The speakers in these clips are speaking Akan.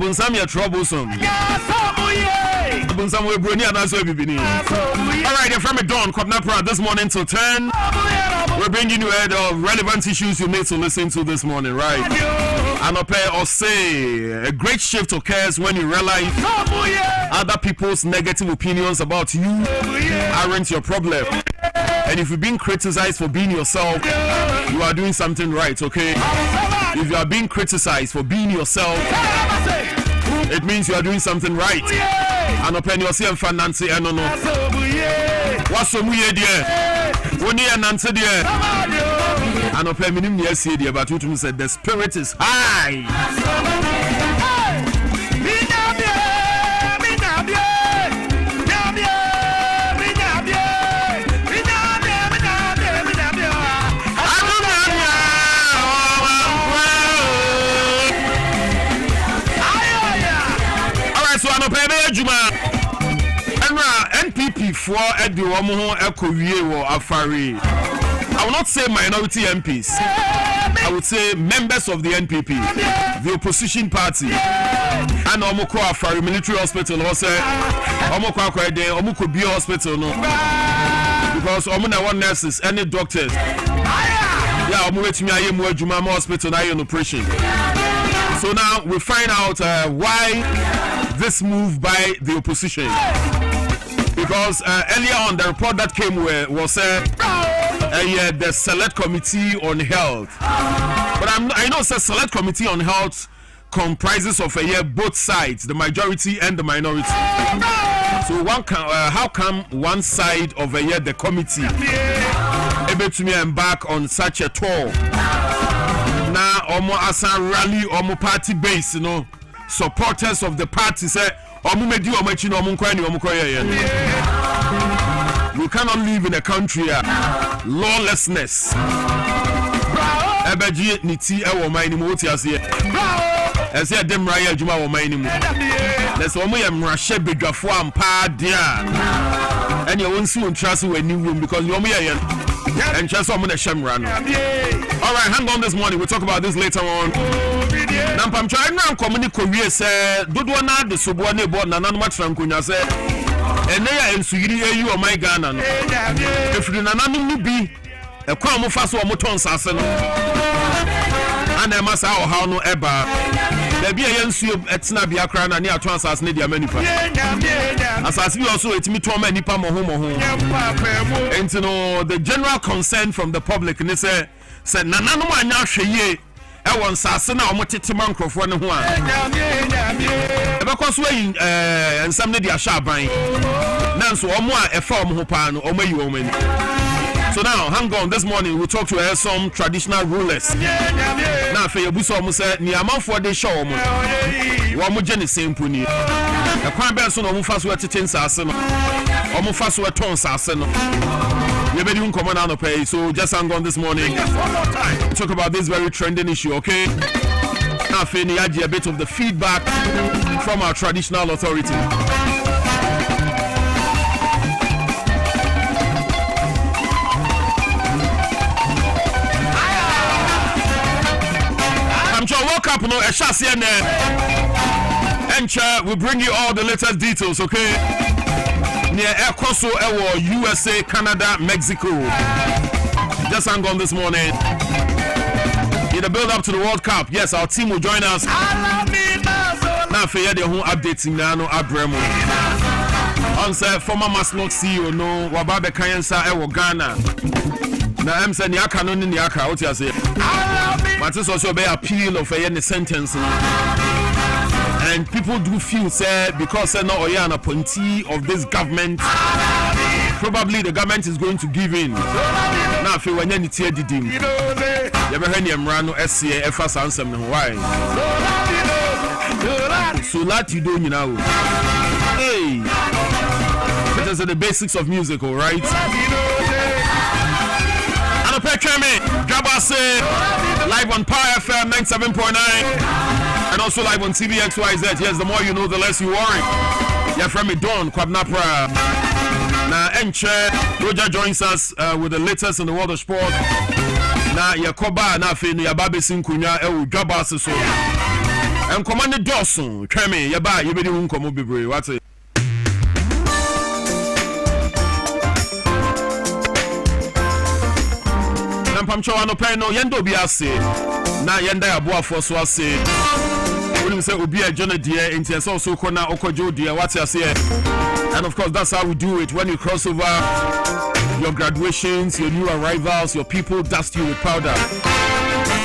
Bunsam ya troublesome. Bunsam we brony and also bibini. Alright, you're from Dawn, Kwabena Prah this morning till 10. We're bringing you the relevant issues you need to listen to this morning, right? And or say a great shift occurs when you realize other people's negative opinions about you aren't your problem. And if you're being criticized for being yourself, you are doing something right, okay? If you are being criticized for being yourself, it means you are doing something right. And open your self and Nancy and no. What's some weird dear? When you Nancy dear. And open minimum yes dear, but you said the spirit is high. NPP for Eddie Womo Ekowie Afari. I will not say minority MPs. I would say members of the NPP, the opposition party. And Omoko Afari Military Hospital also Omoko Akwede, Omoko Bio Hospital no. Because Omuna one nurses, any doctors. Yeah, Omo wetimi aye mu adwuma hospital na an operation. So now we find out why this move by the opposition. Because earlier on the report that came was the Select Committee on Health. But I know the Select Committee on Health comprises of both sides, the majority and the minority. So how come one side of the committee able to embark on such a tour? Now omo asan rally omo party base, you know, supporters of the party say omo medi omo echi no omo nkwa ni omo koye. You cannot live in a country lawlessness. Ebeji niti e wo man ni mo ti ase. E say dem raya adwuma wo man ni mu. Let's omo ye mrahye bedwafo ampa dia. And you won't see on trust we new room because you omo ye and just omo na shemra no. All right, hang on this morning. We'll talk about this later on. Nampam try na komuni kowie say dodo na de sobo na ebo na nanu matra nkonya say ene ya ensuyiri eyi o my Ghana no. Efiri na nanu mu bi e kwa mo fa so o mo ton sase no. Ana ma sa o ha no eba. Da bia ye nsuo etena bia kra na ne aton sase ne dia manipa. Asase bi also etimi ton ma nipa mo ho. And you know the general concern from the public ne say nananu anya hweye e won sase na omotete mankrofo ne ho a e be koso yi ensam ne dia shaban nanso omo a e fa omo ho pa no omo yi omo. So now hang on, this morning we'll talk to some traditional rulers. Now for your buso omo say ni amanfo de show omo wo mo je ne sempo ni e kwan be so no omo fa so tete sase no omo fa so ton sase no. So just hang on this morning. Talk about this very trending issue, okay? Now, Feni had a bit of the feedback from our traditional authority. I'm sure woke up, no, a chassis and we bring you all the latest details, okay? Near Ecoso, USA, Canada, Mexico. Just hang on this morning. In the build up to the World Cup, yes, our team will join us. Now, for the whole updating now, Abremo. On say former Maslok CEO, no, Wababe Kayansa, Ghana. Now, I'm saying Yaka, no, Yaka, what you say? But it's also be appeal of a sentence. And people do feel say because they're not an appointee of this government, probably the government is going to give in. Now, if you want any tear did him, you ever heard him run SCA FS answer why? So that you don't know. Hey, those are the basics of music, all right? And a picture me, Dwaboase, live on Power FM 97.9. And also live on TVXYZ. Yes, the more you know, the less you worry. You're from Dawn, Kwabena Prah. Now, Enche, Roger joins us with the latest in the world of sport. Now, Yakoba, now, Fini, Ababe Sinkunya, Dwaboase. And Commander Dawson, Treme, Yaba, you be the one come be what's it? Nampamcho no pay no yendo bi ase. Na yenda ya boa for so ase. We say obi a journey dear into so corner okojo dear what's you say? And of course that's how we do it when you cross over your graduations, your new arrivals, your people dust you with powder.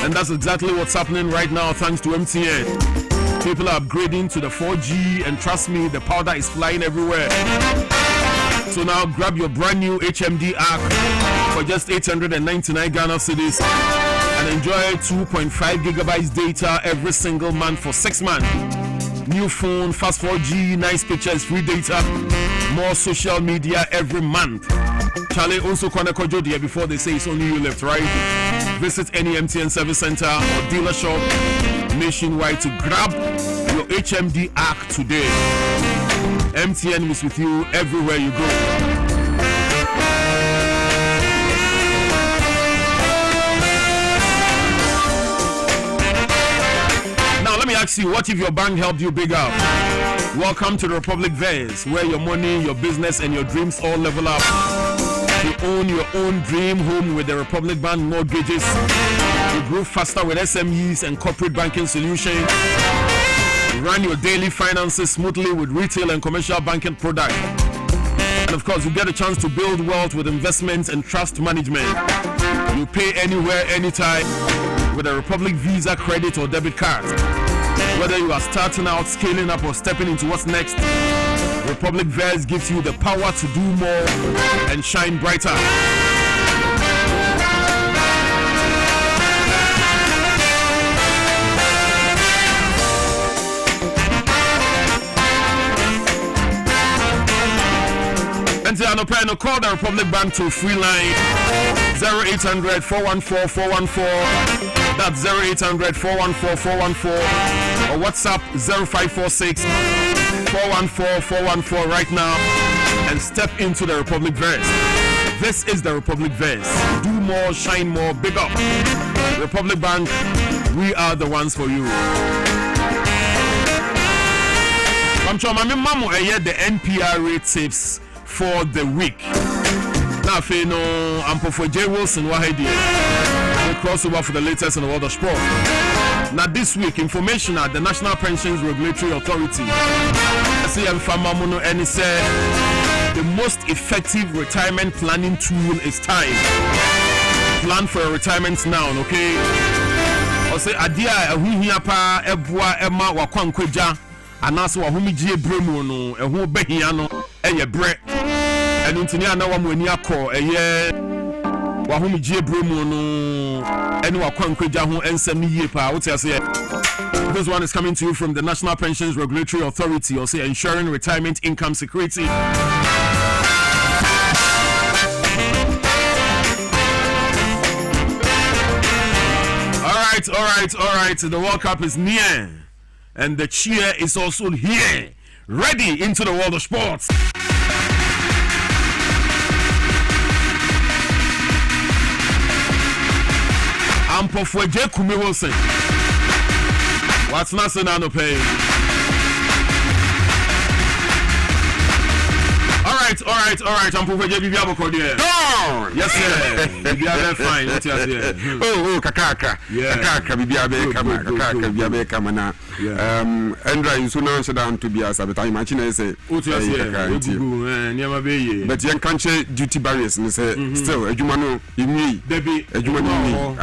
And that's exactly what's happening right now thanks to MTN. People are upgrading to the 4G and trust me, the powder is flying everywhere. So now grab your brand new HMD app for just 899 Ghana cedis and enjoy 2.5 gigabytes data every single month for 6 months. New phone, fast 4G, nice pictures, free data, more social media every month. Charlie also connect Kojo before they say it's only you left, right? Visit any MTN service center or dealer shop nationwide to grab your HMD app today. MTN is with you everywhere you go. Now let me ask you, what if your bank helped you big up? Welcome to the Republic Vans, where your money, your business and your dreams all level up. You own your own dream home with the Republic Bank mortgages. You grow faster with SMEs and corporate banking solutions. Run your daily finances smoothly with retail and commercial banking products. And of course, you get a chance to build wealth with investments and trust management. You pay anywhere, anytime with a Republic Visa credit or debit card. Whether you are starting out, scaling up, or stepping into what's next, Republic Visa gives you the power to do more and shine brighter. And call the Republic Bank to free line 0800 414 414. That's 0800 414 414 or WhatsApp 0546 414 414 right now and step into the Republic Verse. This is the Republic Verse. Do more, shine more, big up. Republic Bank, we are the ones for you. I'm sure my mom the NPRA tips for the week. Now, I'm for J. Wilson. We crossover for the latest in the world of sport. Now, this week, information at the National Pensions Regulatory Authority. And said the most effective retirement planning tool is time. Plan for a retirement now, okay? I say, Adia, Huhiapa, Ebwa, Emma, Wakwankweja, and also Wahumiji Bruno, a who behiano, and your bread. And Intinia now I'm when you call a year Wahumiji Bruno, and Wakwankweja, who answer me yepa. What I say? This one is coming to you from the National Pensions Regulatory Authority, or say ensuring retirement income security. All right. The World Cup is near, and the cheer is also here, ready into the world of sports. I'm for J. Kumi Wilson. What's not so now no pay? All right. I'm for J. Bibiabo Cordier. Yes, sir. Bibiabo fine. What you say? Oh, kakaka. Yeah. Kakaka Bibiabo kama. Kakaka Bibiabo kama na. Andra you so now down to be as a time machine say. What you say? Niama be. But you can't duty barriers and say still ejuma no imi. Debi ejuma no imi.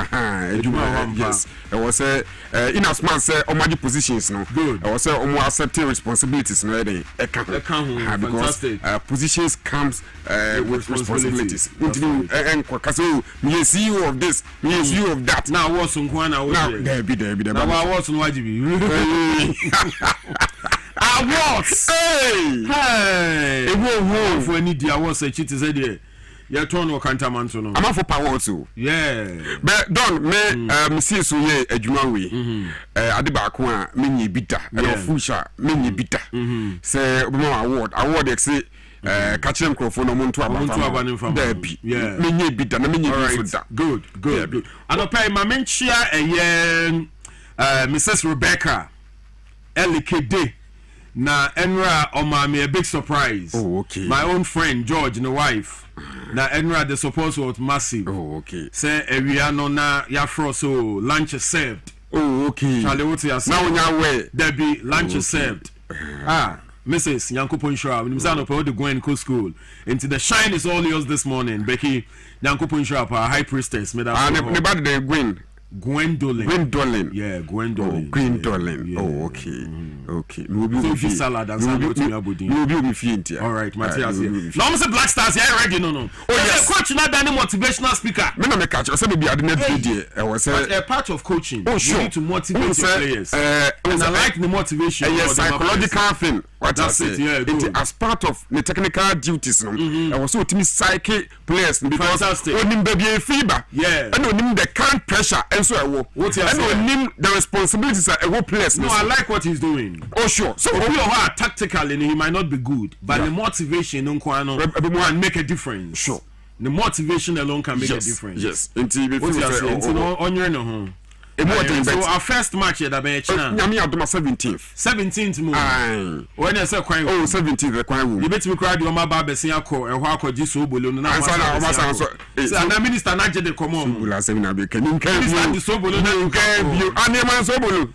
Ejuma yes. I was say in as man say omadi positions no. Good. I was say omo accepting responsibilities no dey. Because positions comes with responsibilities. And Kwakaso, me CEO of this, me CEO of that. Now what's on Kwana? Now there be. Now what's on Wajibi? Awards. Hey. Whoa. For any day awards, a cheat is a day. You're torn or can't man to know. I'm for power too. Yeah. But don't me see so ye a jumawi. Adibakwa mini bita. Fusha mini bita. Say award exit. Catch them microphone on to about there be. Yeah. Mini bita na mini bita. Good. And I pay my mentia a Mrs. Rebecca. Elikede. Na Enra Omami a big surprise. Oh, okay. My own friend George and the wife. Na Enra the support was massive. Oh, okay. Say Ewiano na Yafro so lunch is served. Oh, okay. Charlie, what you say? Now on your way. There be lunch is served. Mrs. Yankopon Shra, when you say no the Gwen Co school. Into the shine is all yours this morning. Becky Yankopon Shra, our high priestess, made us. About the Gwendolyn. Yeah, Gwendolyn. Oh, Gwendolyn. Yeah. Oh, okay. Okay. We'll be salad and salad to your body. We'll be feet. All right, Matthias. No, I'm saying Black Stars. Yeah, ready? No. Oh, yes. Coach, not any motivational speaker. Me no me catch. I said maybe I didn't video. I was a part of coaching. Oh, sure. You need to motivate your players. And I like the motivation. Yes, psychological thing. What I say. Yeah, as part of the technical duties, I was so to psyche players because when baby fever. Yeah. And when the current pressure. And so I will. What you saying? And when the responsibilities are a work place. No, I like what he's doing. Oh, sure. So if you are tactical and he might not be good, but the motivation can make a difference. Sure. The motivation alone can make a difference. Yes. So our first match at the bench now. 17th. 17th move. When I say quite 17th the quite room. You bet me cry the Oma Baba Siako and Wako Jiso Bolo. Na minister na je de komo. Bula seminar be can you Jiso Bolo na you can you Aneman Sobolo.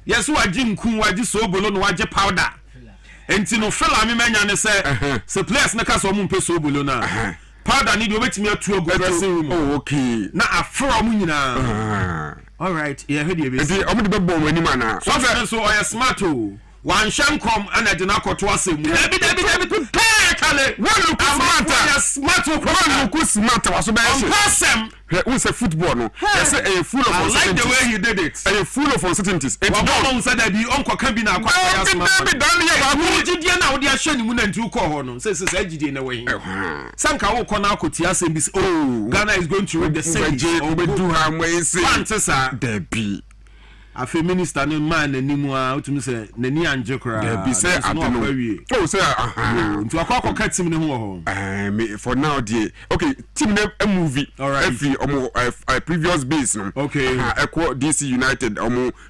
Yes, wa Jim Kun wa Jiso Bolo no wa je powder. Enti no fella me manya ne se players na ka so mu mpe so bolo na. Powder need you wait me to go dressing room. Oh, okay. Na afro mu nyina. All right, yeah, hear you be. Enti omo de bebo wani mana. So I smart o. Wan shankom ana de na koto asem. Debi. Kale. One look smart o. One look smart was so be. Awesome. Who say football no? Say a full of uncertainties. I like the way he did it. A full of uncertainties. It's don't say that the uncle can be now quite smart. Gidi na wo de ahye ni mu na ntu ko ho no. Say gidi na we. Sanka wo kona akoti asem bi. Oh, Ghana is going to read the same. Obedu ha mo ese. Fantasa. Debi. A feminista no man animu a utumi say nani anje kra. Debi say adeno. Oh say ntu akwa ka team ne ho ho. For now dear. Okay, team ne a movie. All right. Every a previous base no. Okay. Equal DC United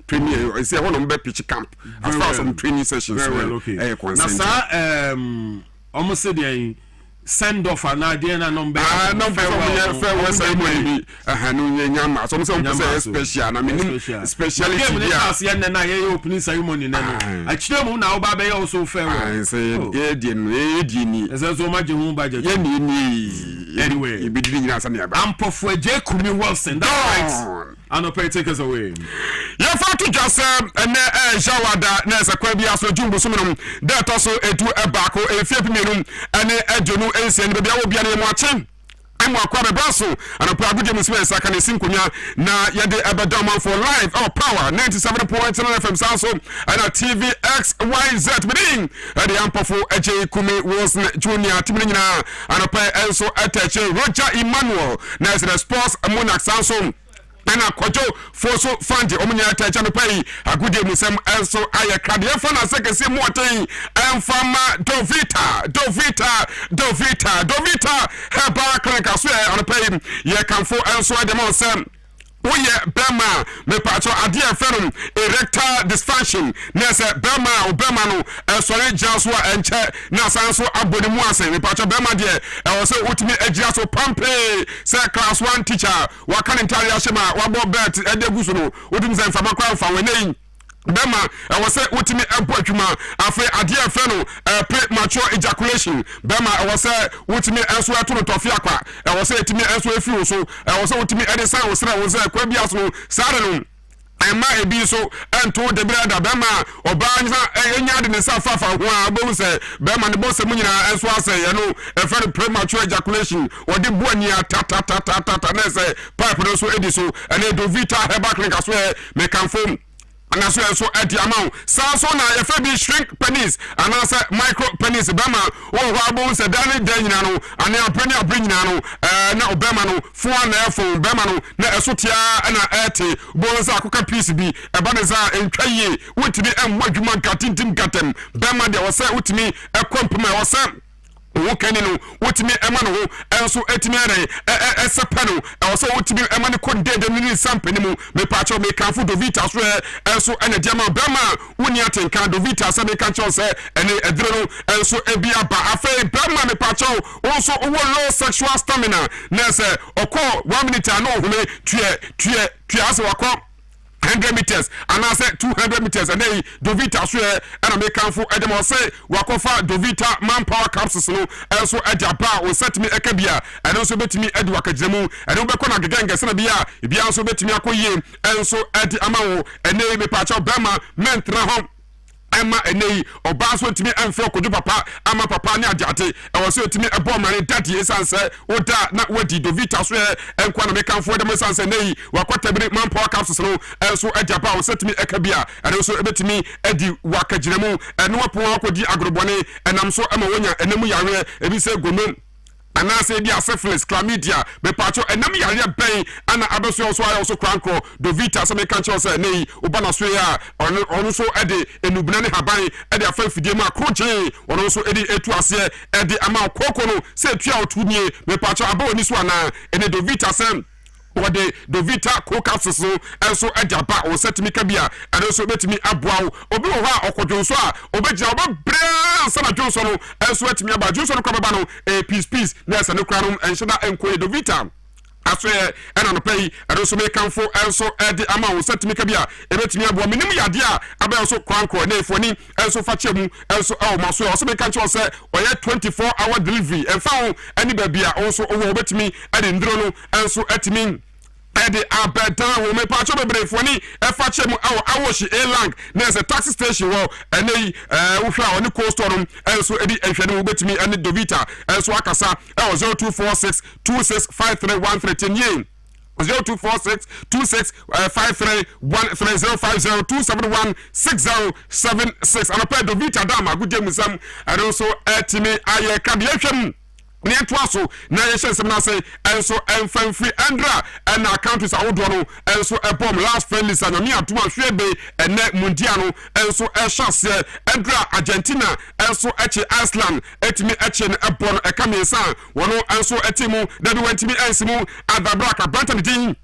training say one be pitch camp as far as some training sessions. Very well, okay. Na sa almost say the send off an idea na number farewell ceremony no nyama so say special na me speciality dia na ye opening ceremony na no akire mu na oba be also farewell say e die no e die ni say so ma je hu budget ye ni anyway e be di nyina sa na ba ampofo je kumi Wilson that's right and opera take us away ya fa to just and jawada na sa kwa bia so jumbo so no that also etu e ko e fie pimenu ane ejonu ense ne bia wo bia ne mo achen I'm Kwabena Prah and a Prague Muslim Sakani Sinkunya na yade abadama for live our power 97.9 FM Sanso and a TV XYZ within the Ampofo AJ Kumi Wilson Junior Timina and a pair also attach Roger Emmanuel na the sports monarch Sanso and a kwajo foso fandi omunya tacha no pai agude musem also aya krade fa na seke se moten emfama dovita heba kranka so e on pai ye kanfo also dem on sem oye bema me pacho ade aferum erectile dysfunction na se bema no esore jaso enche na sanso abonimu ase me pacho bema de e wo se utimi agia so pampe se class 1 teacher wa kan entire ashema wa bo bet edegu so no utimi se mfama kwa mfa wenei bema e wo se utimi ebo adwuma afi ade aferum premature ejaculation bema e wo se utimi enso ato no tofi akwa e wo se etimi enso efi so e wo se utimi edesa wo sra wo se kwa bia so sare no ema ebi so ento de brada bema oba enya de ne safafa ho a bo se bema ne bo se munyina enso ase ye no e fe premature ejaculation odi buania ta na se pipe no so edi so ene do vita heba clinic so me kan form and as well so at the amount so na if be shrink penis and also micro penis bema o wa bo se dani danyina no and na bring no na obema no fo na phone bema no na esotia na ete bo se akoka piece bi e ba ne za entwaye wotimi emwadwuma katintim katem bema de wo se wotimi ekompema wo se wo kani no wotimi ema no ho enso etimi are esepa no also wotimi ema ne kondede ni sampani mu me pacho me kanfo Dovita so enso ene diama brama woni atenka Dovita se me kancho se ene edro no enso ebia ba afa brama me pacho also wo low sexual stamina na se okọ 1 minute no home tue ase wakọ 100 meters and I said 200 meters and then Dovita swear and I make camfo edemo say wakofa Dovita manpower capsules no also edaba o set me ekabia and also betimi edu akajemu and no be kona gegenge se na bia bia also betimi akoye and so edi amawo ene me pacha bema mentra ho Emma enei oba so ntimi emfo kojo papa ama papa ne ajate e wo so ntimi ebo mane daddy esanse oda na wadi Dovita so enkwa na mekanfo dem esanse nei wakotabiri manpower capsules no enso ajaba wo setimi ekabia ene so ebetimi edi wakagiremu ene wapo akodi agrobone enam so ema wonya enemu yare ebi se gonom anase dia syphilis chlamydia me pacho enam yare ben ana abeso so ayo so krankro Dovita so me kanche so nei ubana so ya onu so ede enubuna ne haban ede afafidie ma kroche onu so ede etu ase ede ama kokko no se tua otunie me pacho abawoni so ana ene Dovita sem what the Dovita co-capsules so also ajaba o setimi kabia and also betimi aboa obi wo ha okodwonso a obegira oba bra sana dwonso no also etimi aba dwonso no kwaba no peace na se no kranom enhina enko Dovita aswe ena no pay and also make camfo also edi ama o setimi kabia ebetimi aboa minim yade a aba also kwanko na efoni also fachemu also maso also make kancho se oye 24-hour delivery enfa any baby a also owo betimi edi ndro no also etimi edi abedan wo me pacho bebre foni efachemu awoshi elang na se taxi station wo enei wo hwa oni coast store also edi ehwene wo betimi eni Dovita also akasa 0246 265313 yen 0246 265313 050 and a Dovita dama good day musam and also etimi aye kabiyehwem ne twaso na yeshe sem na say enso enfamfri andra and account is awodo no enso ebom last friendly sana mi atuma hwebe ene mundia no enso chance andra Argentina enso eche Iceland etimi eche ne ebon ekamesa wono enso etimu dadu wantimi ensimu adabra bantam din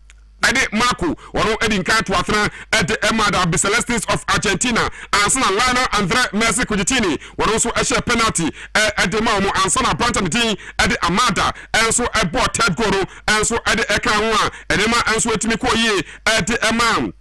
ade Marco wono edi nkan to afra ede Emada Celestis of Argentina ansana Lionel Andre Messi Kujitini wono so ehye penalty ede ma mo ansana bantam din ede Amada enso ebo third goal enso ede ekan ho a ede ma enso etimi ko ye ede Emam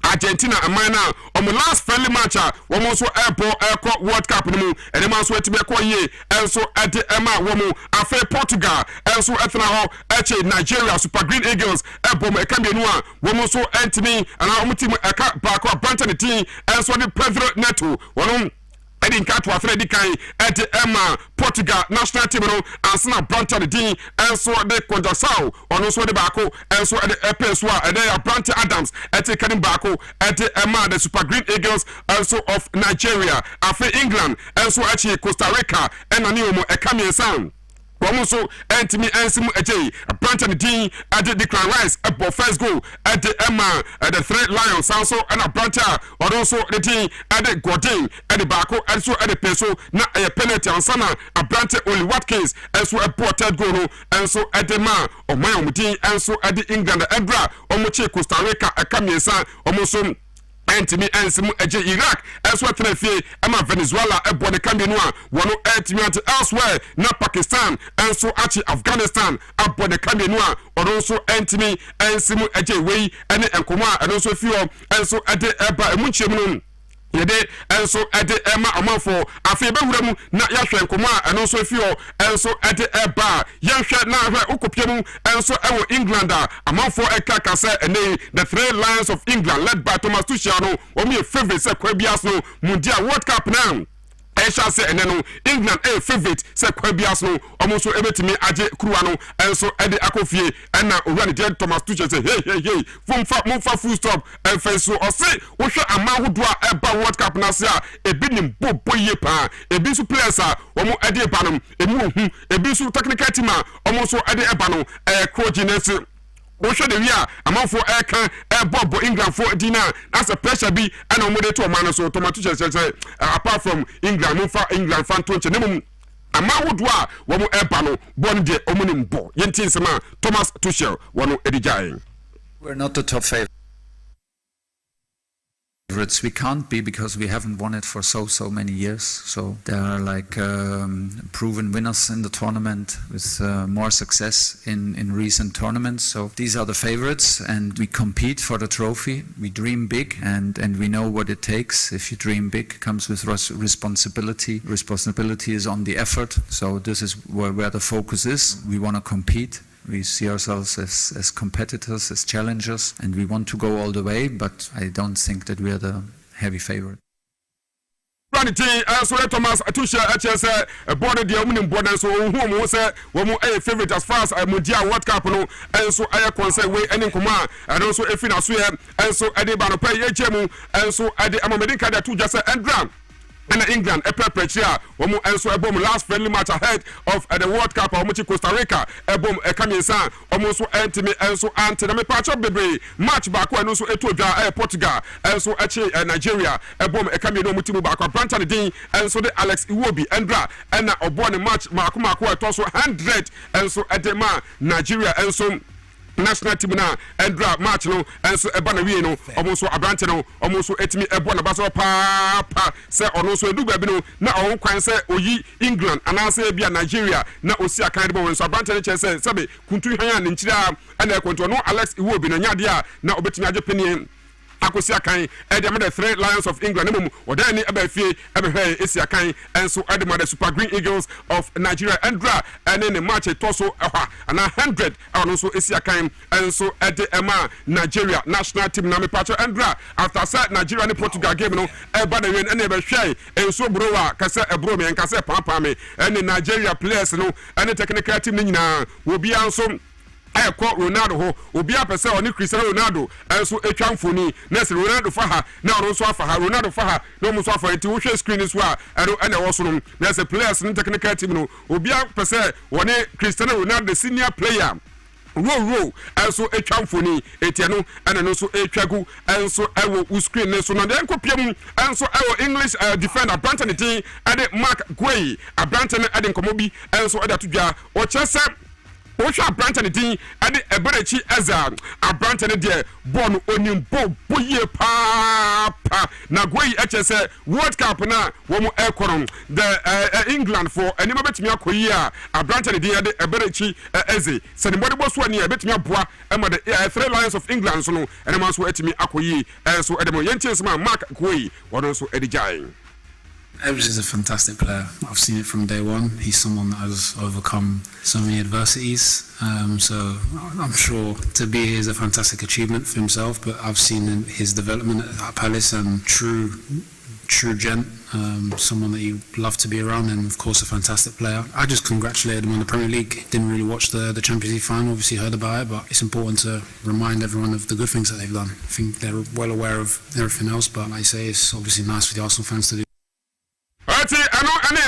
Argentina amana on the last friendly match womo so airport World Cup no ene ma so etibe ko ye enso ade ema womo afa Portugal enso etna ho eche Nigeria Super Green Eagles ebom ekamienu a womo so entimi ana omutim eka baako abanta team enso de Pedro Neto wono edi nkato afre di kan ede ema Portugal national team no ansana branta de din enso de Condasao ono so de baako enso ede epeso a ede Brant Adams ete kanim baako ede ema the Super Green Eagles also of Nigeria afi England enso achi Costa Rica enani omo ekamiensan Womuso entimi ensimu eje Branton Dean at the Declan Rice at first goal at the Emma at the Three Lions also and a Branta or also the team at the Gordon at the Bako also at the Peso na a penalty on Sana a Branta only Watkins also a ported goal and so at the man or my own team and so at the England Ebra Omoche Costa Rica a Kamiesa Omoso Entimi ensimu eje Iraq elsewhere tenefie ema Venezuela ebo de Cameroon wono entimi ante elsewhere na Pakistan enso achi Afghanistan abo de Cameroon also entimi ensimu eje wei ene enkomo a eno so fio enso ede eba emunchemu yede enso ede ema amanfo afi bewuramu na yahwe enkomo a eno so fio enso ede eba yahwe na hwe ukopiem enso ewo England a amanfo ekaka se ene the Three Lions of England led by Thomas Tuchel no omi favorite se kwabias no Mundial World Cup now Esha se eneno England favorite se kwabias no omo so ebetimi age kruwa no enso ede akofie ena owura ne Thomas Tuchel say hey mumfa full stop enfenso o se wo hwe amahodo a eba World Cup na se a ebi nim boboye pa ebi su players a omo ede eba no emu hu ebi su technical team a omo so ede eba no coordinator Osho de wia amanfo eka bobo England for dina as a pressure be and omode to man so Thomas Tuchel say apart from England no for England fan 20 nemum ama wodwa wo mo eba no bon de omunim bo yenti nsema Thomas Tuchel wono edijae. We're not the top favorites. We can't be because we haven't won it for so many years. So there are like proven winners in the tournament with more success in recent tournaments. So these are the favorites, and we compete for the trophy. We dream big, and we know what it takes. If you dream big, comes with responsibility. Responsibility is on the effort. So this is where the focus is. We want to compete. We see ourselves as competitors, as challengers, and we want to go all the way, but I don't think that we are the heavy favorite. So Thomas Tuchel say border the omunim border so who say we mo favorite as far as Mundial World Cup no and so I concern we any kuma and also if na so and so ade ba no pay echemu and so ade amamedin kada to just Andra in England, a prepare womu enso ebom last friendly match ahead of the World Cup omuchi Costa Rica ebom ekamisa omuso entimi enso ante na me patcho bebre match back when so etodwa Portugal enso echi Nigeria ebom ekami no mutimu back Branton din enso de Alex Iwobi Endra na obone match mako etoso 100 enso edema Nigeria enso national team na endra match no enso eba na wie no omonso abrante no omonso etimi ebo na baso pa se ono so edu baabi no na on kwan se oyi England anase bia Nigeria na osi akan de bo enso abrante ne chese sebe kuntu hwan ne nchira na ekonto no Alex Iwobi na nyade a na obetimi age penie akosi akan dem the three Lions of England mum odani abafie abehwe esi akan enso dem the Super Green Eagles of Nigeria endra ene ne match toso ehwa ana 100 ono so esi akan enso ema Nigeria national team na me patcho endra after set Nigeria ne Portugal game no eba na wen ene behwe enso browa kase ebro me nkase papa me ene Nigeria players no ene technical team ni nyina obi anso Ronaldo ho obi apese oni Cristiano Ronaldo enso etwamfoni na se Ronaldo faha na ono so afaha Ronaldo faha no mo so afaha ti wo hwe screen so a ero ene wo so no na se players no technical team no obi apese woni Cristiano Ronaldo senior player row enso etwamfoni etiano ene no so etwagu enso ewo screen ne so no de enkopiam enso ewo English defender Branton tin ade Mark Guay Branton ade nkomobi enso ade atudwa o chese Osha Branton din ade eberechi eza Branton de bon onimbo boye pa na gwei HSA World Cup na wo mo ekoron the England for anima betimi akoyi a Branton din ade eberechi eze senibody bo so ani betimi aboa ema the three Lions of England so no enema so etimi akoyi so edemo yenchesema Mark Gwei wono so edijai. Ebs is a fantastic player. I've seen it from day one. He's someone that has overcome so many adversities. So I'm sure to be here is a fantastic achievement for himself. But I've seen his development at Palace and true gent. Someone that you love to be around, and of course a fantastic player. I just congratulated him on the Premier League. Didn't really watch the Champions League final. Obviously heard about it, but it's important to remind everyone of the good things that they've done. I think they're well aware of everything else, but like I say, it's obviously nice for the Arsenal fans to do.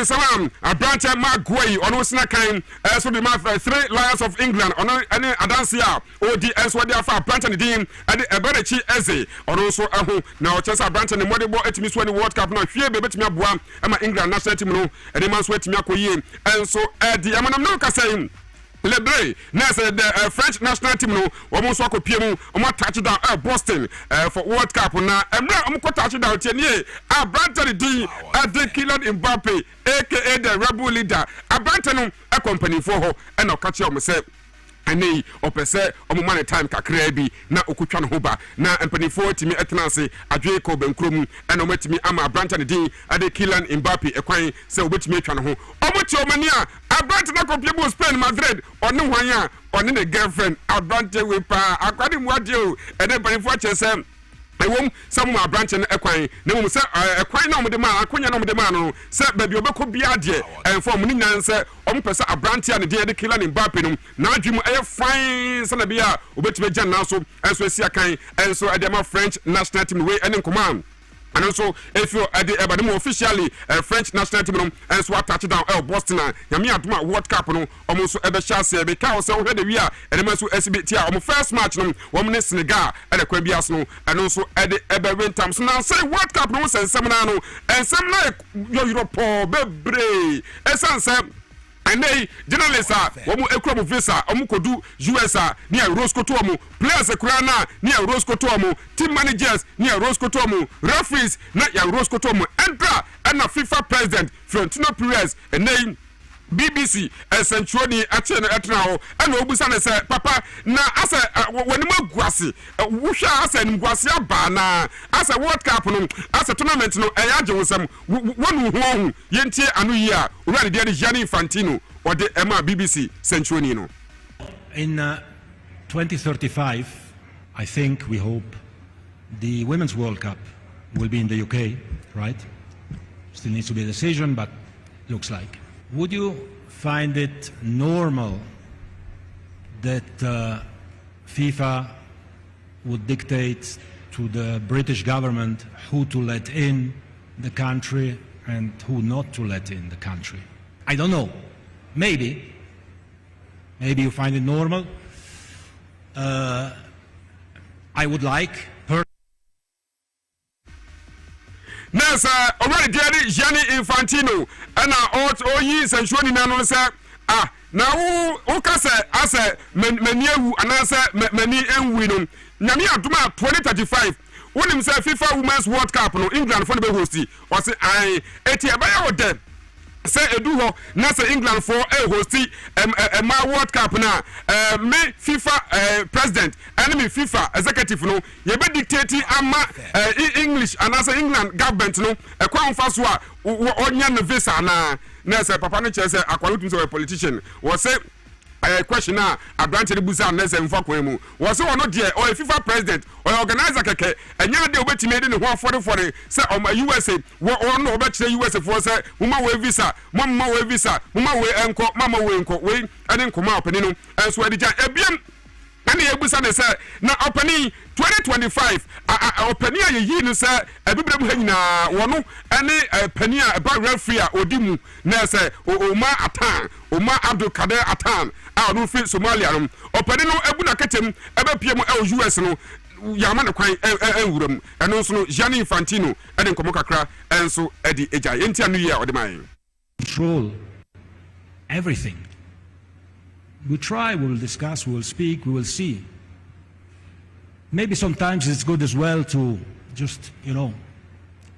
Salam Branton Magway ono sina kan so the match three Lions of England ono ane adansia odi enso de afa Branton din ade eberechi eze ono so ahu na o chesa Branton ne modebo etimi so ni World Cup na hwie be betimi aboa ama England national team no ade man so etimi akoyi enso edi amanam no kasai Lebre, the French national team no almost walk up here, touchdown Boston for World Cup na touchdown Branton D Kylian Mbappe aka the rebel leader Branton a company for her and I'll catch you myself. Ani opese omuma ne time kakra bi na okutwa no hoba na empanifo timi etenase adwe ko benkrom ena omatimi ama Branton din ade Kylian Mbappe ekwan se obetimi atwa no ho omoti omani a Branton na kopie Spain Madrid one hwan a one ne girlfriend Branton we pa akwade mu ade o ene empanifo chese ewom some Branton ekwan na mum se ekwan na omde ma akonya na omde ma no se baby obekọ bia de enfo mu nyan se ompese Branton ne de Kylian Mbappe no na adwum fine se na bia obetime gyan na so enso esi akan enso edema French national team we ene command and also if you at the officially French national team and so touch down Boston Yami Aduma World Cup no almost ebe chance because so the we are and so SBT on first match no woman Senegal and the Kwabias no and also at the ebe win time so now say World Cup no say seminar no and some like Europe bebre esan and they journalists are ekro visa kodu US near Roscoe Tomu players ekrana near Roscoe Tomu team managers near Roscoe Tomu referees na ya Roscoe Tomu enter and FIFA president Florentino Perez and they BBC essentially atena and obusa na say papa na asa wanima guase wuhwa asa ngwase aba na asa World Cup no asa tournament no eyaje wosam wonu ho yentie anu yi a owura de Gianni Infantino or the Emma BBC century no. In 2035 I think we hope the Women's World Cup will be in the UK, right? Still needs to be a decision, but looks like. Would you find it normal that FIFA would dictate to the British government who to let in the country and who not to let in the country? I don't know. Maybe you find it normal. I would like Nasa already did Gianni Infantino and all years and showing no say now okase ase meniewu anase meni enwinu nyame aduma 2035 when him say FIFA Women's World Cup no England for the host or say I etiabaya ode say edu ho na say England for host my World Cup na me FIFA president and me FIFA executive no ye be dictate ama English and as England government no e kwa mfa so a onya no visa na say papa no che say akwalutum say politician was say question na advantage busa na say mfa kwan mu was say ono de o FIFA president o organizer keke enya de obetime de ne ho afore say o USA no obetire USA for say mama we visa mama we visa mama we enko mama we enko we ane nkoma opani no enso adija ebiem and the Ebusan said, now opening 2025, opening a year, no sir, a bit of one, any penny about Relfria or Dimu, Nessa, Oma Atan, Oma Abdul Kader Atan, our no fit Somalia, opening no Ebuna Katem, ever PM US no. Yamana kwai enwuram and also Gianni Infantino and then Komokakra and so Eddie Eja Intia New Year or the mine. Control everything. We try, we will discuss, we will speak, we will see. Maybe sometimes it's good as well to just,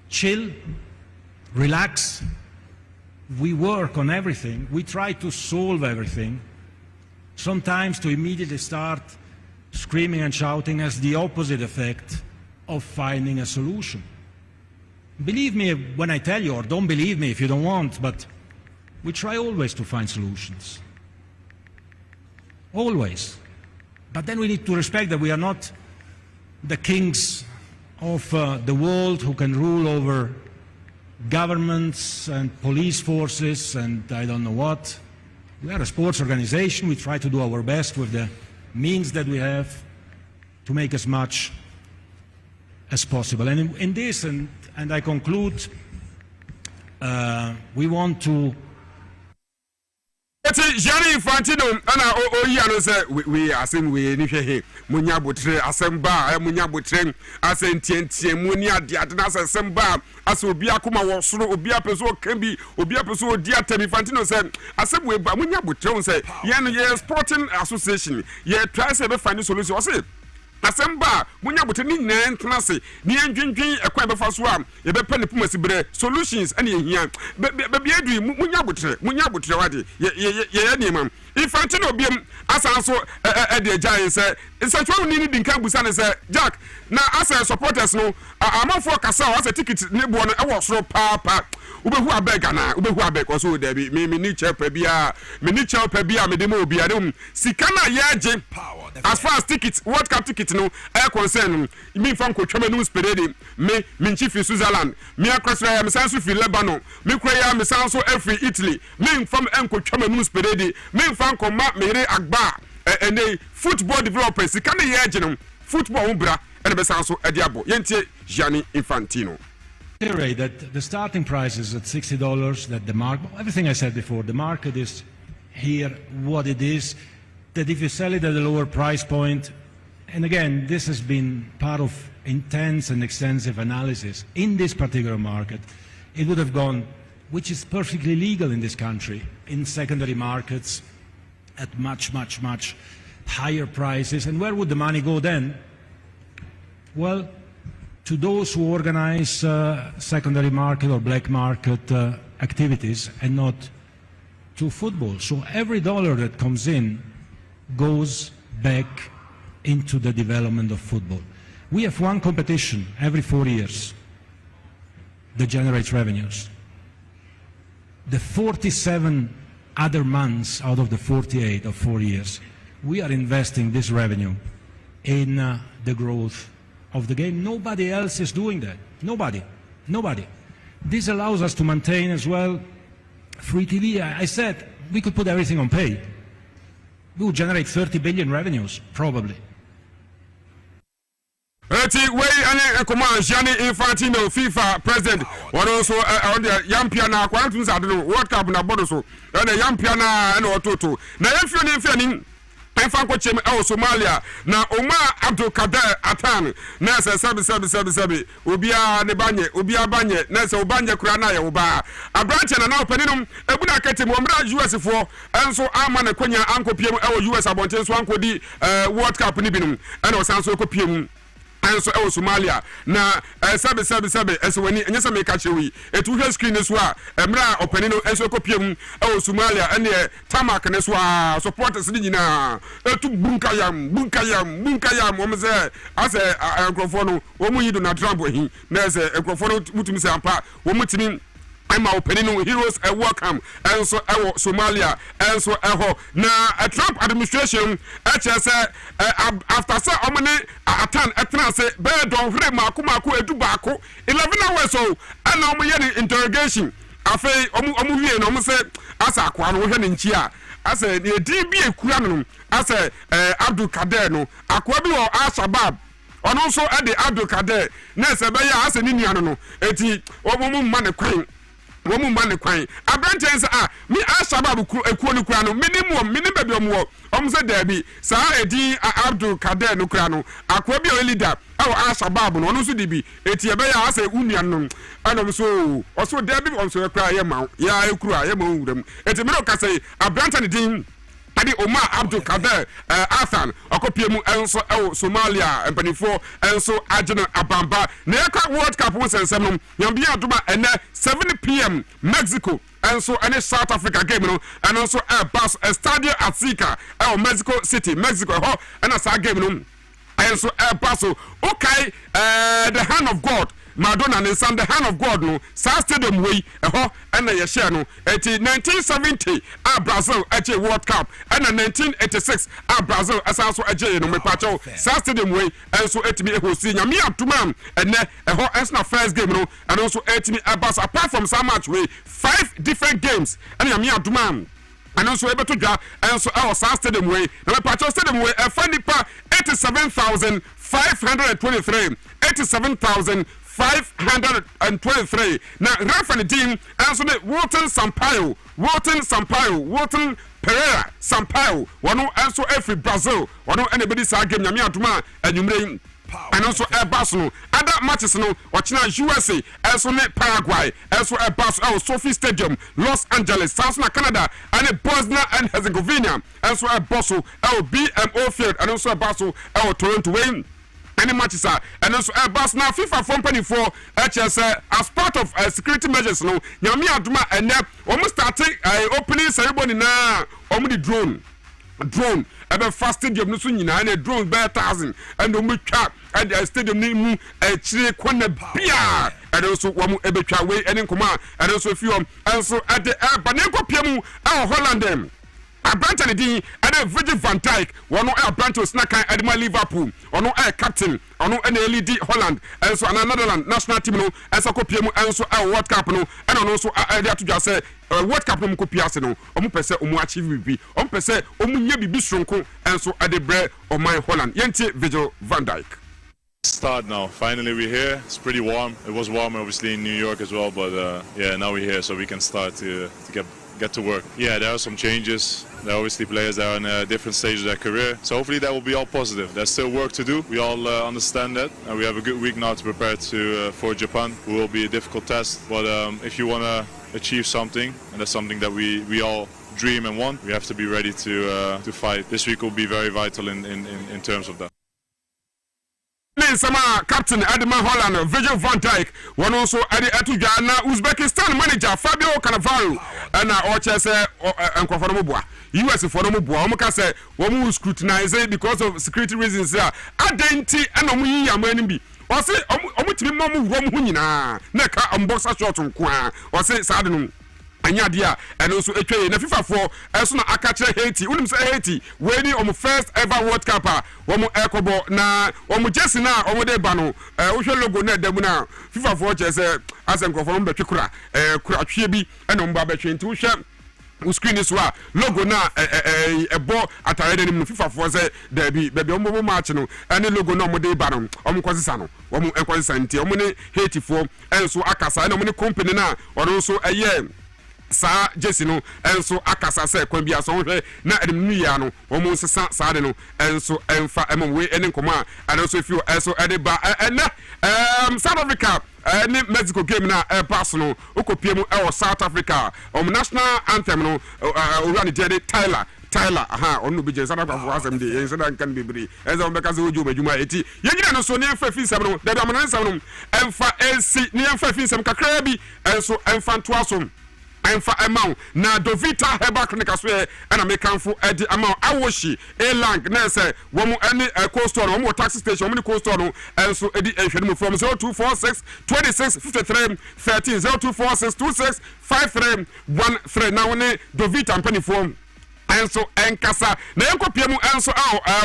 chill, relax. We work on everything. We try to solve everything. Sometimes to immediately start screaming and shouting has the opposite effect of finding a solution. Believe me when I tell you, or don't believe me if you don't want, but we try always to find solutions. Always. But then we need to respect that we are not the kings of the world who can rule over governments and police forces and I don't know what. We are a sports organization. We try to do our best with the means that we have to make as much as possible. And in this, and I conclude, we want to Gianni Infantino and say we are saying we ni hwe munya botre asemba munya botre asentientie munya diadna asemba aso obi akoma wo soro obi apeso kan bi obi apeso odi atem Infantino say asem we ba munya botre say ye sporting association ye try say be find solution o say asemba munya botre ni nyina ntena se ni endwendwen ekwa be fa so am ye be pene pumasi bre solutions ane ye hia be adu munya botre wade ye nimam Infantino biem asanso e de giant say essential ni dinka busa ne say Jack na asa supporters no amafo kasa asa ticket ne bo no e wo soro papa ubehu abeg na ubehu abeg also there be me ni chepa bia me de mo bia dem sika na ye age as far as ticket World Cup ticket no e concern me fam ko twamanu sperede me chief Switzerland me akrasra ya me sanso fi Lebanon me kwaya me sanso every Italy me fam enko twamanu sperede me fam ko ma mere agba ene football developers sika na ye age no football bra e be sanso e diabo yentie Gianni Infantino. reiterate that the starting price is at $60, that the market, everything I said before, the market is here, what it is, that if you sell it at a lower price point, and again, this has been part of intense and extensive analysis in this particular market, it would have gone, which is perfectly legal in this country, in secondary markets at much, much, much higher prices. And where would the money go then? Well, to those who organize secondary market or black market activities and not to football. So every dollar that comes in goes back into the development of football. We have one competition every 4 years that generates revenues. The 47 other months out of the 48 of 4 years, we are investing this revenue in the growth of the game. Nobody else is doing that. Nobody. This allows us to maintain as well free TV. I said we could put everything on pay. We would generate 30 billion revenues, probably. Gianni Infantino, FIFA president, one also on the Yampiana, Quantum World Cup na Bodoso, and the Yampiana and Ototo. Now, if you're Fanko Chem Somalia, na Omar Abdul Kader Atan, Nasa Sabi, Ubia Nebanye, Ubia Banye, Nasa Obanya Kurana, Oba, a branch and now Peninum, Ebuna Ketim, Omra US for, and so Arman Quenya, Uncle PM, US Abontes, Wanko di World Cup Nibinum, and Osanso Copium. And so Somalia na sabe eso wani nyesa me ka chewi etu hwe screen so a emra openino enso kopiem Somalia ene tamak ne so a supporters ni nyina etu bunkayam omze ase enkrofo no omu yi Donald Trump hi na ase enkrofo no mutumi se ampa omutimi Emma opening heroes a welcome and so Somalia and so now a Trump administration after say omane atan etna say be don hre maku edubako 11 hours so and omo interrogation afei omu wie no omo say asa akwa no hwe ne nchi a asa ne DB ekura no asa Abdul Kader no akwa bi o Al-Shabaab ono so ade Abdul Kader na se be ya asa ni nuano no eti omo mma ne kwan womu man kwan abranten sa mi Al-Shabaab ekuo no kura no minimum baby omwo omse dabi sa edi Abdul Kader no kura no akwa bi o leader aw Al-Shabaab no no so dibi eti ebe ya asa unuan no anom so oso dabi omso kura ye ma ya ekura ye ma wuram eti me no ka say abranten din Adi Omar Abdul Kader Athan okopiemu enso Somalia empanifo enso agena abamba na yaka World Cup wonsensem no yambia aduma ene 7 p.m. Mexico enso ene South Africa game no and also bus Estadio Azteca Mexico City Mexico ho and sa game no enso bus okay the hand of God Madonna and Son, the hand of God, no, Stadium way, and a share no, 1970, Brazil at a World Cup, and 1986, Brazil as also a J, no, Pacho, Stadium way, and so at me who see me up to man, and a whole answer first game, no, and also at me about apart from so much way, 5 different games, and me up to man. And also able to draw, and so our Stadium way, no, Pacho Stadium way, a funny part 87,523, 87,523. Now, referee team answer the Walton Sampaio, Walton Pereira Sampaio. One also every Brazil. One anybody say game Yami Atuma and you may. And also Airbus no other matches no watching USA also Paraguay also Airbus Sophie Stadium Los Angeles South Canada and Bosnia and Herzegovina also Airbus BMO Field and also Airbus Toronto Wayne. Any matches are and also Airbus now FIFA company for HS as part of security measures no Yami Aduma and almost starting opening ceremony na the drone ebe fast stadium no so nyina na drone by 1,000 and we twa at the stadium ni mu chire kwana bia and also wo ebe twa we ene nkoma and also fiom and so at the banenko piamu Holland Abranten din and Virgil van Dijk one Abranten snack at my Liverpool ono captain ono LED Holland and so Netherlands national team no and so kopiemu and so World Cup no and also there to just say World Cup no kopiase no omu pese omu achieve bi omu pese omu nya bibi sonko and so at the bread of my Holland yenti Virgil van Dijk. start now. Finally we're here. It's pretty warm. It was warm obviously in New York as well, but now we're here so we can start to get to work. Yeah, there are some changes. There are obviously players that are in a different stage of their career. So hopefully that will be all positive. There's still work to do. We all understand that. And we have a good week now to prepare for Japan. It will be a difficult test. But if you want to achieve something, and that's something that we all dream and want, we have to be ready to fight. This week will be very vital in terms of that. Sama Captain Adama Holland, Virgil van Dijk, one also Adi Atujana, Uzbekistan manager Fabio Cannavaro, and Orchard and Koforomobua. US for Nomobua, Omoka say, one who scrutinize it because of security reasons. Adenti and Omi Yamanimbi. Or say, Omutimi Momu Romhunina, Neka Umboxa short on Kwa, or say Sadinum. Anyadia and also a na FIFA for Esuna Akache Haiti. Unim say Haiti winning on first ever World Cup. Womu Ekobo na womu Jesse na womu de bano. Usho logo na demuna FIFA for Jesse as en confirm be kura kura twie bi and on ba be twe nti usha screen is wa logo na ebo atare dem no FIFA for say there be omo match no any logo na omo de bano omo kwasisa no womu enkwasisa nti omo ne Haiti for enso akasa na omo ne company na or so sa Jesse no enso akasa se kwan bia so hwe na edem nuya no omo sesa sa de no enso emfa emwe ene nkoma and also if you enso edeba South Africa ni Mexico game na pass no okopiem South Africa national anthem no run the Tyler onu be South Africa for asem de yen so dan kan bibiri enso be kaze oju majuma eti yegina no so ne emfa fi nsem no da da amana nsem no emfa ensi ne emfa fi nsem kakra bi enso emfa nto asom Enfa amount na Dovita Heba Clinic so and American edi amount awoshi elang na say womu any coast store womu taxi station womu coast store no enso edi ehwedum from 0246 26 53 13 0246 26 53 13 na woni Dovita mpani form enso enkasa na yenkopiem enso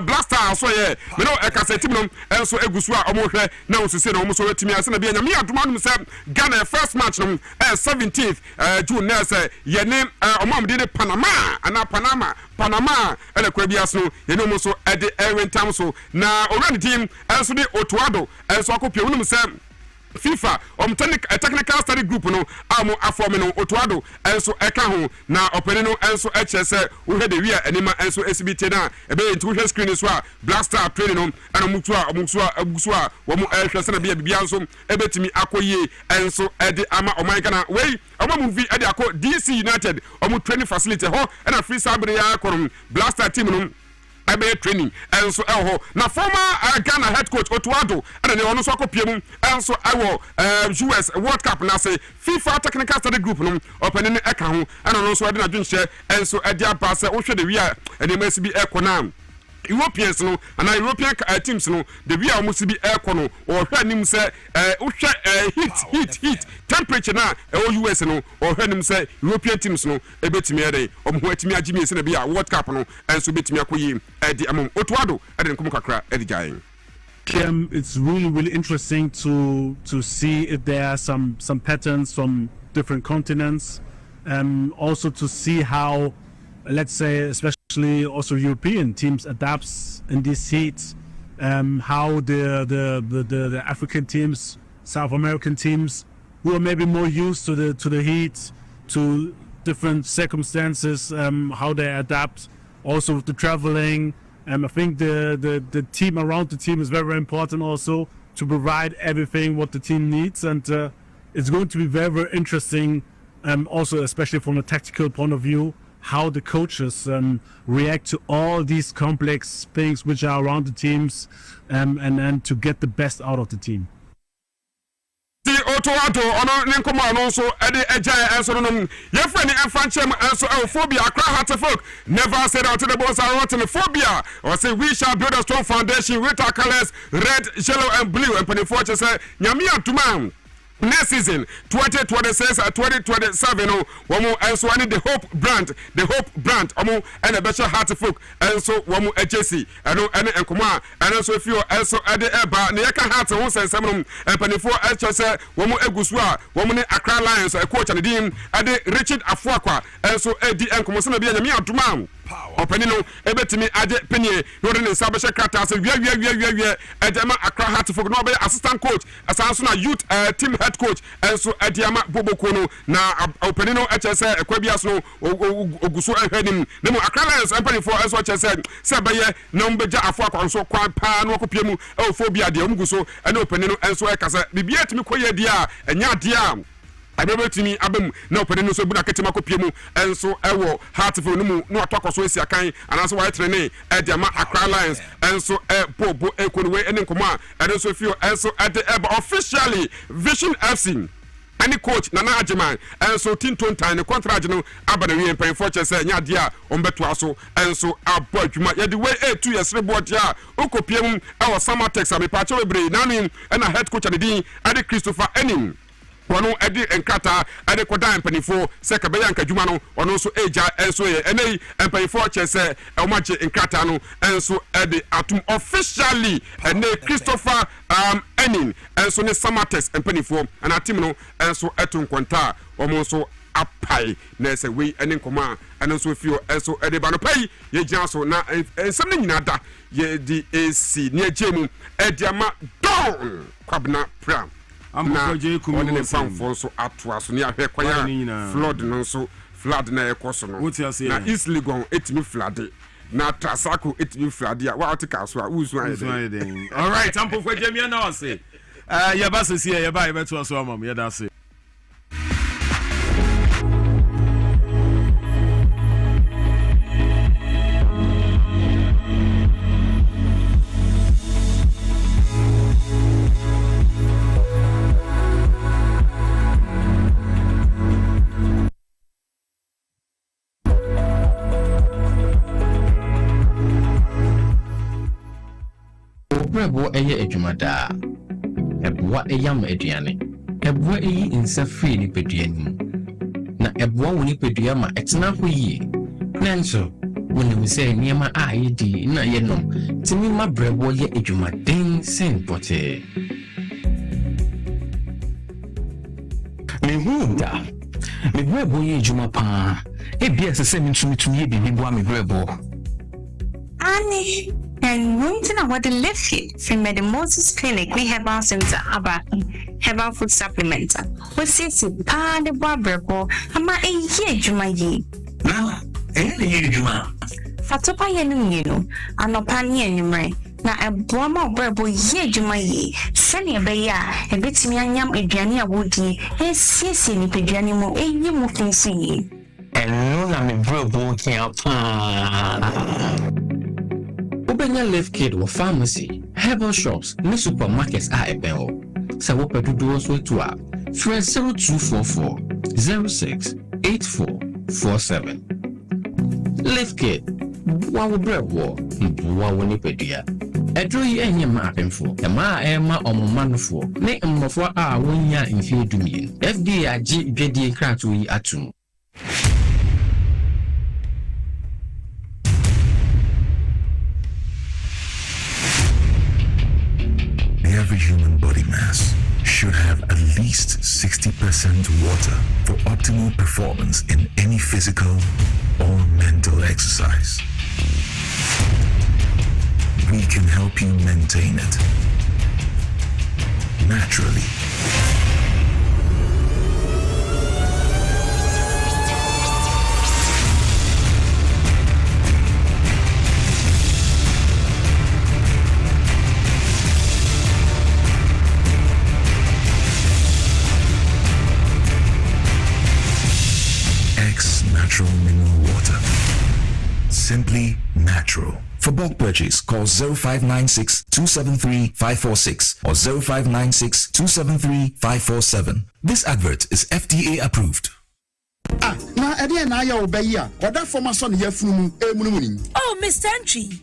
blaster so ye me no ekasa tim no enso egusu a omo hwe na osise na omo so wetimi ase na bia nyame adoma no se Ghana first match no 17th June na se ye ne omo de Panama ele kwa bia so ye ne omo so ede ewentam so na owran team enso de Otuado enso akopiem no se FIFA technical study group no amo aform no Otuado enso eka ho na opene no enso echese wo hwe de wi anima enso SBT na ebe nti wo hwe screen so a blaster training no ana mutu a agusu a wo mo ehwese na bia nso ebetimi akoye enso ede ama oman kana wey omo movie ede akọ DC United omo training facility ho na free sabre ya akọ blaster team no ebe training enso eho na former Ghana head coach Otuado and ne ono so akopiem enso ewo US World Cup na say FIFA technical study group no open ne eka ho and ono so ade na dwunhye enso ade aba se wo hwe de wi a ene masibi ekona Europeans no and European teams no the we are must be air kono or hwanim say heat temperature na US no or hwanim say European teams no ebetimi ere omhoatimi agimi se na bia World Cup no and so betimi akoyi edi amom Otuado ede nkomo kakra edi gain. It's really interesting to see if there are some patterns from different continents, also to see how, let's say, especially also European teams adapts in these heats, how the African teams, South American teams, who are maybe more used to the heat, to different circumstances, how they adapt, also with the traveling. I think the team around the team is very important also to provide everything what the team needs, and it's going to be very interesting, also especially from a tactical point of view, how the coaches react to all these complex things which are around the teams, and to get the best out of the team. The Otuado ono ninkomo ano so ede eja enso no ye friend enfanchem enso phobia Accra Heartfolk never said out to the boss are rotten phobia or say we shall build a strong foundation with our colors red, yellow and blue and 24 say nyame atuma next season 2026-2027 womo enso ani the hope brand omo and a better Heartfolk enso womo agency eno ene enkomo enso fio enso ade eba ne yeka heart ho sensem no empanifo echese womo egusu a womo ne Accra Lions coach and dim ade Richard Afuakwa enso edi enkomo se na bia nyame adoma openino ebetimi ade penye no de nsa be krata so wi edema Accra Heartful no be assistant coach asanso na youth team head coach enso ediama boboko no na openino HSE ekwabias no oguso ehwenim nemo Accra Lions empany for enso HSE se beye na mbeja afo akwanso kwan pa no kopiemu phobia de omguso ene openino enso ekasa bibia timi koye dia enya dia abebetimi abem na opede no so bu na ketima kopiemu enso ewo Heartful no mu no atokoso esi akan anaso wa training ediama Accra Lions enso bobo ekonwe ene nkoma enso fio enso officially Vision FC any coach Nana Ajiman enso Tinton Tine contract no abana wi empan for chese nya de a ombeto aso enso abo adwuma ye de way 2 years report ya okopiem ewo Samatex amepache webre nanu na head coach adin ade Christopher Enim wono edi enkata ade koda empanifo se kabeya nkadwuma no ono so eja enso ye enei empanifo chese omache enkata no enso ede atum officially ene Christopher Enin enso ne Samatex empanifo ana team no enso etun kwanta omo so apai na se we ene nkoma ene so fio enso ede ba no pai ye gina so na ensam ne nyina da ye di AC ne agemu ede ama don Kwabena Prah ambo je on ne famfo so atoa so ne ahwe kwanya flood no so flood na ekoso no na East Legon etimi flood na Trasako etimi flood ya wa atika so a uzu ayede all right ambo for jemia na wase ya ba se ya ba e beto so amam ya da se Brebo eye adwumada eboa eyam aduane eboa eyi insa free ni peduanim na eboa woni pedua ma etena ho yi nanso woni se niema a yedi na ye no timi ma brebo ye adwumaden sen pote mehunda me brebo ye adwuma pa e bia se mitumi ye bibi boa me brebo ani. And wanting to what the left feet from the Moses Clinic, we have our center about herbal food supplement. We see pa the barberbo, ama a year jumayi. Now, any juma. Fatopa yenu, and opani and na a broma berbo ye jumayi, sending a beya, a bit me and yam a jania woody, and sissy ni pijanimo, a you moving see. And no, I'm a brabo can't. Obenya Left Kid or pharmacy, herbal shops, ni supermarkets are ebeo. Sa wo pedudo so to a 0244 06 8447. Left Kid, wa wo brebo, wa wo ni pedua. Edro yi enye ma apemfo, e ma omomanfo, ne mmofo a wonya mfie dumie. FDA agi dwedie krato yi atum. Every human body mass should have at least 60% water for optimal performance in any physical or mental exercise. We can help you maintain it naturally. Natural mineral water. Simply natural. For bulk purchase, call 0596 273 546 or 0596 273 547. This advert is FDA approved. Na ede na ya obeyi a oda former son here funu emunumuni. Oh, Mr. Entry,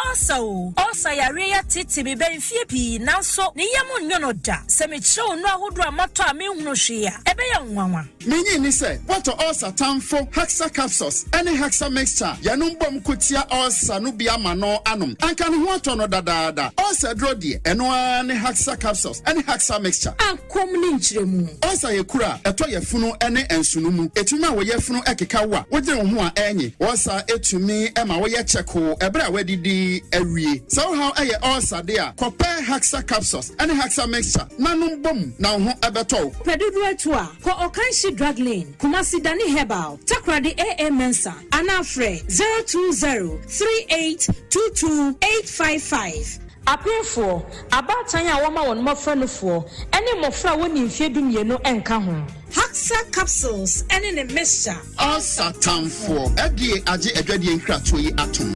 also yare ya titi bi ben fie pi nanso ne yam nyono da se me chew no ahodo amato a me hunu hwe a ebe ya nwanwa menyi ni se what also tamfo hexa capsules any hexa mixture yanum bom kutia also no bia ma no anom anka ne ho ato no dadaada also dro de eno ne hexa capsules any hexa mixture ankom ni nchiremu also ye kura eto ye funu ene ensunu mu etumi a wo ye funu ekeka wa wo gye ho a enyi also etumi e ma wo ye cheko ebra wadidi awie so how eye also de a compare hexa capsules any hexa mixture nanum bom na ho ebeto pedudu etu a ko okanshi drug lane Kumasi Dani Herbal Takradi AA Mensa Anafre 02038228855 Apefo abatan ya woma won mofra no fo ene mofra woni mfiedum ye no enka ho Haxa capsules ene ne mixture all satan for edie age adwadie nkrato yi atom.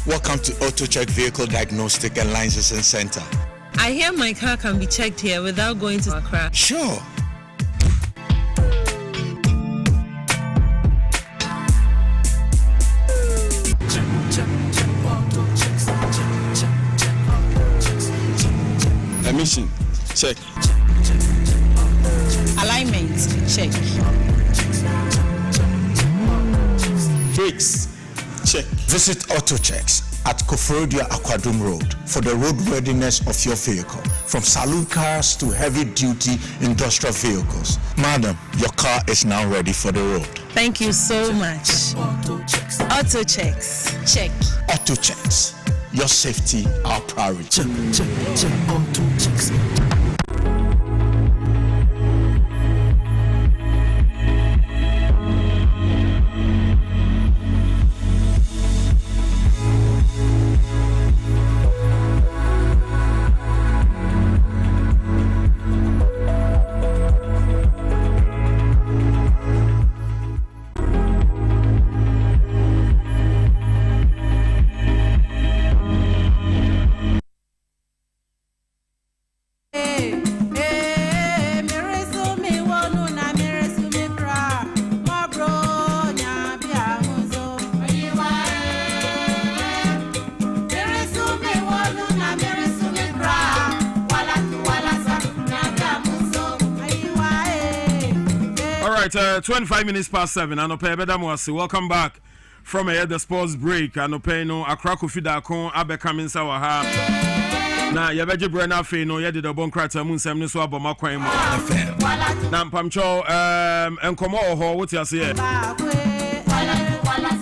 Welcome to Auto Check Vehicle Diagnostic and Licensing Center. I hear my car can be checked here without going to Accra. Sure. Emission, check. Alignment, check. Brakes, check. Visit Auto Checks at Kofrodia Aquadum Road for the road readiness of your vehicle, from saloon cars to heavy-duty industrial vehicles. Madam, your car is now ready for the road. Thank you so much. Auto Checks, check. Auto Checks, your safety, our priority. Check, Auto Checks. Right, 25 minutes past 7. Anope Bedamwasi. Welcome back from the sports break. Anope no Accra Kofi Dakon abe coming sawa ha. Na yabeje brena fe no yede the bon krata mun sem ne so aboma kwan mu. Na mpamcho enkomo oho what you say?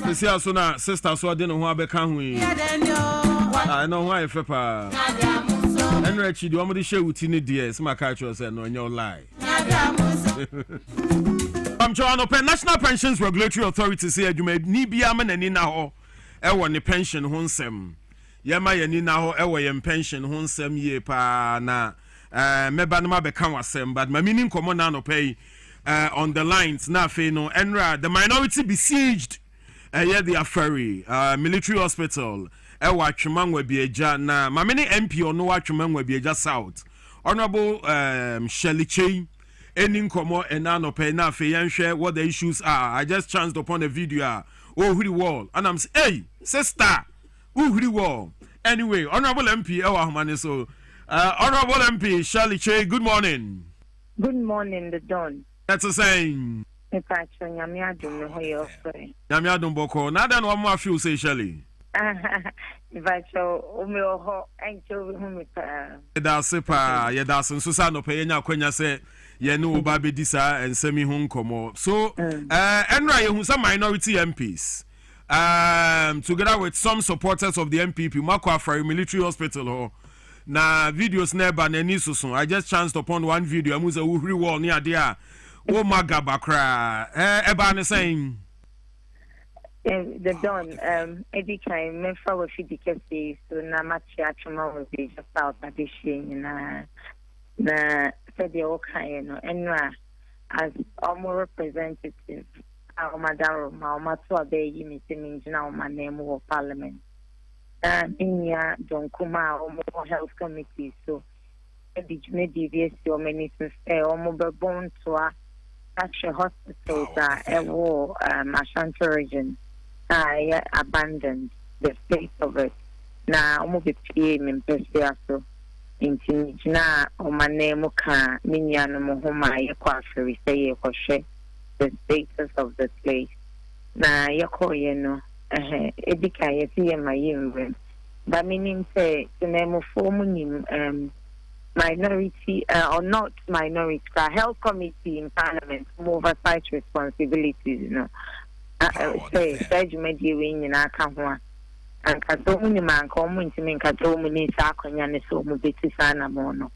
Sisi aso na sister so de no ho abe kan hu yi. Ah no ho ayefe pa. Enra chi di omo de she wuti ne die se maka cho say no nyo lie. National Pensions Regulatory Authority say adwuma ni bia ma nani na ho e wo ne pension ho nsem ye ma ye ni na ho e wo ye pension ho nsem ye pa na meba no ma be kan wasem but ma meaning komo na no pay on the lines na fe no enra the minority besieged ye the ferry military hospital e wa atwemanwa bieja na ma many MP ono wa atwemanwa bieja south honorable Shirley Chey any nkomo enano pay na fe yanhwe what the issues are. I just chanced upon a video oh huri wall and I'm hey sister huri wall anyway honorable MP so honorable MP Shirley Chey, good morning. Good morning, the dawn. That's the same. Nyamiadum boko na dan wa mo feel say Shirley That's pa ye that's so sa no pay nya kwanya say ye no oba be disa ensemi hu nkomo so enra ye hu some minority MPs together with some supporters of the MPP Makwa Afari Military Hospital ho na videos never na ni so I just chanced upon one video amuza uhri wall near there o magaba kra eba ne saying the dawn every time me for we feed the so na match atuma we be just out addition na said the okay no enra as our representative our madaro ma to obey you meeting na my name of parliament in ya don kuma our health committee so the did maybe or many since or mobile born to such a hospital that a war Ashanti region abandoned the place of it. Now move PM in Persiaso into Jina or my name Muka Minian Mohoma Yakwaferi say the status of the place. Na Yako Yeno Edika Yeti my room. But meaning say the name of forming minority or not minority health committee in parliament oversight responsibilities, you know. Say judgment in our country and Katomuni man common to me Katomuni Sakoyan so Mubitisana mono.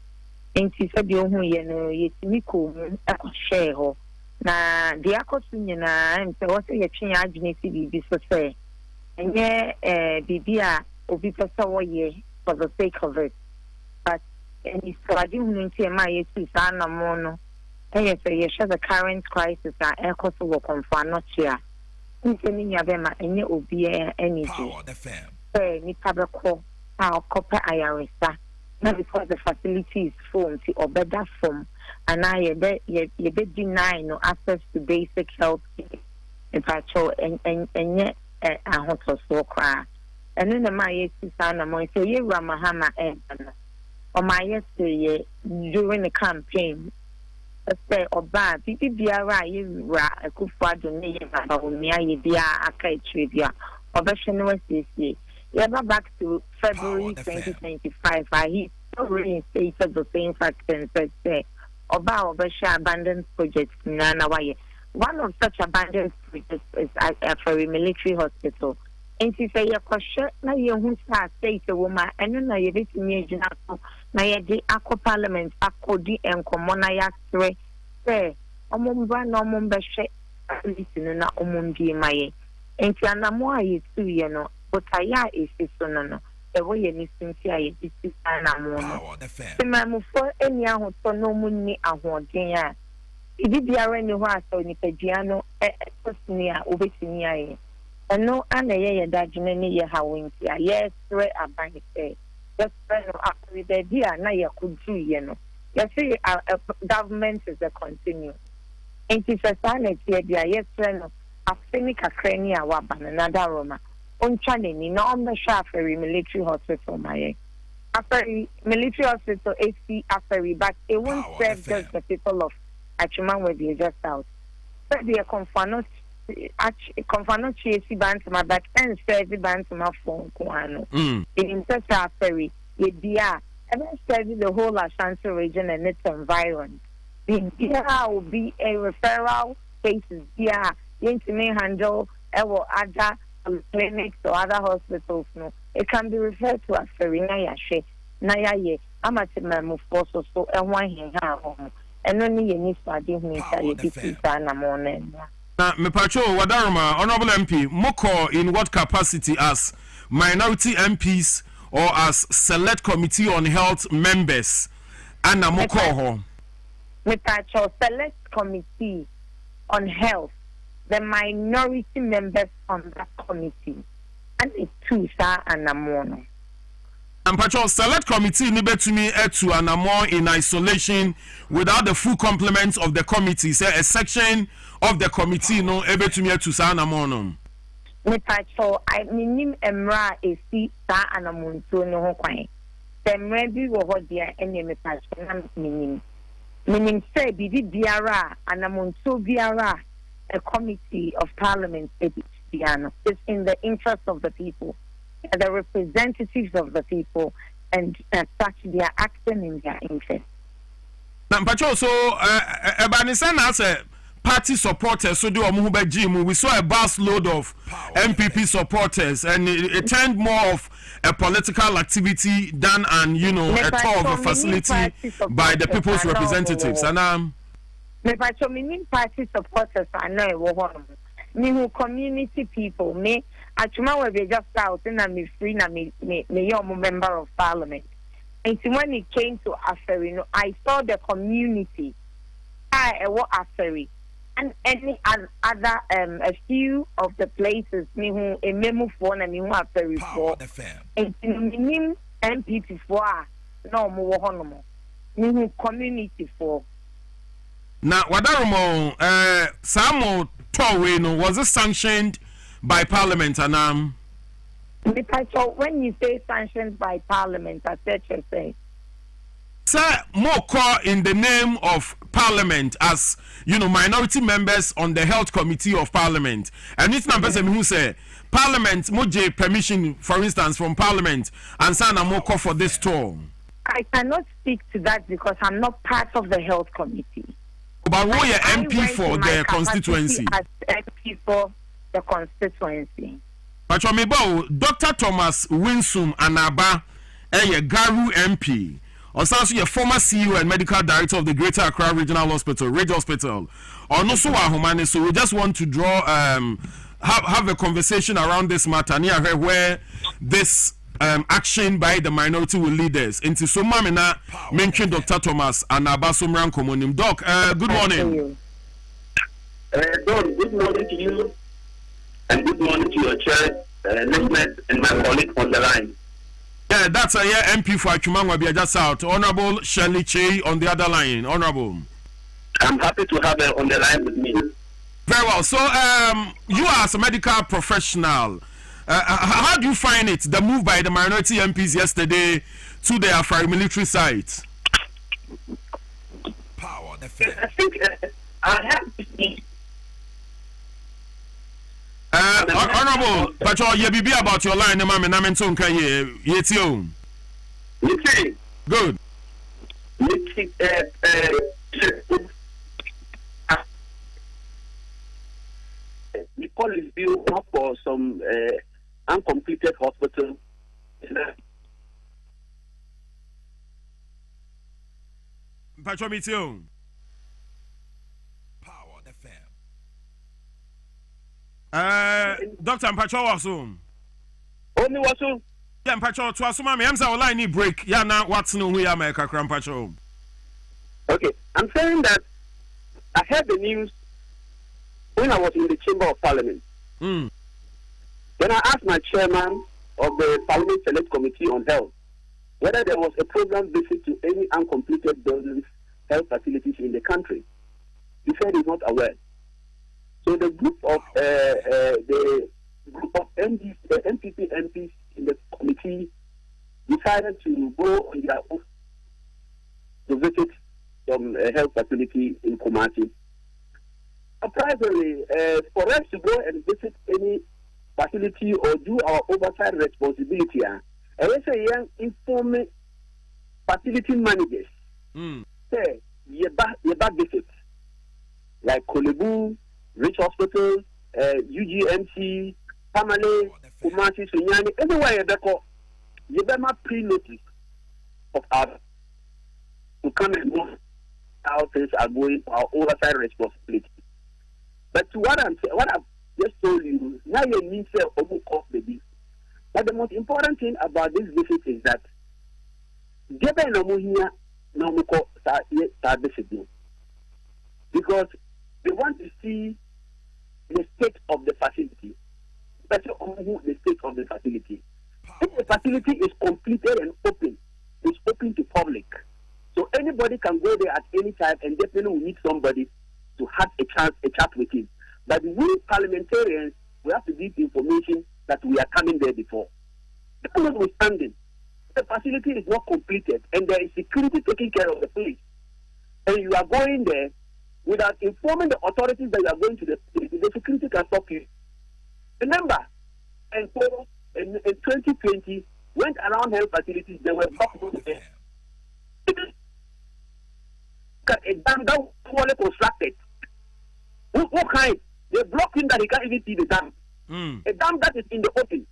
And she said you know Yetimiku share ho. Na the Akosuniana and so what a change be so say. And yeah Bibia Obi Pesawa for the sake of it. But and it's so I didn't know my Sana mono. And yes, you share the current crisis that echoes will confirm not here. Intending Yabema and you be energy. Say, Nitabako, our copper IRSA. Not because the facility is formed to or better form, and I bet deny no access to basic health in patrol and yet a hot or so cry. And then the my son among so you Ramahama and or my yesterday during the campaign. Say or bad, BBRI, you ra a good father name about me, I be a trivia or version this year. Ever back to February 2025, he already stated the same fact and said, say, about Obasha abandoned projects in Nanawaye. One of such abandoned projects is at a military hospital. And she say, a question, now you who say to woman, and then I get me a the Aqua Parliament, Akodi and Commona Yastre, say, Omumba no Mumbashe, listening na Omundi Maye. And Tianamoa is too, you know. But I is no. The way you listen to I is Anamono. The man for any hour for no money and one day. It did be a rainy horse or Nipagiano, a Cosnia, Ubetinia. And no Anna that Jimmy Howing, yes, right about it. Just friend after the idea, now you could do, you know. You see, government is a continue. And it's a silent here, yes, friend of Africa Crania, Waban, another Roma. On challenge, no, I'm the Shaffery military hospital, my after military hospital, AC Affery, but it won't serve just the people of Achuman where they just out. But they are confined AC Bantama, but and serve the Bantama phone, Kuano. In such Affery, it be and then serve the whole Ashanti region and its environment. The will be a referral cases, yeah, intimate handle, or other. Clinics or other hospitals, no, it can be referred to as Serena Yashe, Nayaye, Amatima Mufoso, so and one here home, and only any study who is a Sana morning. Mepacho Wadarma, Honorable MP, Moko in what capacity as minority MPs or as select committee on health members? Anna Moko. Mepacho select committee on health. The minority members on that committee, and it's two sir and Namono. And Patrol select committee ni betumi etu anamo in isolation without the full complement of the committee. Say a section of the committee no ebetumi etu sir Namono. Me Patrol, I minim emra esi sir Anamonto no ho kwan. The emra bi wo ho dia ene me Patrol na minim. Minim say bibi biara Anamonto biara. A committee of parliament is in the interest of the people, the representatives of the people, and such they are acting in their interest. Now, Pacho, so Ebanisan as a party supporters, so do a we saw a vast load of MPP supporters, and it turned more of a political activity than a tour of a facility by the people's representatives. And Me pacho me party supporters I know one. Me who community people me atuma we be just out na me free na me young member of parliament. And when it came to Aferi, I saw the community. I what Aferi and any other a few of the places me who a memo for na me who Aferi for. And me MPP for no more honomo. community for. Now, Wadarumo, Samo Torway, was it sanctioned by Parliament? And when you say sanctioned by Parliament, I said you're saying. Sir, more call in the name of Parliament as minority members on the Health Committee of Parliament. And it's not person who say Parliament moje permission, for instance, from Parliament and sana more call for this tour. I cannot speak to that because I'm not part of the Health Committee. But who are MP for the constituency? As MP for the constituency. But Dr. Thomas Winsum Anaba, Garu MP. Also, a former CEO and medical director of the Greater Accra Regional Hospital, Ridge Hospital. Or no, so we just want to draw, have a conversation around this matter near where this action by the minority will lead us into Somamina mentioned Dr. Thomas and Abasumran Komonim. Doc, good morning. Don, good morning to you, and good morning to your chair, listeners, and my colleague on the line. Yeah, that's a MP for Achumangwa just out. Honorable Shirley Che on the other line. Honorable. I'm happy to have her on the line with me. Very well. So, you are as a medical professional. How do you find it, the move by the minority MPs yesterday to the Afari military site? I think I have to speak. Honorable, but you be about your line, Mama, and I'm so it's you. Good. We call it bill for some uncompleted hospital. Patrol meeting. Doctor Mpacho Wasum. Only Wasum? Yeah, Mpacho, to assume I'm saying line need break. Yeah, now what's no we are make a Mpacho. Okay, I'm saying that I heard the news when I was in the Chamber of Parliament. Then I asked my chairman of the Parliament Select Committee on Health whether there was a program visit to any uncompleted buildings, health facilities in the country. He said he's not aware. So the group of MPs, MPP MPs in the committee decided to go on their own to visit some health facility in Kumasi. Surprisingly, for us to go and visit any facility or do our oversight responsibility, I say young informal facility managers say you back visit like Kolebu, Rich Hospital, UGMC, Family, Kumasi, Sunyani, everywhere you better pre-notice of our to come and know how things are going, our oversight responsibility. But to what I've just told you, now you need to off the beat. But the most important thing about this visit is that because they want to see the state of the facility, especially the state of the facility. If the facility is completed and open, it's open to public. So anybody can go there at any time and definitely we need somebody to have a chat with him. But we parliamentarians, we have to give information that we are coming there before. That notwithstanding, the facility is not completed and there is security taking care of the place. And you are going there without informing the authorities that you are going to the facility, the security can stop you. Remember, and so in 2020, went around health facilities, they were blocked there. A dam that was constructed. What kind? They block him that he can't even see the dam. A dam that is in the open.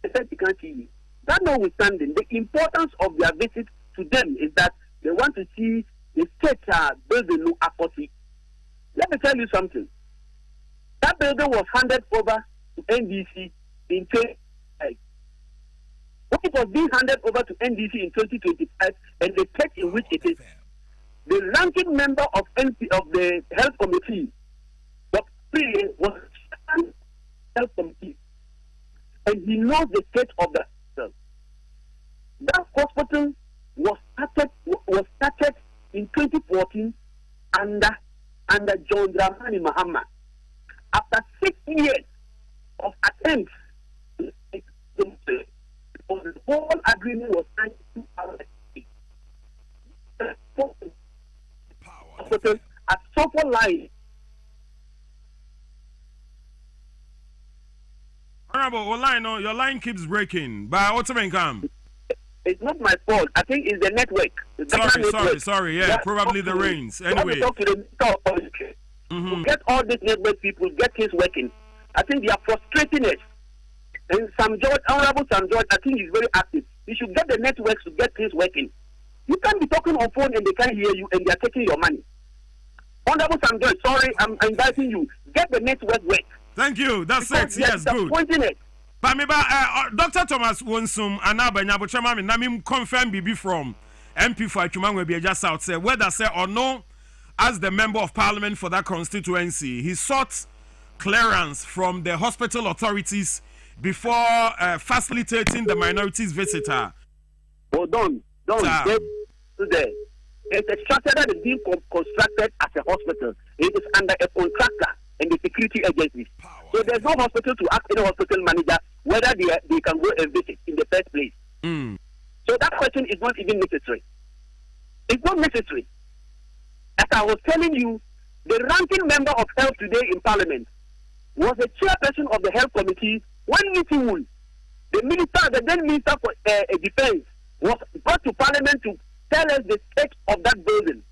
They said he can't see it. That notwithstanding, the importance of their visit to them is that they want to see the state building look aquatic. Let me tell you something. That building was handed over to NDC in 2025. When it was being handed over to NDC in 2025, and the state in which it is, the ranking member of the health committee, Dr. Prah, was health committee, and he knows the state of the hospital. That hospital was started in 2014 under John Dramani Mahama. After 6 years of attempts, the whole agreement was signed in 2008. Hospitals at Suffolk Line. Honorable, your line keeps breaking. But what's the come? It's not my fault. I think it's the network. Sorry. Yeah, probably the rains. Anyway. Talk to the Minister of Policy. Get all these network people, get things working. I think they are frustrating us. And Honorable Sam George, I think he's very active. You should get the networks to get things working. You can't be talking on phone and they can't hear you and they are taking your money. Honorable Sam George, sorry, I'm inviting you. Get the network work. Thank you. That's it. Yes, good. Dr. Thomas Wonsum and Abanyabo Chairman Namim confirm BB from MP for Achuman will be just out say whether say or no, as the member of parliament for that constituency, he sought clearance from the hospital authorities before facilitating the minorities visitor. Oh, don't. It's a structure that is being constructed as a hospital. It is under a contractor and the security agencies. So there's no hospital to ask any hospital manager whether they can go and visit in the first place. So that question is not even necessary. It's not necessary. As I was telling you, the ranking member of health today in Parliament was the chairperson of the health committee when meeting the then minister for defense was brought to Parliament to tell us the state of that building.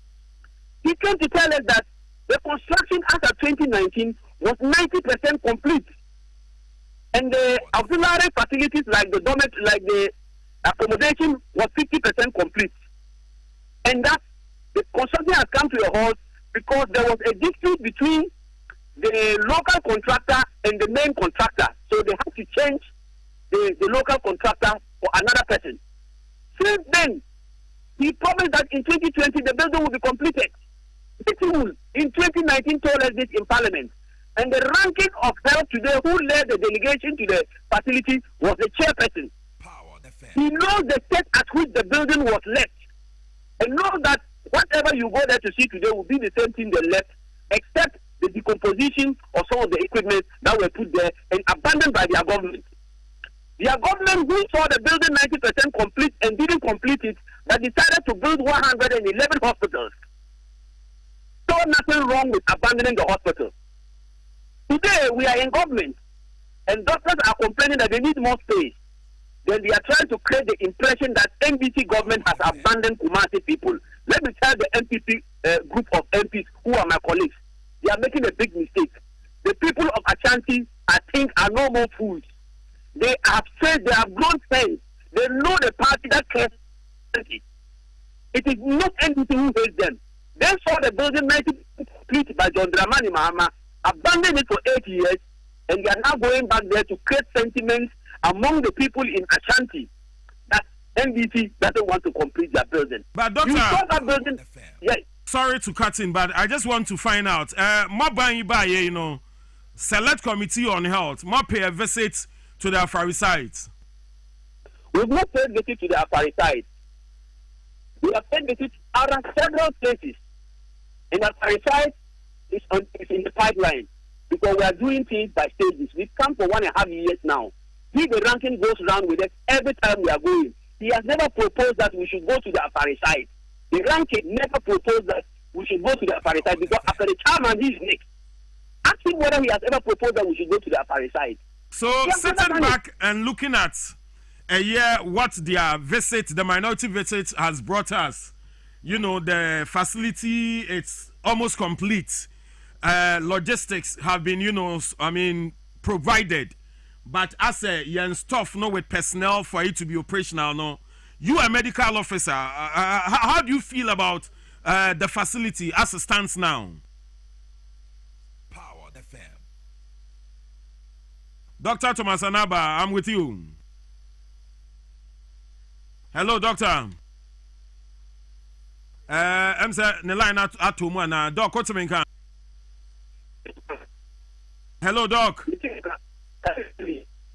He came to tell us that the construction as of 2019 was 90% complete. And the auxiliary facilities like the dormitory, like the accommodation was 50% complete. And that the construction has come to a halt because there was a dispute between the local contractor and the main contractor. So they have to change the local contractor for another person. Since then, he promised that in 2020 the building will be completed. In 2019 told us this in Parliament. And the ranking of health today who led the delegation to the facility was the chairperson. He knows the state at which the building was left. And knows that whatever you go there to see today will be the same thing they left, except the decomposition of some of the equipment that were put there and abandoned by their government. Their government who saw the building 90% complete and didn't complete it, that decided to build 111 hospitals. So nothing wrong with abandoning the hospital. Today we are in government and doctors are complaining that they need more space. Then they are trying to create the impression that NBC government has abandoned Kumasi people. Let me tell the MPP group of MPs who are my colleagues, they are making a big mistake. The people of Ashanti, I think, are no more fools. They have said they have grown sense. They know the party that cares. It is not NBC who hates them. They saw the building 90% complete by John Dramani Mahama, abandoned it for 8 years, and they are now going back there to create sentiments among the people in Ashanti that NBC doesn't want to complete their building. But Doctor, you saw that building. Yes. Sorry to cut in, but I just want to find out. Select Committee on Health, pay a visit to the Afari site. We've not paid visit to the Afari site. We have paid visit around several places. And the Afari site is in the pipeline because we are doing things by stages. We've come for 1.5 years now. He, the ranking, goes around with us every time we are going. He has never proposed that we should go to the Afari site. The ranking never proposed that we should go to the Afari site because after the chairman, he is next. Ask him whether he has ever proposed that we should go to the Afari site. So, sitting back and looking at a year, what their visit, the minority visit, has brought us, the facility, it's almost complete. Logistics have been, provided. But as a young stuff, with personnel for it to be operational, no. You are a medical officer. How do you feel about the facility as it stands now? Power FM. Dr. Thomas Anaba, I'm with you. Hello, Doctor. I'm saying the line at Tumana. Doc, what's the main? Hello, Doc.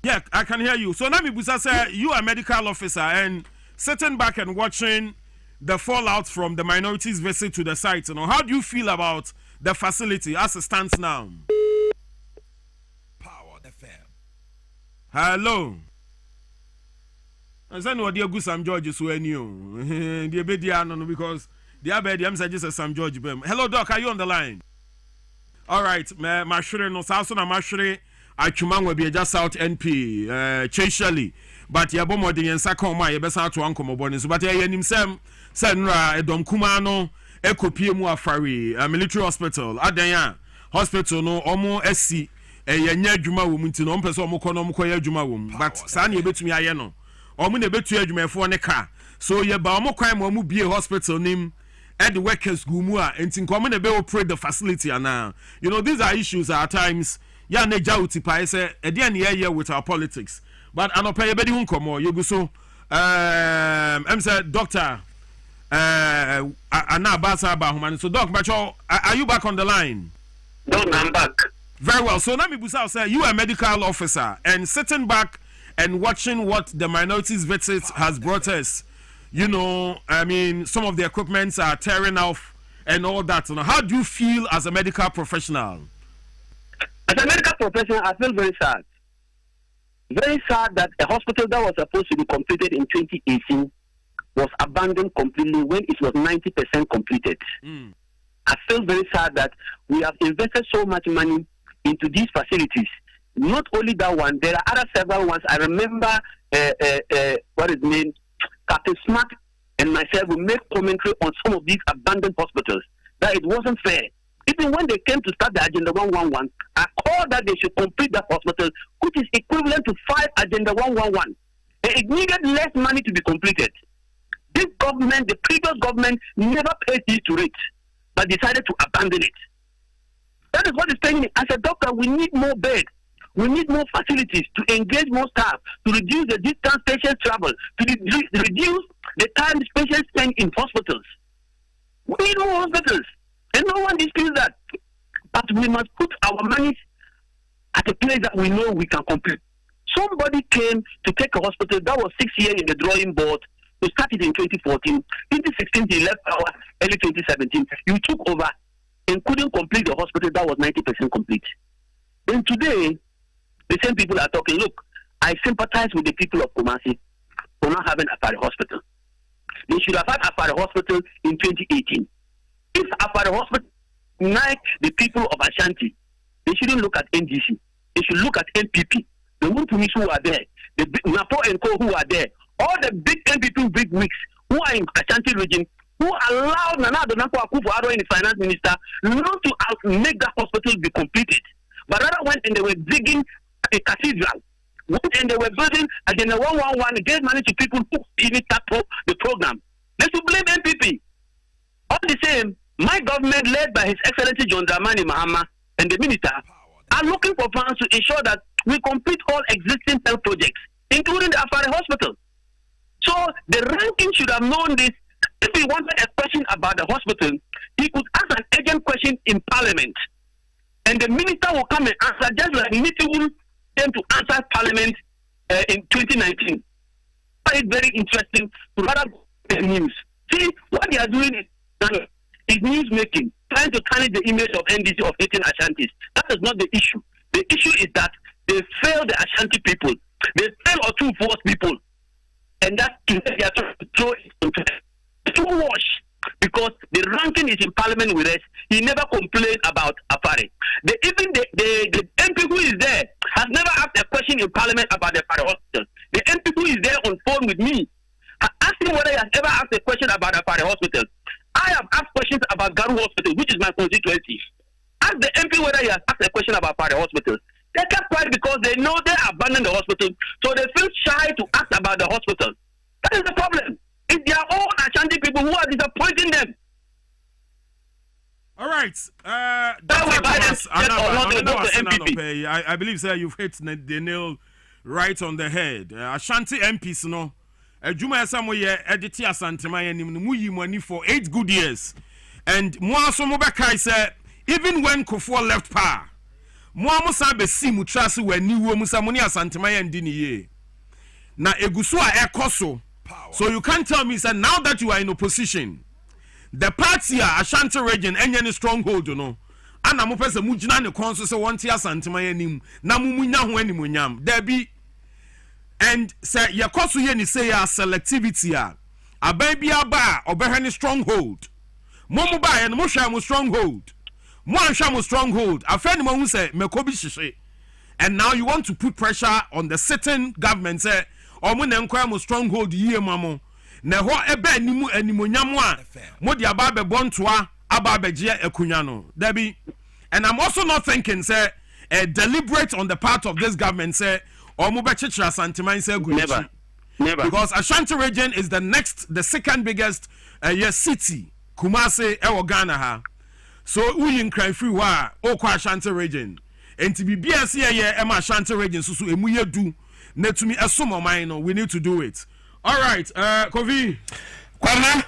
Yeah, I can hear you. So Nami Busa said you are a medical officer and sitting back and watching the fallout from the minorities visit to the site. How do you feel about the facility as it stands now? Power FM. Hello. I said no, dear good Sam George is when you. Dear Bediano, because the Abedi, I'm just Sam George. Hello, Doc, are you on the line? All right, Mashre no South na Mashre. Achuman will be just South NP, Cheshali, but Yabomo the Ensakoma, Yabesa to Uncle Mobonis, but I him Sam, Senra, Dom Kumano, Ekopiemu Afari, a military hospital, Adaya, hospital, no, Omo SC, a Yanya Juma woman to no person Mokono Mokoya Juma womb, but Sani bet me Ayano, Omun bet you Juma for Neka, so Yabamo crime will be a hospital name. And the workers Gumua and in common they operate the facility and now. These are issues at times. Ya ne jauti pa say e dey na here with our politics. But anopa be di hunkomo you go so I'm say doctor Anna Basa ba human. So doc Bacho, are you back on the line? No, I'm back. Very well. So let me busa say you are a medical officer and sitting back and watching what the minorities visit has brought us. Some of the equipments are tearing off and all that. How do you feel as a medical professional? As a medical professional, I feel very sad. Very sad that a hospital that was supposed to be completed in 2018 was abandoned completely when it was 90% completed. I feel very sad that we have invested so much money into these facilities. Not only that one, there are other several ones. I remember, what is named, Captain Smart and myself will make commentary on some of these abandoned hospitals, that it wasn't fair. Even when they came to start the Agenda 111, I called that they should complete that hospital, which is equivalent to 5 Agenda 111. It needed less money to be completed. This government, the previous government, never paid heed to it, but decided to abandon it. That is what is saying. As a doctor, we need more beds. We need more facilities to engage more staff, to reduce the distance patients travel, to reduce the time patients spend in hospitals. We need more hospitals, and no one disputes that. But we must put our money at a place that we know we can complete. Somebody came to take a hospital that was 6 years in the drawing board. We started in 2014. 2016, he left power. Early 2017, you took over and couldn't complete the hospital that was 90% complete. And today, the same people are talking, look, I sympathize with the people of Kumasi for not having Afari Hospital. They should have had Afari Hospital in 2018. If Afari Hospital unite the people of Ashanti, they shouldn't look at NDC. They should look at NPP. The Mumpumis who are there, the Napo and Co who are there, all the big NPP big wigs who are in Ashanti region, who allowed Nana Donako Akufo-Addo in the finance minister not to make that hospital be completed, but rather went and they were digging a cathedral, and they were building Agenda 111, gave money to people who even start the program. They should blame NPP. All the same, my government, led by His Excellency John Dramani Mahama and the minister, are looking for funds to ensure that we complete all existing health projects, including the Afari Hospital. So the ranking should have known this. If he wanted a question about the hospital, he could ask an urgent question in Parliament, and the minister will come and answer, just like Nitiwul came to answer Parliament in 2019. It's very interesting to rather the news. See, what they are doing is news making, trying to tarnish the image of NDC of hating Ashantis. That is not the issue. The issue is that they fail the Ashanti people. They fail or two force people. And that's they are trying to throw it into too wash, because the ranking is in Parliament with us. He never complained about Afari. The MP who is there has never asked a question in Parliament about the Afari Hospital. The MP who is there on phone with me, I asked him whether he has ever asked a question about the Afari Hospital. I have asked questions about Garu Hospital, which is my constituency. Ask the MP whether he has asked a question about Afari Hospital. They kept quiet because they know they abandoned the hospital, so they feel shy to ask about the hospital. That is the problem. It's their own Ashanti people who are disappointing them. All right. I believe, sir, you've hit the nail right on the head. Ashanti MPs, no. Juma somewhere edit Asantema and Muyi money for 8 good years. And Mwaso Mobakai said, even when Kufuor left power, Mwamusa Besi Mutrasu were new Musamuni Asantema and Diniye. Na Egusua Ekoso. So you can't tell me, sir, now that you are in opposition, the party Ashanti region any stronghold, you know. And I'm opposed to Mujina the council so one tia santimayanim, Namumunya Wenimunyam, there be. And say your cosu yen say selectivity a baby aba or behani stronghold. Momo ba and Moshamu stronghold. Moanshamu stronghold. A friend who say Mekobi Shishe. And now you want to put pressure on the sitting government, say, or when enquire stronghold ye mamo. Na ho ebe nimu animonyam a modi ababe bontwa ababe je ekunyano debi. And I'm also not thinking say deliberate on the part of this government say or mo be chichira santiman say guichi. Never. Because Ashanti region is the second biggest city Kumasi ewo Ghana ha. So uyin cry free wa okwa Ashanti region. And to be BSC Emma Ashanti region so emu yedu na to me esomo man no we need to do it. All right, Kovi. Kwabena.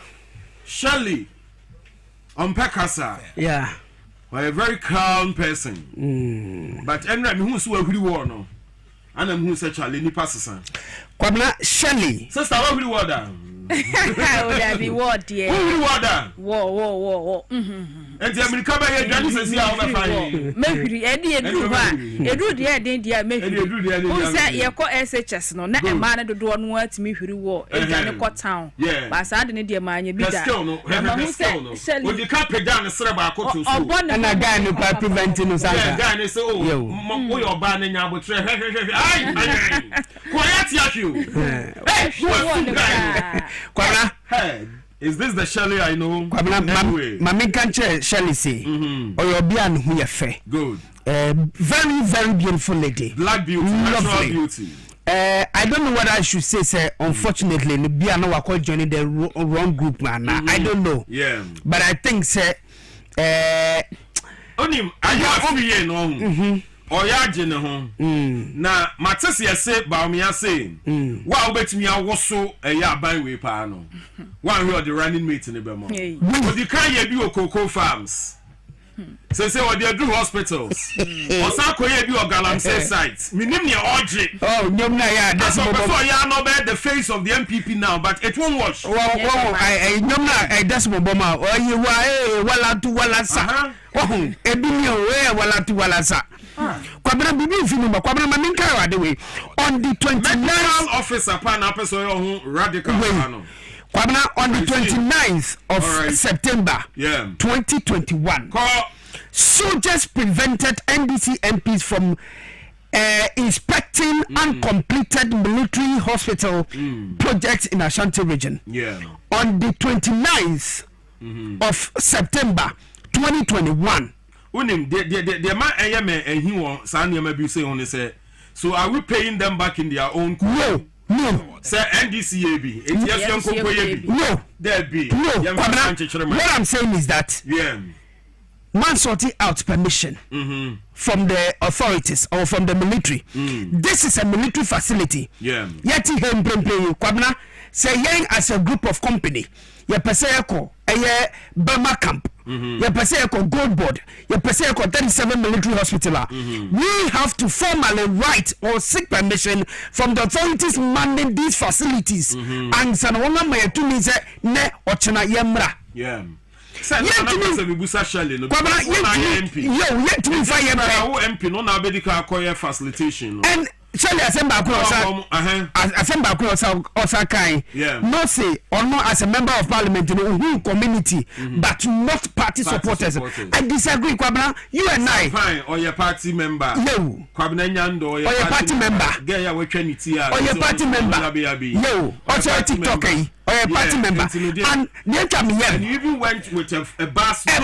Shirley. Pekasa. Yeah. Well, a very calm person. But Enra me who so ahuri wo no. Ana me who say Charlie ni pasesa. Kwabena Shirley. Sister, what ahuri wo da? Would be what dear? Ahuri wo da? Wo. Enti America ba ye dwani sesi a wo be fine. Mehuri edi edu ha. Edu de den dia mehuri. Who say ye ko SHS no na e ma ne dodo no atimi huri wo. Eja ne ko town. Ba sa de ne de ma anya bi da. Ma who say we dey ka peda ne sere ba ko to so. And a guy no pa preventing no sanga. Yeah, guy ne say oh, wo your ba ne nya abotre. Ai. Quiet you. Hey, Kwabena. Hey. Is this the Shirley I know? Mami can't Shirley say, or your bian who you fe. Good. Very, very beautiful lady. Black beauty, natural beauty. I don't know what I should say, sir. Unfortunately, the bian no call joining the wrong group, man. I don't know. Yeah. But I think, sir. Onim, I have no. Oya jene ho na matese yese ba me ase wa obetimi awoso eya aban we pa no wa hwe the running mate ne be mo odi kan ye bi okoko farms say what they do hospitals osa ko ye bi ogalamse sites minim ne oje nyom na ya that's so ya no be the face of the MPP now but it won't wash nyom na that's boma oye wa wala tu wala sa ebi ni o wala tu wala sa Kwabena bibi finu ba Kwabena maminka wa de way on the 29th officer pan apeso radical no Kwabena on the 29th of September 2021 soldiers prevented NDC MPs from inspecting uncompleted military hospital projects in Ashanti region on the 29th of September 2021 Unim the man ayame and he won san yama bi say on say so are we paying them back in their own no say NDCAB no there be what I'm saying is that man sorting out permission from the authorities or from the military this is a military facility yet he Kwabena say yang as a group of company ye peseko Burma camp ye peseko gold board ye peseko 37 military hospital we have to formally write or seek permission from the authorities manning these facilities and sanwanga mayetu ni say ne ochena yemra MP no na medical acquire facilitation and Shirley Asemba Osakai no say or no as a member of parliament in the community but not party supporters. I disagree Kwabena you and I fine or your party member Kwabena Nyando or your party member or your party member also TikTok or your party member and you even went with a bus to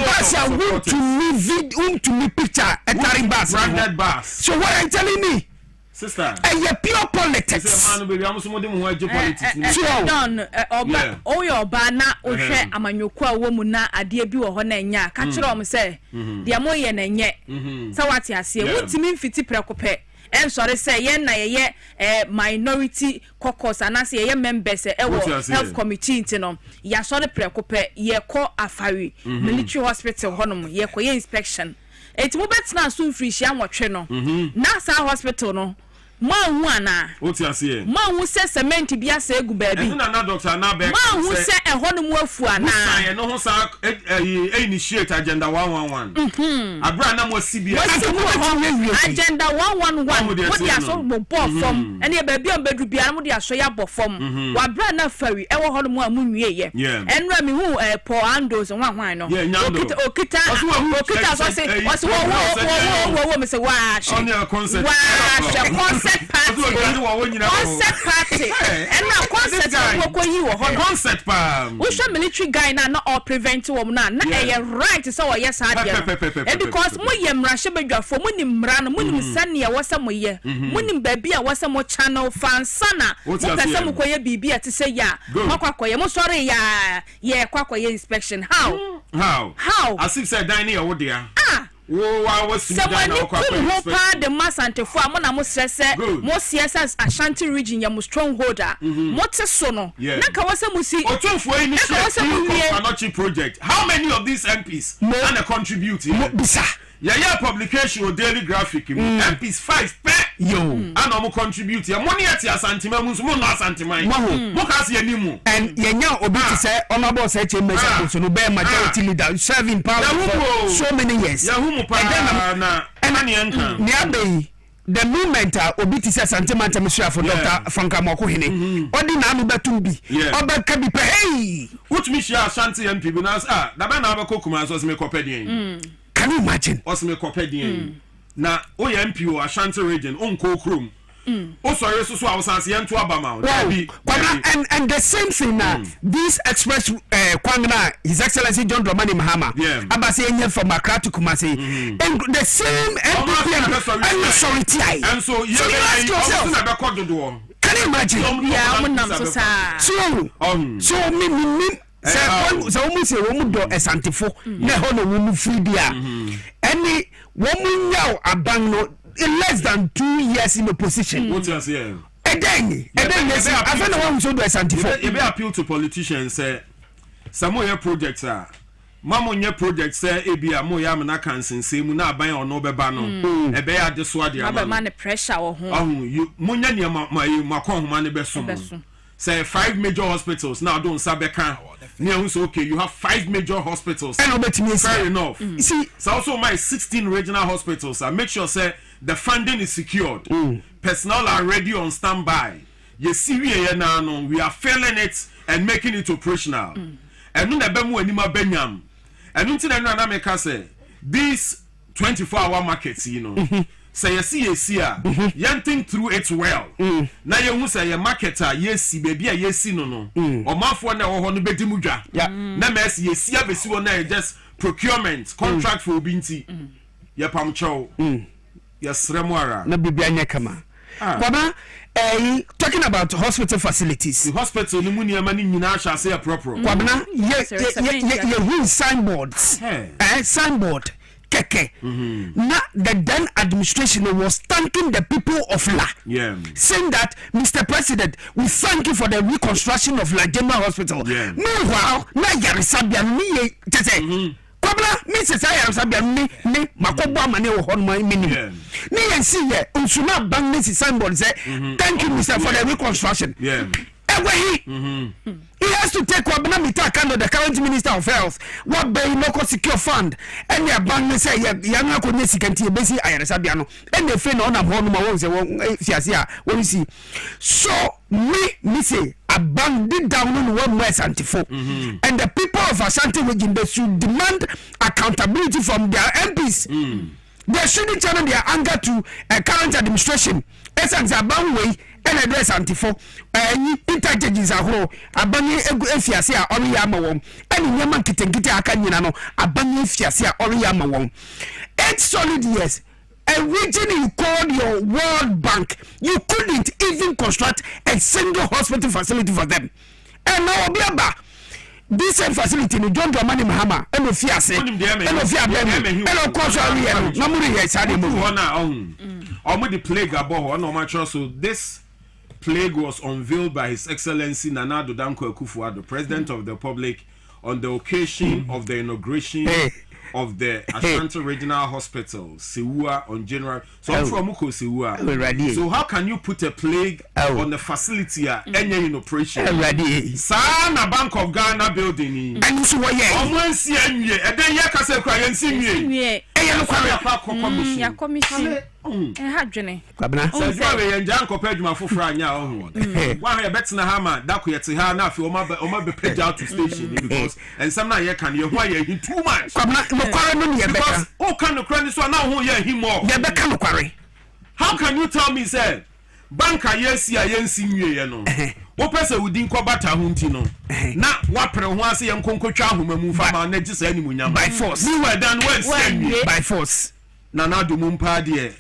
me picture a taring bus branded bus. So what are you telling me? Sister, pure politics. Don your bana ohwe amanyokwa wo mu na ade bi wo ho na nya ka kire om se de mo ye na nye se wate ase wutimi mfiti prekope en sori se ye na ye minority caucus anase ye members health committee ntino ya sori prekope ye ko afari military hospital honom ye ko ye inspection eti mo betina so mfiri hia nwotwe no na sa hospital no hu ana what you say ma hu se cement bi asa egu baabi na doctor na be ma hu se eho no mu afu ana say no ho sa initiate agenda 111 abra na mo sibia agenda 111 mo dia so bo form ene baabi on bedu bia mo dia so ya bo form wa bra na fari ewo ho no mu amunwie ye enra mi hu Paul Andos hwan no okita so say was wo me say wa she on your concert concept party and now concert concert pa we show military guy na all prevent wo na right so yes hard and because mo ye mrahye badwafo mo ni mra no mo ni sane ya wasa mo ye mo ni baabi a wasa mo channel fansana mo pese mo koye bibi ate say ya makwakoye mo sorry ya ye kwakoye inspection how as if said dine here dia wo was the masantefo amona mo sese mo CSS Ashanti region ya mo strongholder mo teso no na ka wasa mo si otumfo initiative project how many of these MPs and contribute bisa yeah publication or daily graphic MPs 5 yo and mo contribute ya money at asantima mu mo no asantima mo ka se animu and yenya obi ti say honorable say chamber so no be majority leader serving power for so many years ya hu mu pa na enani enka ni abei the moment obi ti say santima temsua for Dr. Franka Mokohene odi na anu betum bi obeka bi pe hey what me share Ashanti MP bi na da ba na abekokuma so se me kopedien can you imagine osme kopedien na o ya MP o Ashanti region on ko krom o sorry so awusanse yento abama and the same thing now this express Kwabena His Excellency John Dramani Mahama abase enye from Accra to Kumasi and the same and so you ask yourself can you imagine so me so almost a woman do esantifo na ho no wo mu free dia any woman now abang in less than 2 years in a position what you say again yes I don't know what so do esantifo you be appeal to politicians say some more projects are mamonye project say ebia mo ya na kansense mu na aban ono beba no ebe ya de so ade ama man pressure wo ho monya ne makonhoma ne beso say 5 major hospitals now don't sabeka near so okay you have 5 major hospitals fair enough see so also my 16 regional hospitals I make sure say the funding is secured personnel are ready on standby you see we are filling it and making it operational and no na be mu anima banyam and until na make say these 24-hour markets you know say you see you think through it well na you hu say your marketer yesi baby yesi no omafo na wo ho no bedi mudwa na mess yesi abesi wo na just procurement contract for obinti ya pamcho ya sremwara na bibia nya kama Kwabena talking about hospital facilities the hospital ni muni amani nyina sha say proper Kwabena ye signboards signboard keke na the then administration was thanking the people of La saying that Mr. President we thank you for the reconstruction of La General Hospital meanwhile na yarisabia ni tete Kwabena me say yarisabia ni makobo amane wo hon man minimum ni yen see ye unsuna bang ni symbol say thank you Mr. for the reconstruction he has to take Kwabena Mita Kando, the current Minister of Health, what bay local secure fund, and your bank say Yana Konesi can be busy Ayasabiano, and the friend on a home when you see. So me say a bank did down on 1 West Antifo, and the people of Ashanti region they should demand accountability from their MPs. They shouldn't channel their anger to a current administration. Essence a bang way and address antifo interchanges ahoro abanye efiase a ori yama won ani nyama kitenkite aka nyina no abanye efiase a ori yama won 8 solid years a region you called your World Bank you couldn't even construct a single hospital facility for them and now obiaba this same facility no John Dramani Mahama eno fiase eno fiabem eno koso ari no muri ye sade mo omo the plague abo no ma so this plague was unveiled by His Excellency Nana Addo Dankwa Akufo-Addo, President of the Republic, on the occasion of the inauguration of the Ashanti Regional Hospital, Sewua, on January. So I'm from Muko Sewua. So how can you put a plague on the facility in operation? Sana Bank of Ghana building. And so almost and then Yakasa crying singing. Commission. Kwabena says you and Janko Pedma for Franya. Why a better hammer that we at Hana for my page out to station because and some night you can you why you too much. Because all kind of credits are now who you him more. How can you tell me, sir? Banka yes, I ain't seen you know. What person would think about a huntino? Now, what per once young Conco Chow who move from our next animal by force. You were done well by force. Now do mumpa dear.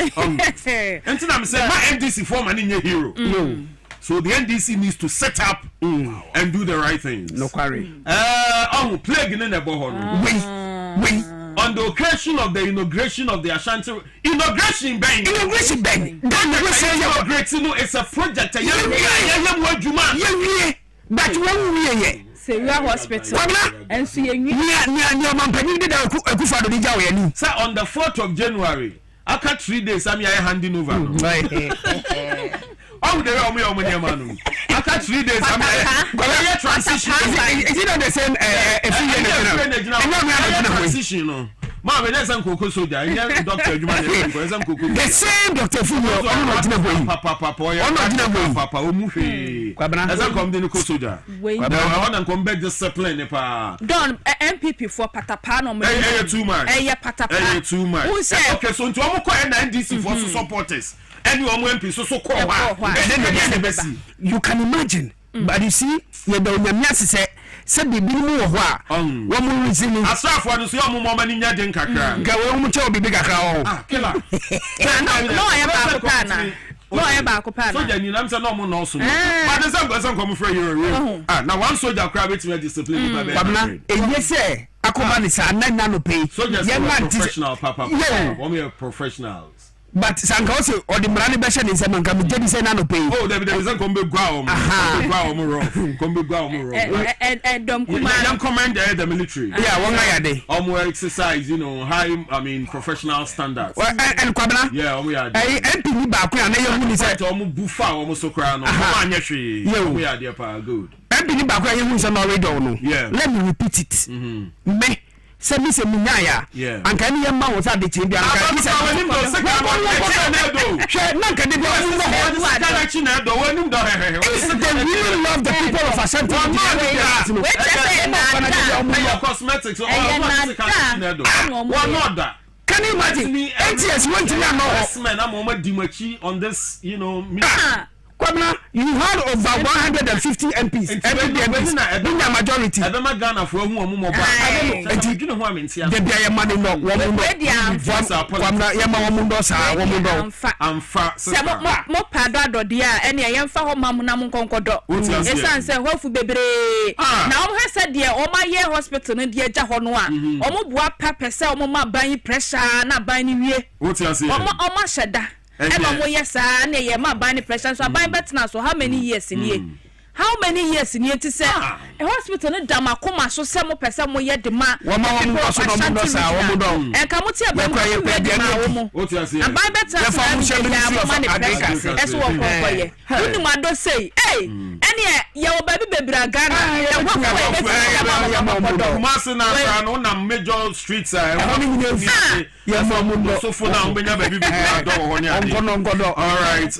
Until I'm saying my NDC foreman in your hero. So the NDC needs to set up and do the right things. No quarry. Plague in the bohol. On the occasion of the inauguration of the Ashanti inauguration bank. It's a project. But when Sewua Hospital. And so you Sir, on the 4th of January, after 3 days, I'm handing over. Oh, they are me on my man. After 3 days, I'm transition. Is it not the same? Transition. Mama, there's some cocoa soda. Doctor, the same Doctor Fumo. Papa, Kwabena. As I come to the soda. I want to come back discipline. Don MPP for Patapano. Too much. Too much. Okay, so to all NDC for supporters. And you are MP so quiet. You can imagine, but you see, you don't say. Said the bill of what? One more reason. I saw for the young woman in Yadin Kakra. Go on to be bigger. Killer. No, I am about Copana. So then you answer no more also. But there's some come from you. Now one soldier crab it to discipline. Yes, sir. Akobanisa and nano pay. So just professional, Papa. Yeah, one professionals. But Sankoso or the Brani Bashan is a man come to say nano pay. Oh, there is a combe ground. And don't command the military. Yeah, one guy a day. More exercise, you know, professional standards. And Kwabena? Yeah, we are. MP back and they said, Bufa, almost so crown. Yeah, we are there, good. MP back when you was already. Yeah. Let me repeat it. Me. Send me some Munyaya. Yeah. And can you man was at the chamber? Really love the people of Ashanti. Cosmetics. Can you imagine? 8 years went to I'm on this, you know. Kwabena, you had over 150 MPs. Every MPs, majority. Ghana for whom I'm mobile. The Bia money no woman. Kwabena, Yamamundo, I'm fat. Some more padado, dear, and I am for Mamunam Concodo. Yes, I said, Hofu Bebre. Now, I said, dear, all my year hospital, and dear Jahonwa. Omo pepper, sell Mama buying pressure, not buying you. What's your say? Oma Shada. Yes, I my buying pressure. So I buy better now. So how many years in here? How many years in here to say a hospital in Damakoma so some person more yet demand and come to what you buy better as well. Don't say, hey, any your baby Ghana major streets so for now all right.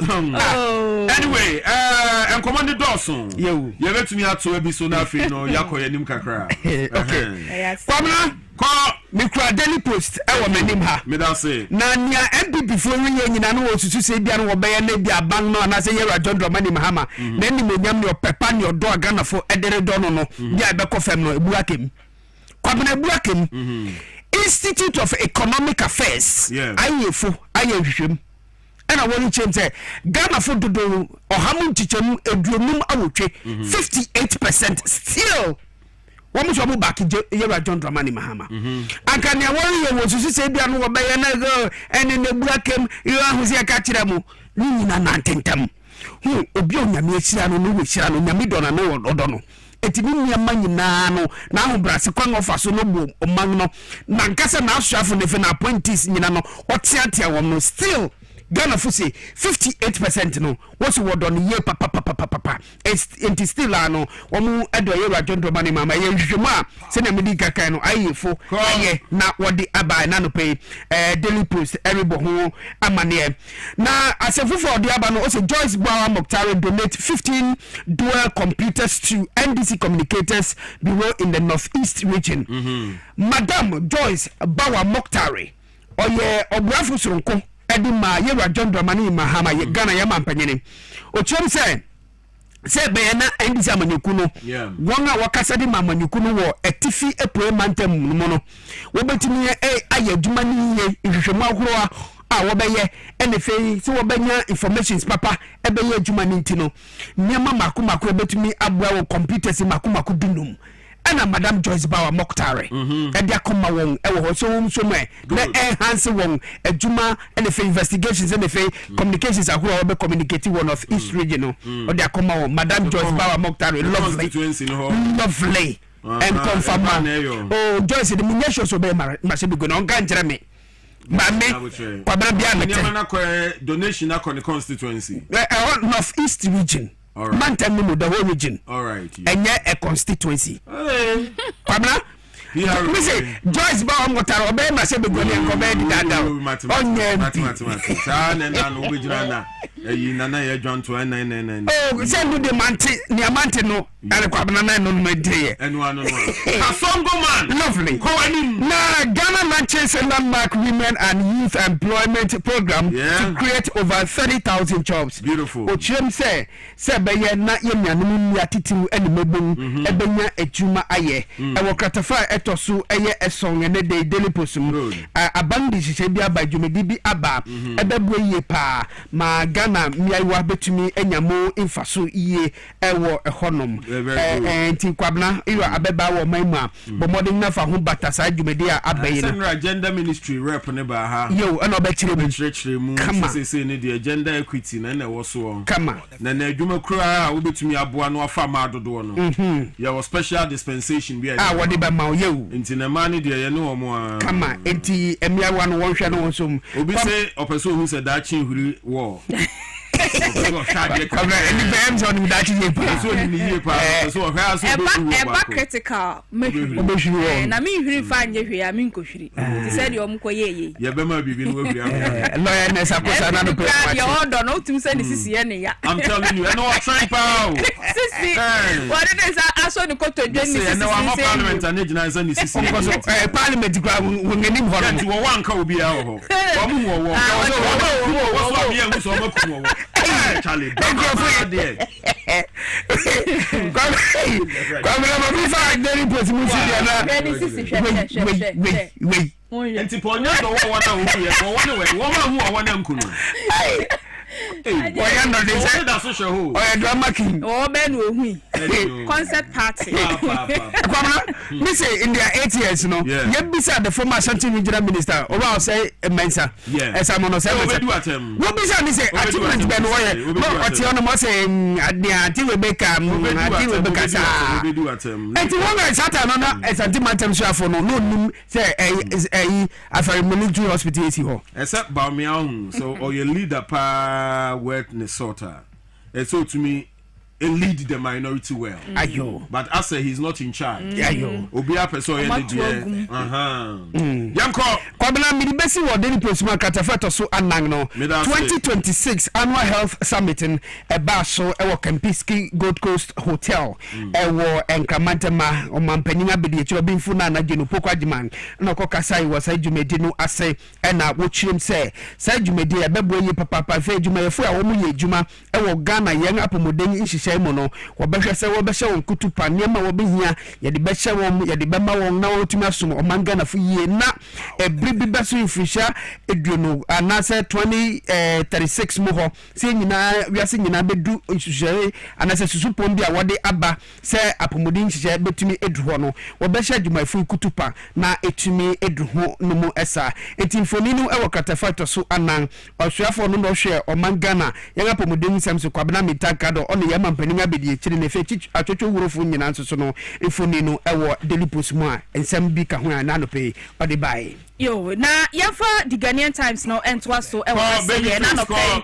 Anyway, and Commander Dawson. You let me out to be so now, Yako Yanim Kakra. Okay. Kwabena, call me Daily Post. I will name her. Me that say. Nanya MP before we in an old to say, Bian will be a lady, a bang, and I say, you're a John Dramani Mahama. Then you may yam your pepan, your dog, Ghana for Edere Dono, Yabeko Family, Burakim. Kwabena Burakim, Institute of Economic Affairs. Yeah. I am. And I want to change Ghana for the do or Hamun Chicham Edrumum Awuche 58% still. One much back in John Dramani Mahama. And can you worry was to say Bian or Bayana and in the black him you are who's a catcheramu Nina Nantintam who Obion Yamishan no Wishan Yamidon and no Odono etimi nneɛma nyinaa no na ahobrase kwan ofa so no bo ɔman no na nkasa na asuafo ne fe na appointees nyina no ɔteatea wɔm no still Ghana for say 58% no what's what on ye papa enti still ano omu edo ye rajondo mani mama ye hwema se na medi kaka no ayefo aye na wode aba na no pay Daily Post eribo ho amane na asefu for the aba no o say Joyce Bawa Moktare donate 15 dual computers to NDC Communicators Bureau in the Northeast region. Madam Joyce Bawa Moktare oye obuafu soronko edi ma ye John Dramani Mahama ye Ghana ye mampanyene o chom se be na ndisi amanyuku no won a wakasa di mamanyuku no wo etifi epre mantem no no wo betimi aye adwuma ni ye hwehwemu ahoro a wo beye ene fei se wo benya informations papa ebeye adwuma ni ntino nyama makomako betimi abua wo computers makomako dunum ana Madam Joyce Bawa Moktare edi akoma won ewo ho so me na enhance won adwuma and the investigations and the communications akura obe communicate one of East region o di akoma won Madam Joyce Bawa Moktare lovely and confirm oh Joyce the munyesho so be ma se bi go na onka njere me ba me kwabra bia me donation akon constituency North East region. All right. Mantam the whole region. All right. Yeah. And a constituency. Kwabena me say Joyce Bawa Moktare obey ma se be go ne ko be di dada. Mathematics. Sa na no be jira na eyi nana ye John 2999. Oh, say do the manti no ale Kwabena na no medie. Enu anu no. Asongo man. Lovely. Ko ani na Ghana launches a landmark women and youth employment program to create over 30,000 jobs. Beautiful. Ochiem say be ye na ye nyanum ni atitiru ene mebom ebenya adwuma aye. E wo kratafa etoso eye esong ene de Daily Post mu. Abandi hihye bia ba dwumedi bi aba ebebu ye pa ma Ghana miaiwa betumi enyamo infaso iye ewo ehonom. Enti Kwabena iwa abeba wo manma bo modern na fa ho bata sa dwumedi a abayi no. Central Agenda Ministry rep ne ba ha. Yo eno be chire mu se ne the agenda equity na na wo so. Kama. Na adwuma kura a wo betumi aboa no afa ma dodo no. Ya was special dispensation bi a wode ba ma yo. Enti na ma ne de ye ne wo mo a. Kama enti emiawa no wonhwe no wonsom. Obi se opeso hu se da chi huri wo. Eba critical na me hwiri fa anye hwe ya me nkohwiri ti said you omko ye ye be ma bibi no wabia lawyer nessa kosa na no pe ya odo no tum se ni sisi ye ne ya I'm telling you I know try pow sisi what it is aso ni koto dwen ni sisi no parliament and ejina se ni sisi parliament kwa ngeni mo ho ti wo wanka obi a ho wo mu wo wo bia mu so mo ku wo Charlie, don't go for there. Kwabena ma fa Daily Post mu si dia na. Wait. Enti ponya do wo wana hu ye. Wo ma hu wo wana nkunu. Oya no dey say that social ho. Oya drama king. Oh be no hu. Concert party. Kwabena, me say in their 8 years no. Ye bisa the former Ashanti Regional Minister Oba say Mensa. Esamono say Mensa. Wo bisa me say achievement be no wo no oti ono mo say ati we beka sa. Enti wo ga sata no na Ashanti mantem so afo no nim say afari military hospital esi ho. Except ba me ahun so or your leader pa work ne sorta. And so to me it lead the minority well. Ayo. But as he's not in charge. Ayo. Obi apeso ye de. Yanko. Kwabena midibesi wo Daily Post ma katafeto so anang no. 2026 annual health summit in Ebaso ewo Kempiski Gold Coast Hotel. Ewo Enkamantema o mampanyina bedi echi obi mfu na anaje no pokwa diman. Na kokasai wo sai dwumedi no ase na wo chirim se sai dwumedi ebebo ye papa fe dwuma ye fu a wo mu ye dwuma ewo Ghana yen apomoden nhihye mo no wo behwe se wo behye won kutupa niam wo behia ye de behye won ye de bema won na wo tumi asom o manga na fu yie na ebri bi so infrisha eduno anase 2036 mu ho se nyina wiase nyina bedu nhyehyɛ anase susupom bi a wode aba se apomodin nhyehyɛ betumi edu ho no wo be hye adwumayfo kutupa na etumi edu ho no mu esa etimfoni no ewo katafactor so anan ɔhwɛfo no no hwɛ ɔmangana yɛn apomodin nsɛm so Kwabena Prah do ɔne yɛn mampanin abedi ekyire ne fe atwetwe wurofo nyina nso so no efoni no ewo Daily Post mu a nsɛm bi ka ho a na no pe ɔde bae yo na yɛfa the Ghanaian Times no ɛntoa so ɛwɔ asɛyɛ na no pɛ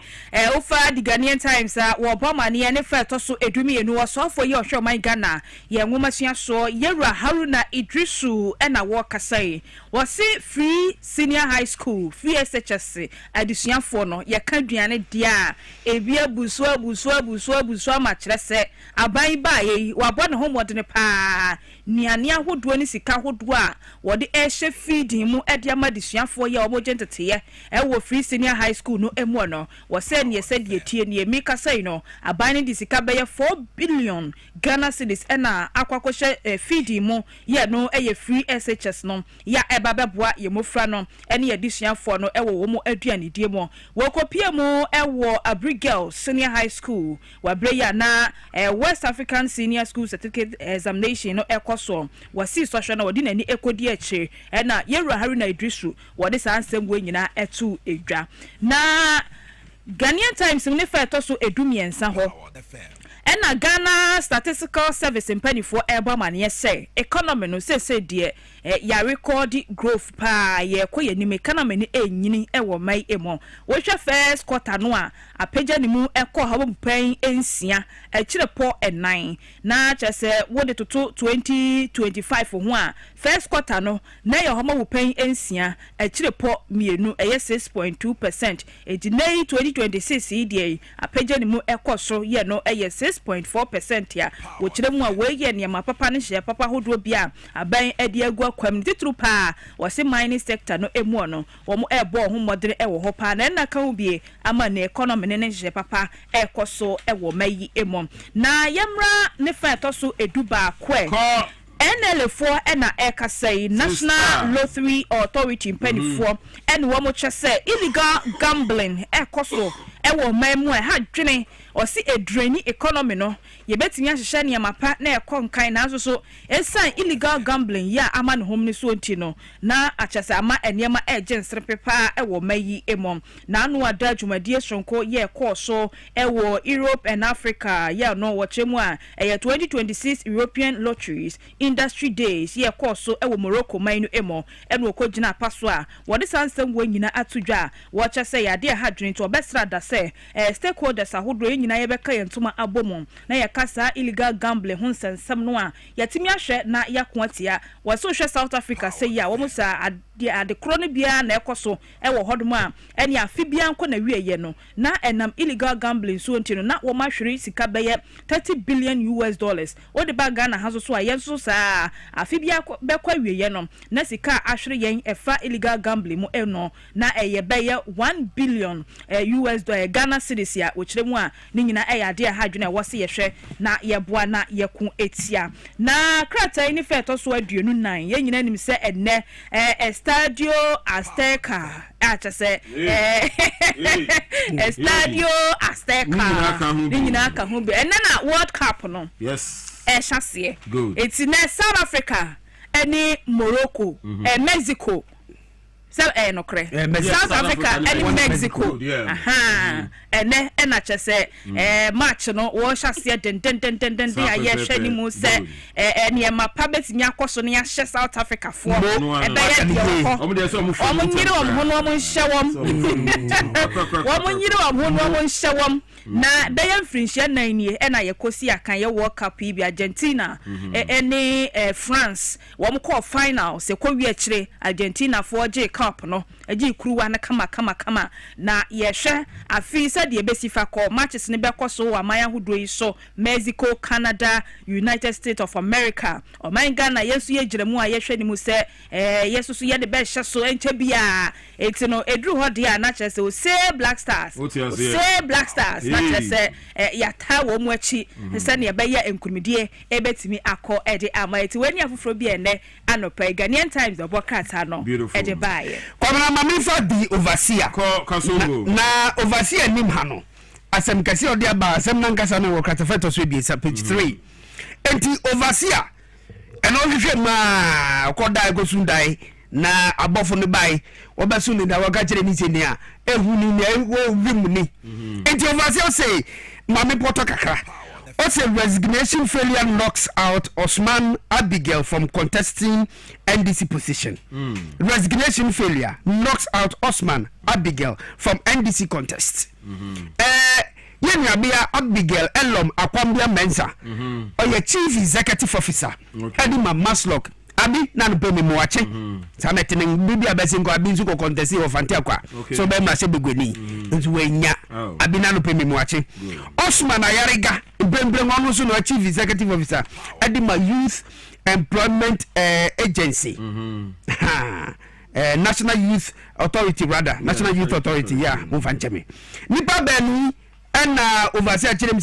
wofa the Ghanaian Times a wɔbɔ ma ne ne fa ɛtɔ so edumi enu wɔsɔfo yi ɔhwɛ ɔman Ghana yɛn nwoma sua so Yewura Haruna Idrisu ɛna wɔkasai wɔsi free senior high school free SHS adesuafo no yɛka duane dia ebi abusu ma kyerɛ sɛ aban ba yi wɔabɔ ne homɔde ne paa niane ahodoɔ ne sika ahodoɔ a wɔde ɛhyɛ feeding mu ɛde ama desuafo yɛ ɔmo gentete ɛwɔ free senior high school no emu no wɔsɛ ne yɛsɛ die tie ne mi kasa yi no aban ne de sika bɛyɛ 4 billion Ghana cedis ɛna akwakohyɛ feeding mu yɛ no ɛyɛ free SHS no ya ɛba bɛboa yɛ mofra no ɛne yɛ desuafo no ɛwɔ wɔn aduane die mu wɔkɔpie mu ɛwɔ Abrigel Senior High School wabre ya na West African Senior School Certificate Examination no ekoso wasi social na wodi nani ekodi eche na Yewura Haruna Idrisu wodi sa ansem we nyina etu edwa na Ghanaian Times ne fa etoso edumiensa ho ena Ghana Statistical Service mpanifo eba mane say economy no say de ya record growth pa ye koye ni economy ni enyini ewo mai emo wo hwe first quarter no a apagya ni mu ekọ ha bupan ensia ekire po enan na chese wo de toto 2025 ho a first quarter no na ye ho bupan ensia ekire po mienu eye 6.2% ejinei 2026 idie apagya ni mu ekọ so ye no eye 6.4% ya wo kire mu a we ye ne ma papa ne hye papa hodo bia aban ade agua kwam titru pa wose mining sector no emu no wo mo ebo ho modere ewo ho pa na ka ho bie ama na economy ne hye papa ekoso ewo mayi emu na yemra ne fa etoso eduba kwe NL4 ena ekasai National Lottery Authority mpanifo ene wo mo kyese illegal gambling ekoso ewo mamu ha dwene o si edraini economy no ye betimi ahyehyɛ ne mapa na ekonkan na so esan illegal gambling ya ama ne hom ne so nti no na akyese ama enema ejensere pepa ewo mayi emom na anu ada adwumadie sonko ye ekɔso ewo Europe and Africa ya no wo chemu a 2026 European Lotteries Industry Days ye ekɔso ewo Morocco man no emo eno okogina paso a wo de sansam wo nyina atudwa wo kyese ya de ha dwene to obesra da se stakeholders ahodo nyina ye beka yentuma abom na ye kasa illegal gambling ho nsensem no a yatimi ahwe na yakoatia wo so hwe South Africa say ya wo musa ade krone bia na ekoso ewo hodom a ene afi bia nko na wieye no na enam illegal gambling so ntino na wo mahwere sika beye $30 billion wo de baga na haso so a yenso sa afi bia bekwa wieye no na sika ahwere yen efa illegal gambling mu eno na eye beye $1 billion Ghana cedis ya wo kire mu a ni nyina ade ha dwene wo se yehwe na yeboa na yeku etia na kratai ni fe to so aduonu nan ye nyina nim se enne Estadio Azteca atase Estadio Azteca ni nyina ka ho be enne na World Cup no yes chassis it's in South Africa any Morocco Mexico no kre South Africa and Mexico aha ene na chese match no wo hyase den dia ye hwe ni mu se ene ma pa betimi akoso ne ya hye South Africa fo e be ye de omo de so omo nyire omo no omo hye wom omo nyire omo no omo hye wom na da ye mfrinhye nan nie na ye kosi akan ye World Cup bi Argentina ene France wo mo call final se ko wi akire Argentina fo je cup no eji kuruwa na kama na yehwe afi said ye besifa call matches ne be so wa maya hudo yi so Mexico, Canada, United States of America o man Ghana yesu ye giremu a yehwe ni mu se yesu so ye de be hye so enche bia eti no edru ho de a na kire se o say Black Stars na kire se ya ta wo mu achi se ne be ye enkurumidie ebetimi akọ ede ama eti weni afoforo bi ene anopa Ghanaian Times obokata no ede bae Kwabena mamifa di overseer na overseer nim ha no asem kase odi aba asem nankasa na wokata feto so bi page 3 enti overseer eno hwehwe ma kodai gosundai na abofo no bai obasu ni da waka kire ni seni a ehu ni na ewo wim ni enti overseer say mami poto kakra also resignation failure knocks out Osman Abigail from contesting NDC position. Resignation failure knocks out Osman Abigail from NDC contest. Yenabia Abigail Elom Akwambia Mensa or your chief executive officer Edima Maslock Abi nanu pe me moache sametene bibia besin ko abinzu ko contest of Antiakwa so be ma se begweni ntu wenya abi nanu pe me moache Osman Ayariga brembrem onu so no chief executive officer Edima Youth Employment Agency National Youth Authority rather National Youth Authority mfancheme nipa benu na overseer chirem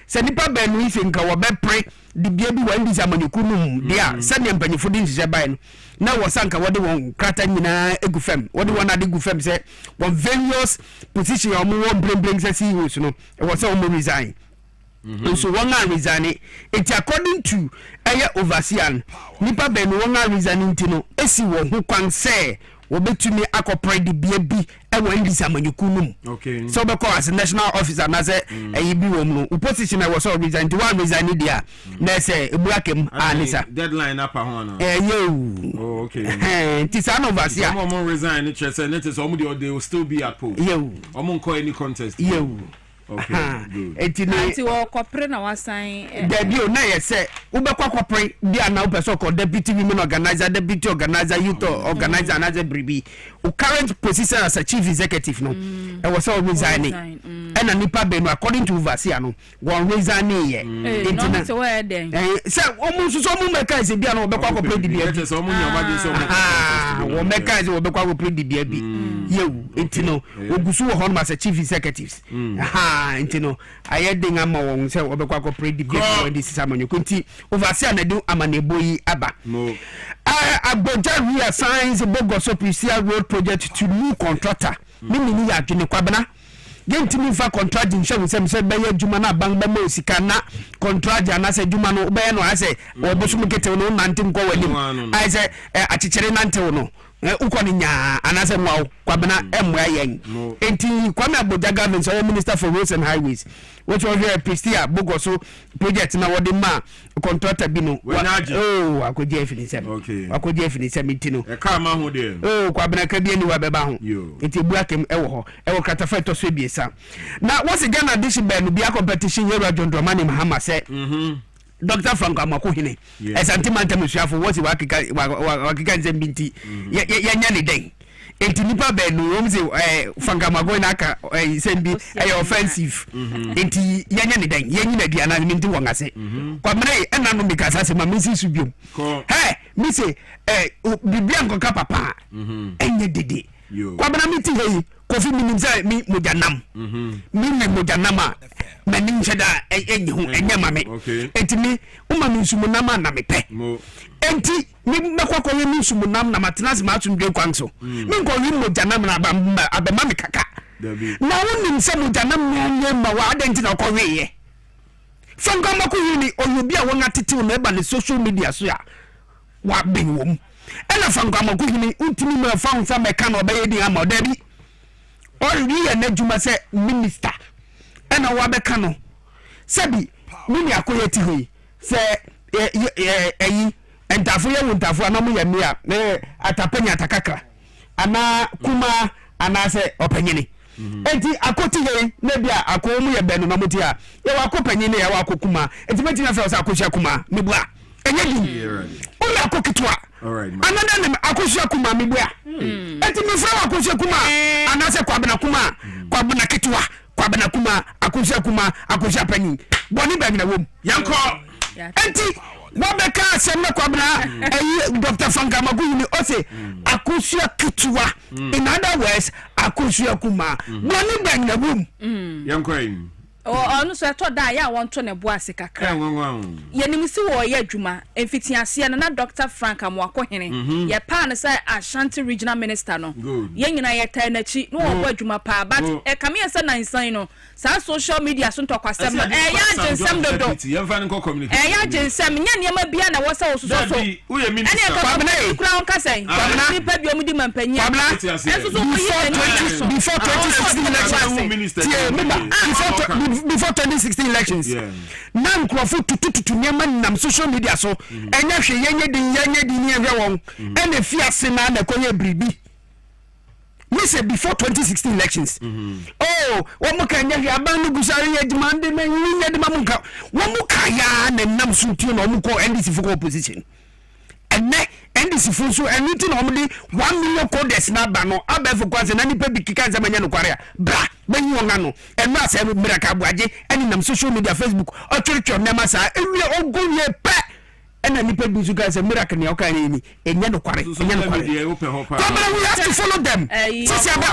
se nipa benu ife nka wo be pre di bia bi wa ndisa manekunu dia se ne mpanyefo di nhye bai no na wo sanka wo de won krata nyina egufem wo de won ade gufem se won various position o mo won brembrem se CEOs no e wo se o mo resign so won a resign it according to aya overseer nipa benu won a resign ntino esi wo ho kwan se wobetumi akopre di bia bi e wo ndisa manekunu so be call as national officer na say e bi wo mu opposition e was resign the one resign dia na say ebuakem anisa deadline up ho no ti sa no overseer some resign it say net is some they will still be at post omo nko any contest okay good anti wo kopre na wasan debi o na ye say ubekwa kopre bia na upeso ko deputy women organizer deputy organizer youth organizer na ze bribi o current position as a chief executive no e was all resigning and nipa benu according to overseer no one resign ye no so where then say omu so mu meka se bia na obekwa kopre di bia so omu nyoma de so wo meka se obekwa kopre di bia bi yewu entino ogusu wo hon as a chief executives intino ayeding ama won se obekwa ko pray di bia ndi sisamanyo kunti overseer na do amaneboyi aba Agboja reassigns Bogoso Prisia road project to new contractor mimi ya adwene Kwabena gentimi fa contract nshem se be ya djuma na bangba ma osika na contract ana se djuma no be no ase obosum kete no nante nko walim ai se achichere nante no uko ni nya anase mwa Kwabena emwa yen enti Kwame Agboja government so minister for roads and highways which was here Pristia Bogoso project na wode ma contractor bi no akoje efinisem akoje efinisem intino e ka ma ho de Kwabena ka bi ni wa beba ho enti buakem ewo ho ewo katafa to so biesa na what's Ghana dish ben bi a competition here John Dramani Mahama say Dr. Frank Amakuhine esantimanta musuafo what's wakika nzembinti ya nya ne den enti nipa benu wom se Frank Amakuhine na aka sembi offensive enti ya nya ne den ya nyina dia na minti wongase Kwabena ena no mikasa se ma misi subiom mi se bibia nkoka papa enye dede Kwabena miti hei kofi minimza mi mojanam mi mojanama mani ncheda enyi hu enye mame enti mi umami nsumunama na mepe enti mi mekwa mi nsumunam na matenas ma atumdwe kwanso mi nko wi mojanam na abema mi kaka na woni nse mojanam nye ma wa adenti na ko wiye Frank Amakuhine oyobi a won atete na eba ne social media so ya wa benwom ena Frank Amakuhine untimi ma fa unsa meka na obaye di ama odabi ori ya na djuma se minister ena wa beka no sebi mini akoye ti hoyi se eyi entafu ye wuntafu anamu ya mia atapenya atakaka ana kuma ana se opanyini enti akoti ye na bia akomu ye benu na muti a ye wa akopanyini ya wa akokuma enti meti na fe o sa akohia kuma mebua enye di o ya akokitwa another name akohia kuma mebua enti me fra Akosua kuma anase Kwabena kuma Kwabena ketwa Kwabena kuma Akosua pani boni ba na wom yanko enti wabeka asem Kwabena Dr. Franka Maguyini ose Akosua ketwa in other words Akosua kuma boni ba na wom yanko onu so eto da ya won to ne boase kakra ye nimisi wo ye adwuma emfitiase na Dr. Frank Amwako hene ye pa ne say Ashanti regional minister no ye nyina ye ta na chi no wo adwuma pa but e kame ye say nansan no sa social media so ntokwasem no ya jensem dodo ye mfa ne community ya jensem nya niam bia na wo say wo so wo ye minister Kwabena kura on kasen Kwabena pa bi omu di mampanya eso so before 2016 elections before 2016 elections na nkrofo tututu nyama nam social media so enya hwe yenye di ni ehwe won ena fiase na konye bribi we say before 2016 elections wo ka nya hwe aban gusare ye demand na nya de mamunka wo ka ya na nam suntu na wo ko NDC for opposition ene NDC for so anything na omdi 1 million coders na ba no abefo kwase na nipa bikika nzamanya no kware bra banyi wonga no eno ase miraka buaje eni nam social media Facebook o twetwe na masa ewie ogonye pe ena nipa bizu kwase miraka ne oka ni enya no kware come on, we have to follow them sisi aba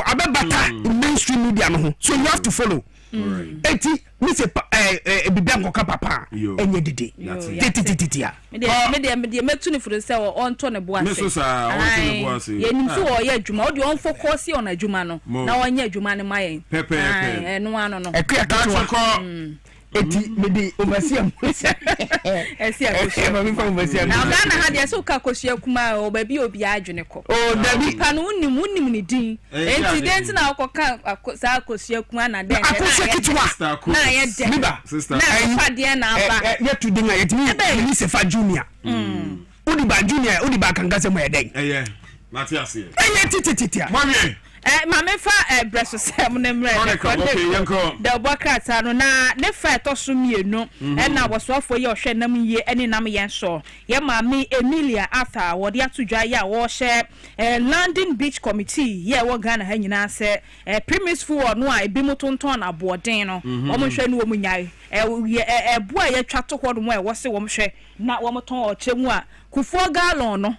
ababata in mainstream media no ho so you have to follow eti we say bibiango ka papa enye dede tititia me metu ni furu se on to ne boase me so sa on to ne boase ye nim so wo ye adwuma wo de on focus on adwuma no na onye adwuma ne mayen pepe no ano no eti medi obasia esia ma mi fa obasia na Ghana ha de so ka Akosua kuma o ba bi obi adwene ko dabi pa no unnim ni din incident na okoka sa Akosua kuma na den Akosua kitwa na ye de sister na pa de na aba ye to dinga ye timi ni sefa junior udi ba junior udi ba kangase mo ye den Matiasi tititia mami ma me fa breso sem ne mre da bokrata no na ne fa to so mienu na wosofo ye ohwe nam ye ene nam ye so ye ma me Emilia Arthur wo de atudwa ye wo hye Landing Beach Committee ye wo Ghana ha nyina se premise fu no a ebi mutonton na boden no wo mo hwe no wo munyai bua ye twato ho no wo se wo mo hwe na wo moton o chemu a Kufuor gallon no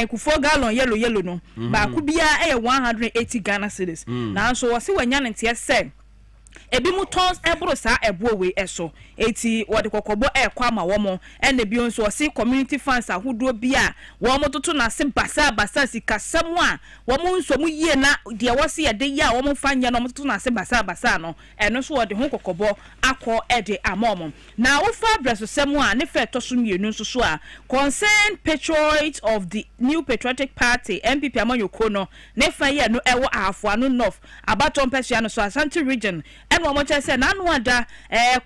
Kufuor gallon yellow no ba ku bia 180 Ghana cedis na so wo se wanya ne ntia se ebi mu tons ebro sa ebo we eso eti wode kokobo ekwa ma wo mo ene bi onso wo se community funds ahodo bia wo mo toto na se basa sikasam a wo mo nso mu yie na de wo se yede ya wo mo fanya no mo toto na se basa no eno so wode ho kokobo akọ ede amom na wo fa breso sem a ne fe to so mienu nso so a concerned patriots of the New Patriotic Party MPP amanyoko no ne fa ye no ewo afuano north abaton pesua no so Ashanti region and one much say na no ada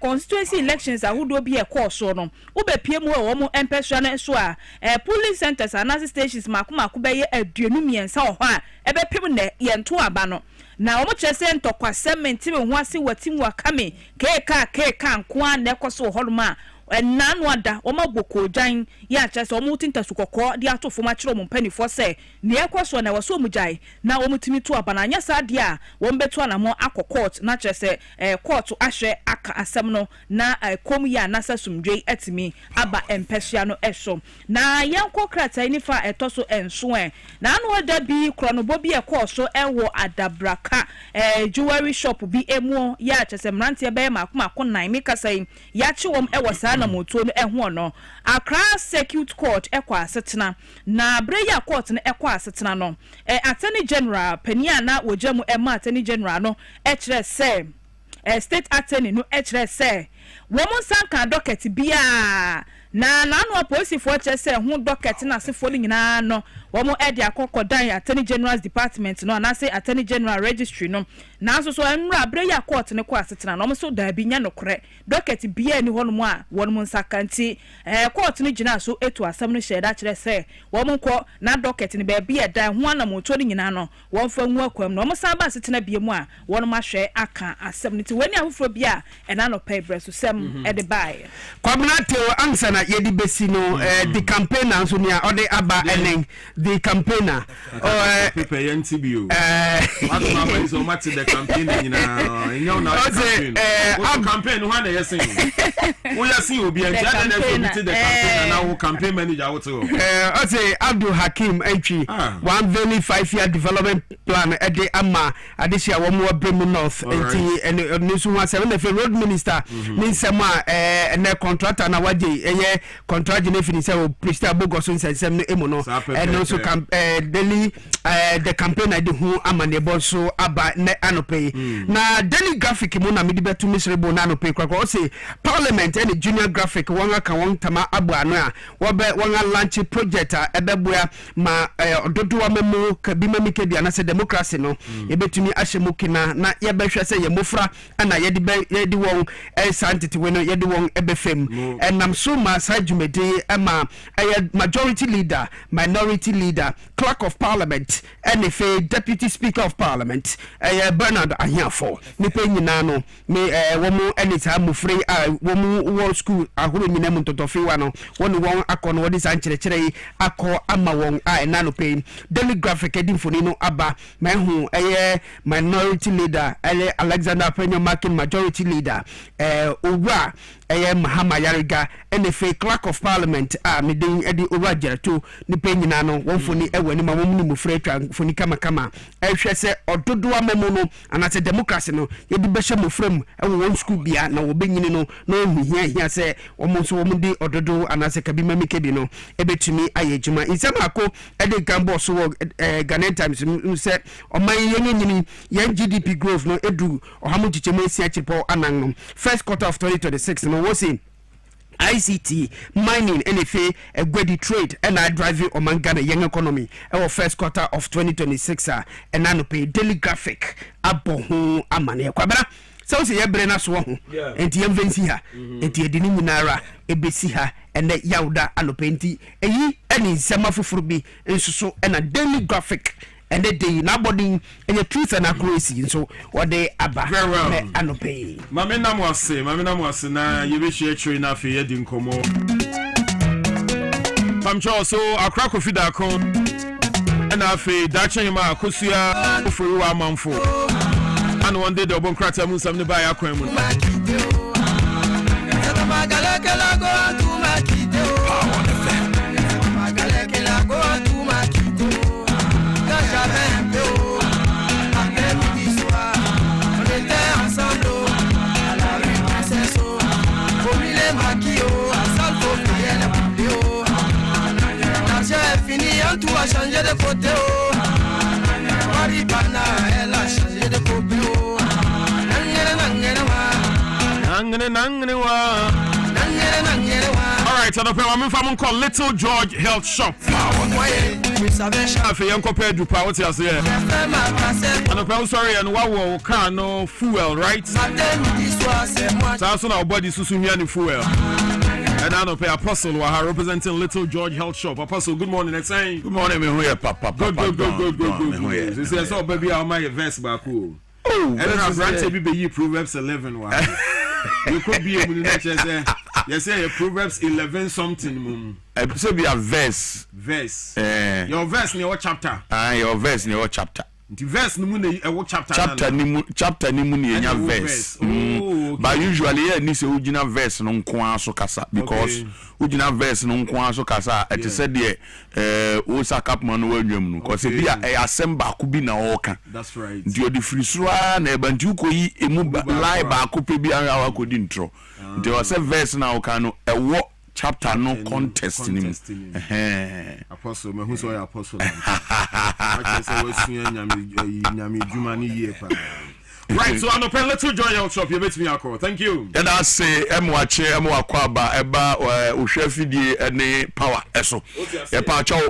constituency elections ahodo bi e course no wo be pie mu e wo mo empesua na so a polling centers and stations makomako be ye aduanu miensa ho a e be pim na ye nto aba no na wo mo chese ntokwasem mentime ho ase watim wakame keka nko an na ekoso holma nanu ada o maboko jan ya chese o mutinta sukoko de atofo ma kire o mpanifo se ne ekoso na waso mujai na o mutimi to abana nya sa de a wo mbeto na mo akọ court na chese court ahwe aka asem no na kom ya na sasumdwe atimi aba empesua no eso na yanko krata ni fa etoso enso na anu ada bi kronobo bi ekoso ewo adabraka jewelry shop bi emu ya chese mrantie be makomako nan mikasai ya chiwom ewo sa na moto no eho no Accra Circuit Court ekwa asetena na Breya Court no ekwa asetena no Attorney General Penia na wojamu ema Attorney General no ekire se State Attorney no ekire se wo mo sanka docket bia na nanu police for chese hu docket na se foli nyina no wo mo edi akokodan Attorney General's Department no na say Attorney General Registry no na so enra Breya Court ne kwa asetena no mo so da bi nya no kore docket bia ni hono mo a wo mo nsakanti court ni gina so etu asam no sheda kire se wo mo ko na docket ni ba bia da hu ana moto ni nyina no wo fa nwu akwam no mo sa ba asetena bia mu a wo no ma hwe aka asam ni ti wani ahofro bia ena no pay breast sem e de buy Kwabena Teo ansana ye di besi no the campaigner so nia ode aba enen the campaigner pepe yentibio what mama is o mati the campaigner nyina enyo na campaign ho na yesin wo yasin obi en ja na so miti the campaigner na wo campaign manager wo to say Abdul Hakim Entry one very 5-year development plan ede ama adisia wo mo Bremu North enti nisu wa 7 road minister ni sema na contractor na waje eye contract na finish o President Bogoso nsensem no emo no and also daily the campaign I do hu amane boso aba na anope na daily graphic mu na medi betu misrebo na anope kwa say parliament and junior graphic won aka won tama abu ano a wo be won launch project a ebeboa ma ododo wa memu kabima mikedi na say democracy no ebetumi ahyemu kina na ye behwe say ye mofra ana ye di won santity we no ye di won ebefem enam so ma sajumede ama majority leader minority leader clerk of parliament and if deputy speaker of parliament Bernard Ahiafo ni pe nyina no me womu anytime mufrey womu wo school ahoro nyina mu totofe wa no woni won akọ no wodi san kyerɛkyerɛ akọ ama won na no pe daily graphic edinfoni no aba mehu minority leader Alexander Penyo Makin majority leader Owa Mahama Yariga and the clerk of parliament midin edi Owa Jerato ni pe nyina no wonfoni ewani ma won mu fretwa foni kama ehwe se ododo amemo no anase democracy no yedi behye mo frem ewo won school bia na wo benyini no na ohia se omo so won di ododo anase kabima mikedi no ebetumi ayejuma insamako edi gambo so Ghanaian Times se oman yenyini yen GDP growth no edu ohamu chichemu esia chipo anan no first quarter of 2026 no wo say ICT, mining, NFA, Gwedi trade, and I driving Oman Ghana young economy. Our first quarter of 2026, and I pay daily graphic. Abohu amane Kwabena. So say Brena Swan, and Tiam Vencia, and Tiadini Nara, Ebesiha, and the Yauda Alopenti, and ye any Samafubi, and so and a daily graphic. And the day nobody and your truth and accuracy and so what they about very well and pay. Mamina was na you wish you train enough here in Como. Pamcho so a crack of feeder con and I feel that Chima Kusia for you are monful. And one day the bon crater moon some by a creme. Tout a changé de côté, oh. Maripana, elle a changé de côté, oh. All right, so I'm from called Little George Health Shop. I compared to power to us here. And I'm sorry, and what can no fuel, right? So our body Susumian fuel. And I know pay Apostle Waha representing Little George Health Shop. Apostle, good morning. Next time. Good morning, me here, Papa. Good. This is all baby. I my verse back. Oh, and then I branch baby Proverbs 11. You could be able to say, yes, Proverbs 11 something. So be a verse. Your verse in your chapter. Your verse in your chapter. The verse ni mu na chapter ni mu na enya verse. But usually here ni se original verse no nko so kasa because original verse no nko so kasa it said there o sakap man no wadwam no because be a assemble ku bi na oka. That's right. Nti odi free sura na ebanti ukoyi emu lie ba ko pe bi anwa akodi ntro. Nti o say verse na oka no ewo chapter no contest ni mu. Apostle me hu so ya apostle. I say we sun nyame djuma ni ye pa. Right, so I'm open Little Joy Health Shop. You bet me alcohol. Thank you. And I say, Emwache, Emwakwaba, Eba, Ushefidi, any power, eso. Epacho,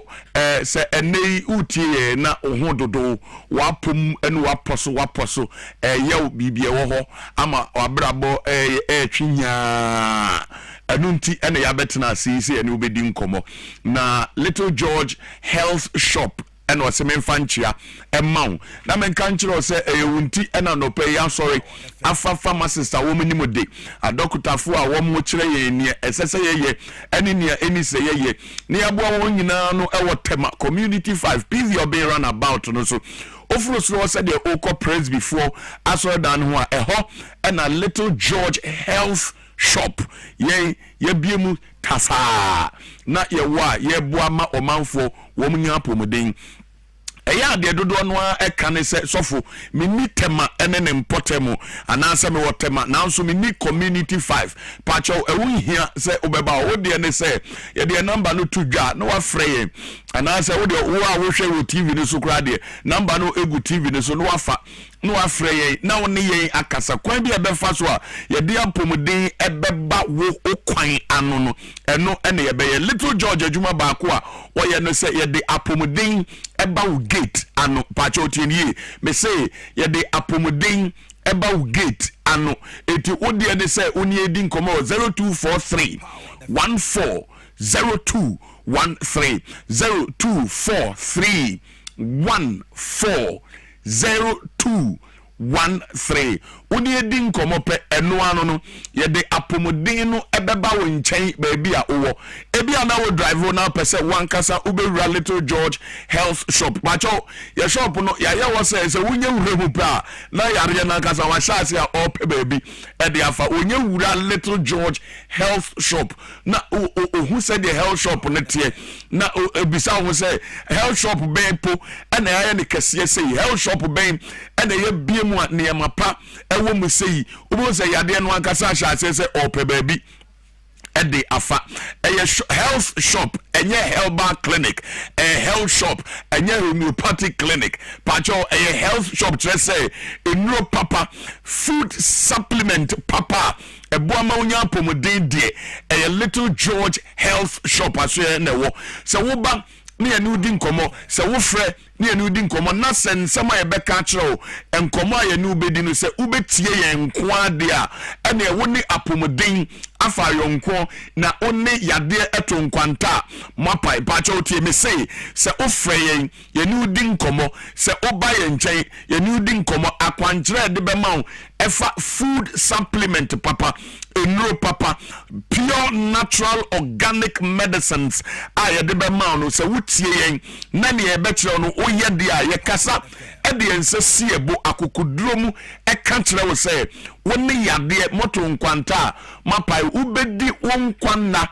say, any uti, na ohododo, wapum, and waposo, yo, bibi, oho, ama, wabrabo, chinya. Anunti, and ya betina, see, and you be dim como. Na Little George Health Shop. ɛna ɔsɛ memfa nkyia ɛma wo na menka nkyerɛ sɛ ɛyɛ wunti ɛna nɔpɛ yɛ asɔre afa pharmacist a wɔn nim de adɔkotafo a wɔn kyerɛ yɛn nea ɛsɛ sɛ yɛyɛ ɛne nea ɛni sɛ yɛyɛ ne aboa wɔn nyinaa no ɛwɔ tema community 5 pv ɔbɛn run about no so ofuro soro sɛ deɛ okɔ press before asɔre dan ho a ɛhɔ ɛna Little George Health Shop yɛbie mu tasaa na yɛwɔ a yɛboa ma ɔmanfoɔ wɔn nya apɔmuden ɛyɛ adeɛ dodoɔ no a ɛka ne sɛ sɔfo menni tema ɛne ne mpɔtɛmu anaasɛ mewɔ tema nanso menni community 5 pakyɛw ɛwo nhia sɛ wobɛba wo deɛ ne sɛ yɛdeɛ number no to dwa na wafrɛ yɛn anaasɛ wodeɛ wo a wohwɛ wɔ TV no so koraa deɛ number no egu TV no so na wafa na wafrɛ yɛn na wo ne yɛn akasa kwan bi ɛbɛfa so a yɛde apɔmuden ɛbɛba wo kwan ano no ɛno ɛne yɛbɛyɛ Little George adwuma baako a wɔyɛ no sɛ yɛde apɔmuden ɛba wo gate ano pakyɛ otie nie me say yɛde apɔmuden ɛba wo gate ano eti wodeɛ ne sɛ wo ne yɛdi nkɔmmɔ 0243 14 0213 0243 14 0213 wodi edi nkomo pe eno ano no ye de apomodin no ebeba wo nkyɛn baabi a wo ebi ana wo drive na pese wankasa ubewura Little George Health Shop bacho ye shop no ya ye wo sɛ wunye wura mu pa na yare na kasa wa hyase a ope baabi e de afa onye wura Little George Health Shop na ohu sɛ de health shop ne tie na ebisa ho sɛ health shop ben po ana ya ne kɛseɛ sɛ health shop ben ana ye bie mu a ne mapa wo mu sei wo say yade no ankasa hyase sɛ ope baabi ɛde afa health shop enye herbal clinic health shop enye homeopathic clinic pacho health shop kyerɛ sɛ enuro papa food supplement papa eboama onya apomuden de Little George Health Shop aso na wo sɛ wo ba ne ya no di nkomo sɛ wo frɛ ne ya no di nkomo na sɛ nsɛm a yɛbɛka kyerɛw nkomo a yɛ no bedi no sɛ ubetie yɛn nko ade a ɛne wo ne apomuden afa yɔnko na one yadeɛ ɛto nkwanta mapai pacho tie me say sɛ ofrɛ yɛn no di nkomo sɛ oba yɛn nkyɛn yɛ no di nkomo akwankyerɛ de bɛma wo ɛfa food supplement papa enuro papa pure natural organic medicines a yɛde bɛma no sɛ wotie yɛn na ne yɛbɛkyerɛ no oyɛ de a yɛkasa ɛde yɛnsa siebo akokuduro mu ɛka kyerɛ wo sɛ wo ne yadeɛ moto nkwanta mapai ubedi won kwanna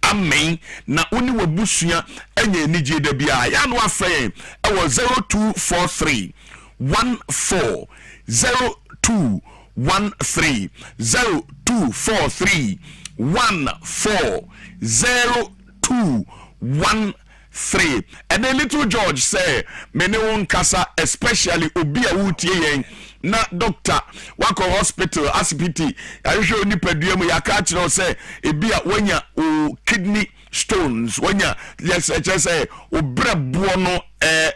amen na oni wabusua enye nigye da bia ya no afɛ ɛwɔ 0243 14 0213 0243 14 0213 and then Little George say mene won kasa especially obi a wutie yen na doctor wako hospital asipiti ahwehwe oni padua mu yaka kyerɛ sɛ ebi a wanya o kidney stones wanya yes say obrɛboɔ no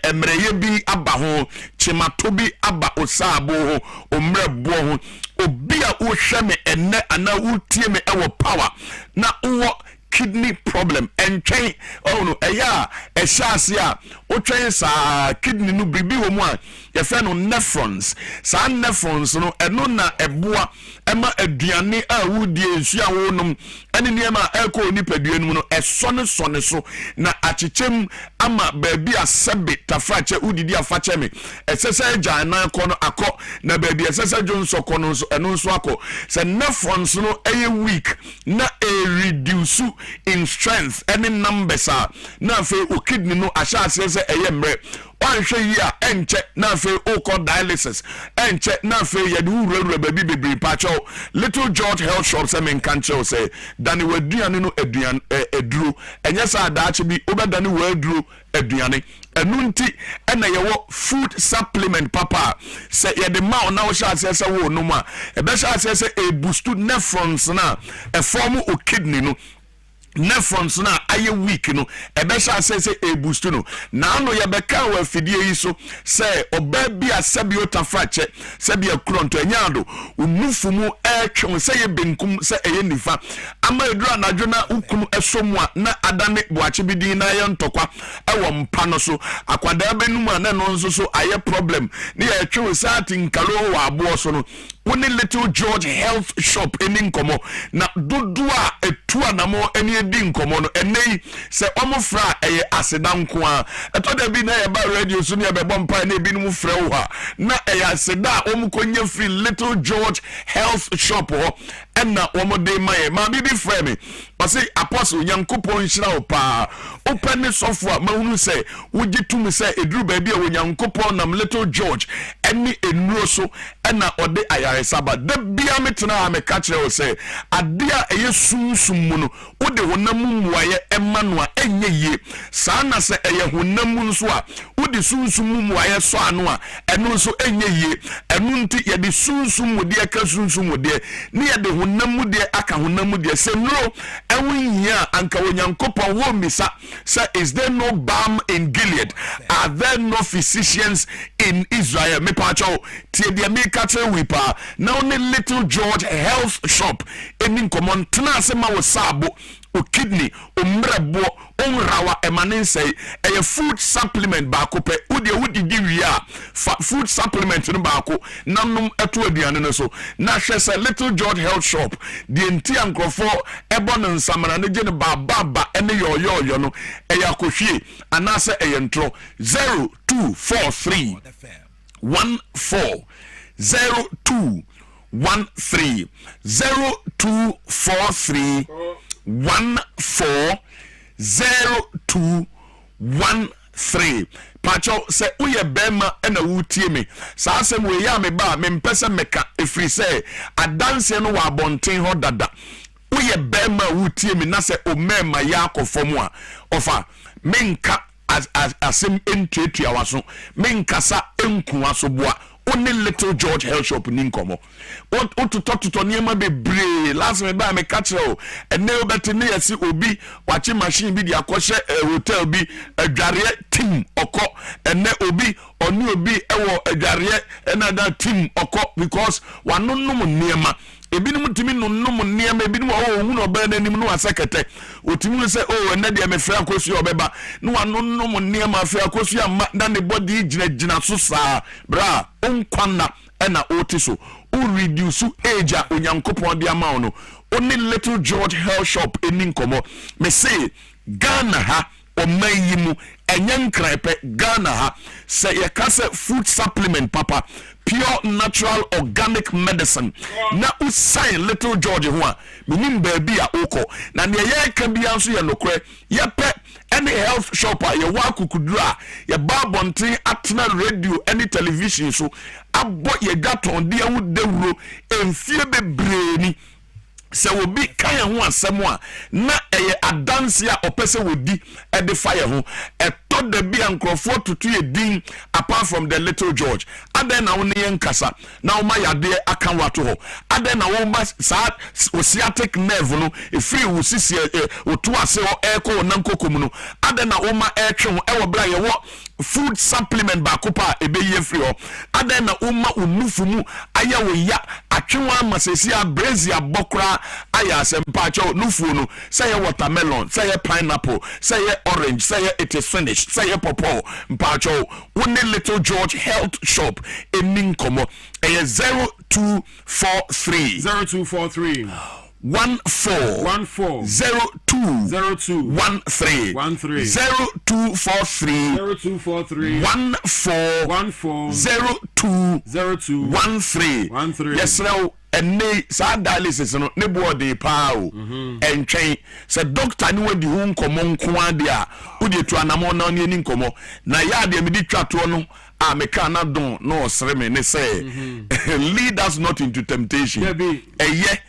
emreye bi aba ho chimato bi aba osabo ho omrɛboɔ ho obi a wo hwɛ me enne ana wutie me ɛwɔ power na wo kidney problem entwɛn no ɛya ɛhyase a wotwɛn saa kidney no bibi wɔ mu a yɛfɛ no nephrons saa nephrons no ɛno na ɛboa ɛma aduane a wudie nsu a wonom ɛne nneɛma a ɛkɔ nipadua no mu no ɛsɔne so na akyechem ama baabi a sɛbe tafrakyɛ udidi afakyɛ me ɛsɛ sɛ gya nan kɔ no akɔ na baabi ɛsɛ sɛ dwonso kɔ no ɛno nso akɔ sɛ nephrons no ɛyɛ weak na reduce in strength any numbers a na afei o kidney no ahyɛ aseɛ sɛ ɛyɛ mmerɛ wanhwɛ yi a ɛnkyɛ na afei o kɔ dialysis ɛnkyɛ na afei yɛde wurawura baabi bebree pakyɛw Little George Health Shop sɛ menka nkyɛw sɛ dane waduane no aduane aduro ɛnyɛ sɛ adaakye bi wobɛdane waaduro aduane ɛno nti ɛna yɛwɔ food supplement papa sɛ yɛde ma wo na wohyɛ aseɛ sɛ wo nom a ɛbɛhyɛ aseɛ sɛ ɛboost nephrons na ɛform o kidney no nephrons na aye weak no ebesha say e boost no na no ye beka wa fidie yi so say oba bia sabiota frache sabia kronto anyado unufu mu etwe say ye benkum say eye nifa ama edura na dwona ukunu esomu a na adane boache bidin na ye ntokwa ewo mpa no so akwada benum a na no nso so aye problem ne ye etwe sati nkalo wa abo so no woni Little George Health Shop eni nkomo na dodo a etu anamo eni edi nkomo no enei se omofra eye aseda nko a etoda bi na ye ba radio so ne ye bebo mpa na ebi no fra wo ha na eye aseda omkonya free Little George Health Shop ho enna omode maye ma bibi fra me pase apostle nyankopon nhira wo pa open software ma hunu se wogitum se eduru ba bia wo nyankopon nam Little George eni enuro so enna ode ayaresa da bia metena me ka kire wo se adea eye sunsum mu no wode honam muaye emano a enye ye saa na se eye honam nso a wode sunsum muaye so ano a eno nso enye ye eno nti ye de sunsum mu de ka sunsum mu de ne ye de honam mu de aka honam mu de se no enwihia anka wonyankopon wo misa say is there no balm in Gilead, are there no physicians in Israel? Me pacho tie de me ka kire we pa now only Little George Health Shop eni common tena se ma wo sabo o kidney o mrebo on rawa emanen say a food supplement ba ko pe wudi di a food supplement no ba ko nanum eto aduane no so na hwe say Little George Health Shop the enti ankrofo ebo no nsamana ne gene baba ene yo no eya kohwie anase eyentro 0243 14 0213 0243 140213 pacho se uye bema ena wutie me saa asem we ya me ba me mpese meka efri se adanse no wa abonten ho dada uye bema wutie me na se omema ya akofom a ofa menka asem entuatua waso menkasa enku waso boa only Little George Health Shop ninkomo otutotuto niema bebre last me ba me catch o ene obeti ne yesi obi wachi machine bi dia kwose hotel bi adware team oko ene obi oni obi ewo adware another team oko because wanonnom niema ebinum timi nonnom niema ebinum hu no ba nanim no asekete otimi se ene de me fra akosu obeba no wanonnom niema fra akosu amma na ne body gina so saa bra onkwana ena otiso o reduce age a onyankopon de ama no only Little George Health Shop eni nkomo me say Ghana ha omayimu enyankrepe Ghana ha say yakase food supplement papa pure natural organic medicine na usai Little George ho a minim baby a oko na ne ye ka bia so ye nokre ye pe any health shop a ye wa kukudura ye ba bonten atena radio any television so abo ye gaton de awu dewuro enfie bebreni se wo bi kan ho asem a na eye adanse a opese wodi e de fire ho eto da bi ankrofo tutu ye din apart from the Little George aden na woni nkasa na wo ma yade akan wato ho aden na wo ma sa sciatic nerve no e free wo sisi otu ase ho eko na nkokom no aden na wo ma etwe ho e wo bra ye wo food supplement ba kopa ebe ye free ho aden na wo ma onufu mu aya wo ya atwenwa masesi a brazia bokra aya sempacho nufu no say watermelon say pineapple say orange say it is finished say popo mpacho one Little George Health Shop enin komo 0243 0243 14 02 13 0243 14 02 yes now ene sa dialysis no ne body pa o entwen se doctor ni wadi hu nkomo nko ade a wodi tu anamo na ni nkomo na ya de me di twato no a me ka na don no osre me ne say lead us not into temptation eye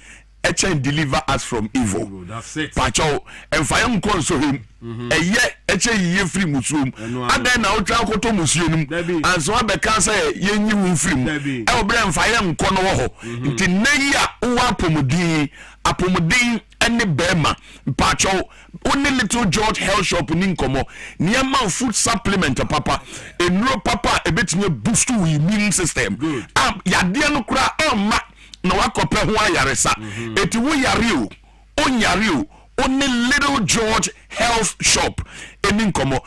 echen deliver us from evil. That's it. Pacho emfa nko so him eye eche yiye free musum adan na otra akoto musuenum anso abeka say yenyi wu free mu e obere emfa nko no wo ho nti nayi a wo apomodin ene bema pacho only little George Health Shop ni nkomo niema food supplement papa enuro papa ebetinye boost we immune system yade no kura ma na wakope ho ayaresa eti wo yare o onyare o only little George Health Shop eni nkomo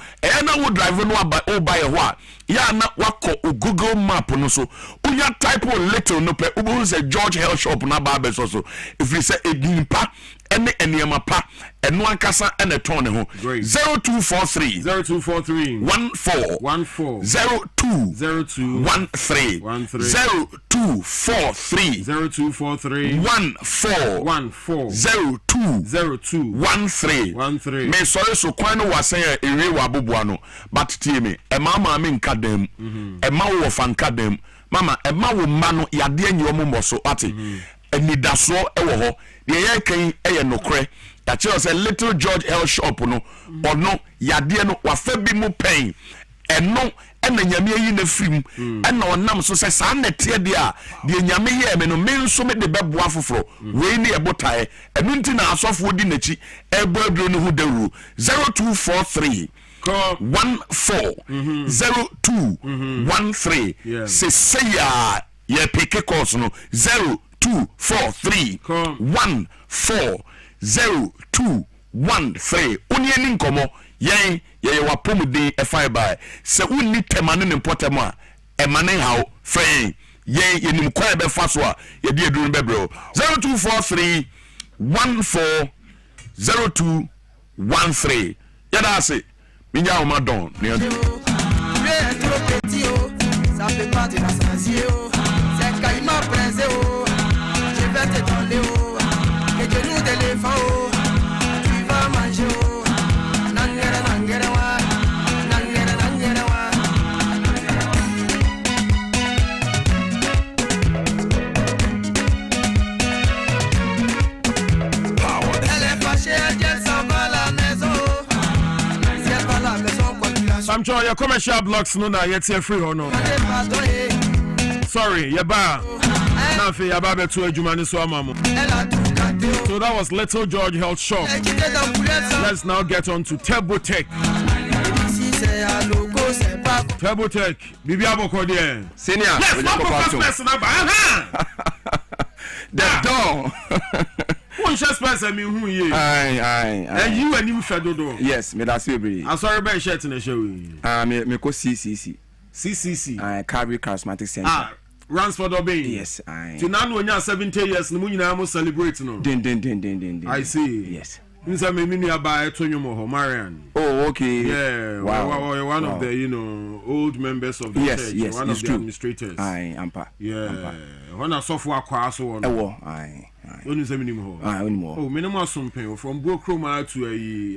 na wo drive no o buy ho a ya na wako o Google map no so unya type o little no pe ubu say George Health Shop na ba be so if you say edimpa ene eniema pa eno ankasa ene ton ne ho 0243 0243 14 02 13 0243 14 02 13 me sorry so kwan no wasen ewe wa boboa no but tie me e mama me nkadam e ma wo fankadam mama e ma wo ma no yade anyi o mo so ate enidaso e wo ho de ye kan e nokre ya che say little George Health Shop no ono yade no wa fa bi mu pen eno ena nyame yi na frim ena onam so say sa na tie de a de nyame ye me no me nso me de beboa foforo we ni ebotae enu nti na asofo di nachi ebo aduro no hu dawuru 0243 14 02 13 say ya ye pick course no 0243 14 02 13 oni ani nkomo yen ye wapomuden fiber se unni temane ne potem a emane haw free yen yenim kwa be fa so a ye de aduru be bro 0243 14 02 13 yada se minya o madon ne ça fait partie de la sensio c'est caïma prensé oh je vais te donner oh que Dieu nous délivrera oh tu vas manger oh nangere wa power elle est fâchée elle s'en va à la maison c'est pas la maison I'm sure your commercial blocks no na yet free or no. Sorry, yaba. Na fe yaba beto adwuma ni so amamu. So that was Little George Health Shop. Let's now get on to Turbo Tech. Turbo Tech, bibi aboko there. Senior, yes, not first person the door. One just person me who ye. Aye. And you and him fedodo. Yes, me that's every. I'm sorry about shirt in the show. Me ko CCC. Carry Charismatic Center. Ransford Obey. Yes, aye. To now when you are 70 years, no mun na mo celebrate no. Din. I see. Yes. Nsa me mini aba etonyo ho Marian. Oh, okay. Yeah. Wow. One of the, old members of the church. Yes, one of the administrators. Aye, ampa. Yeah. When I software akwa so on. Aye. Only say minimum ho. Aye, minimum. Oh, minimum something from Bokroma to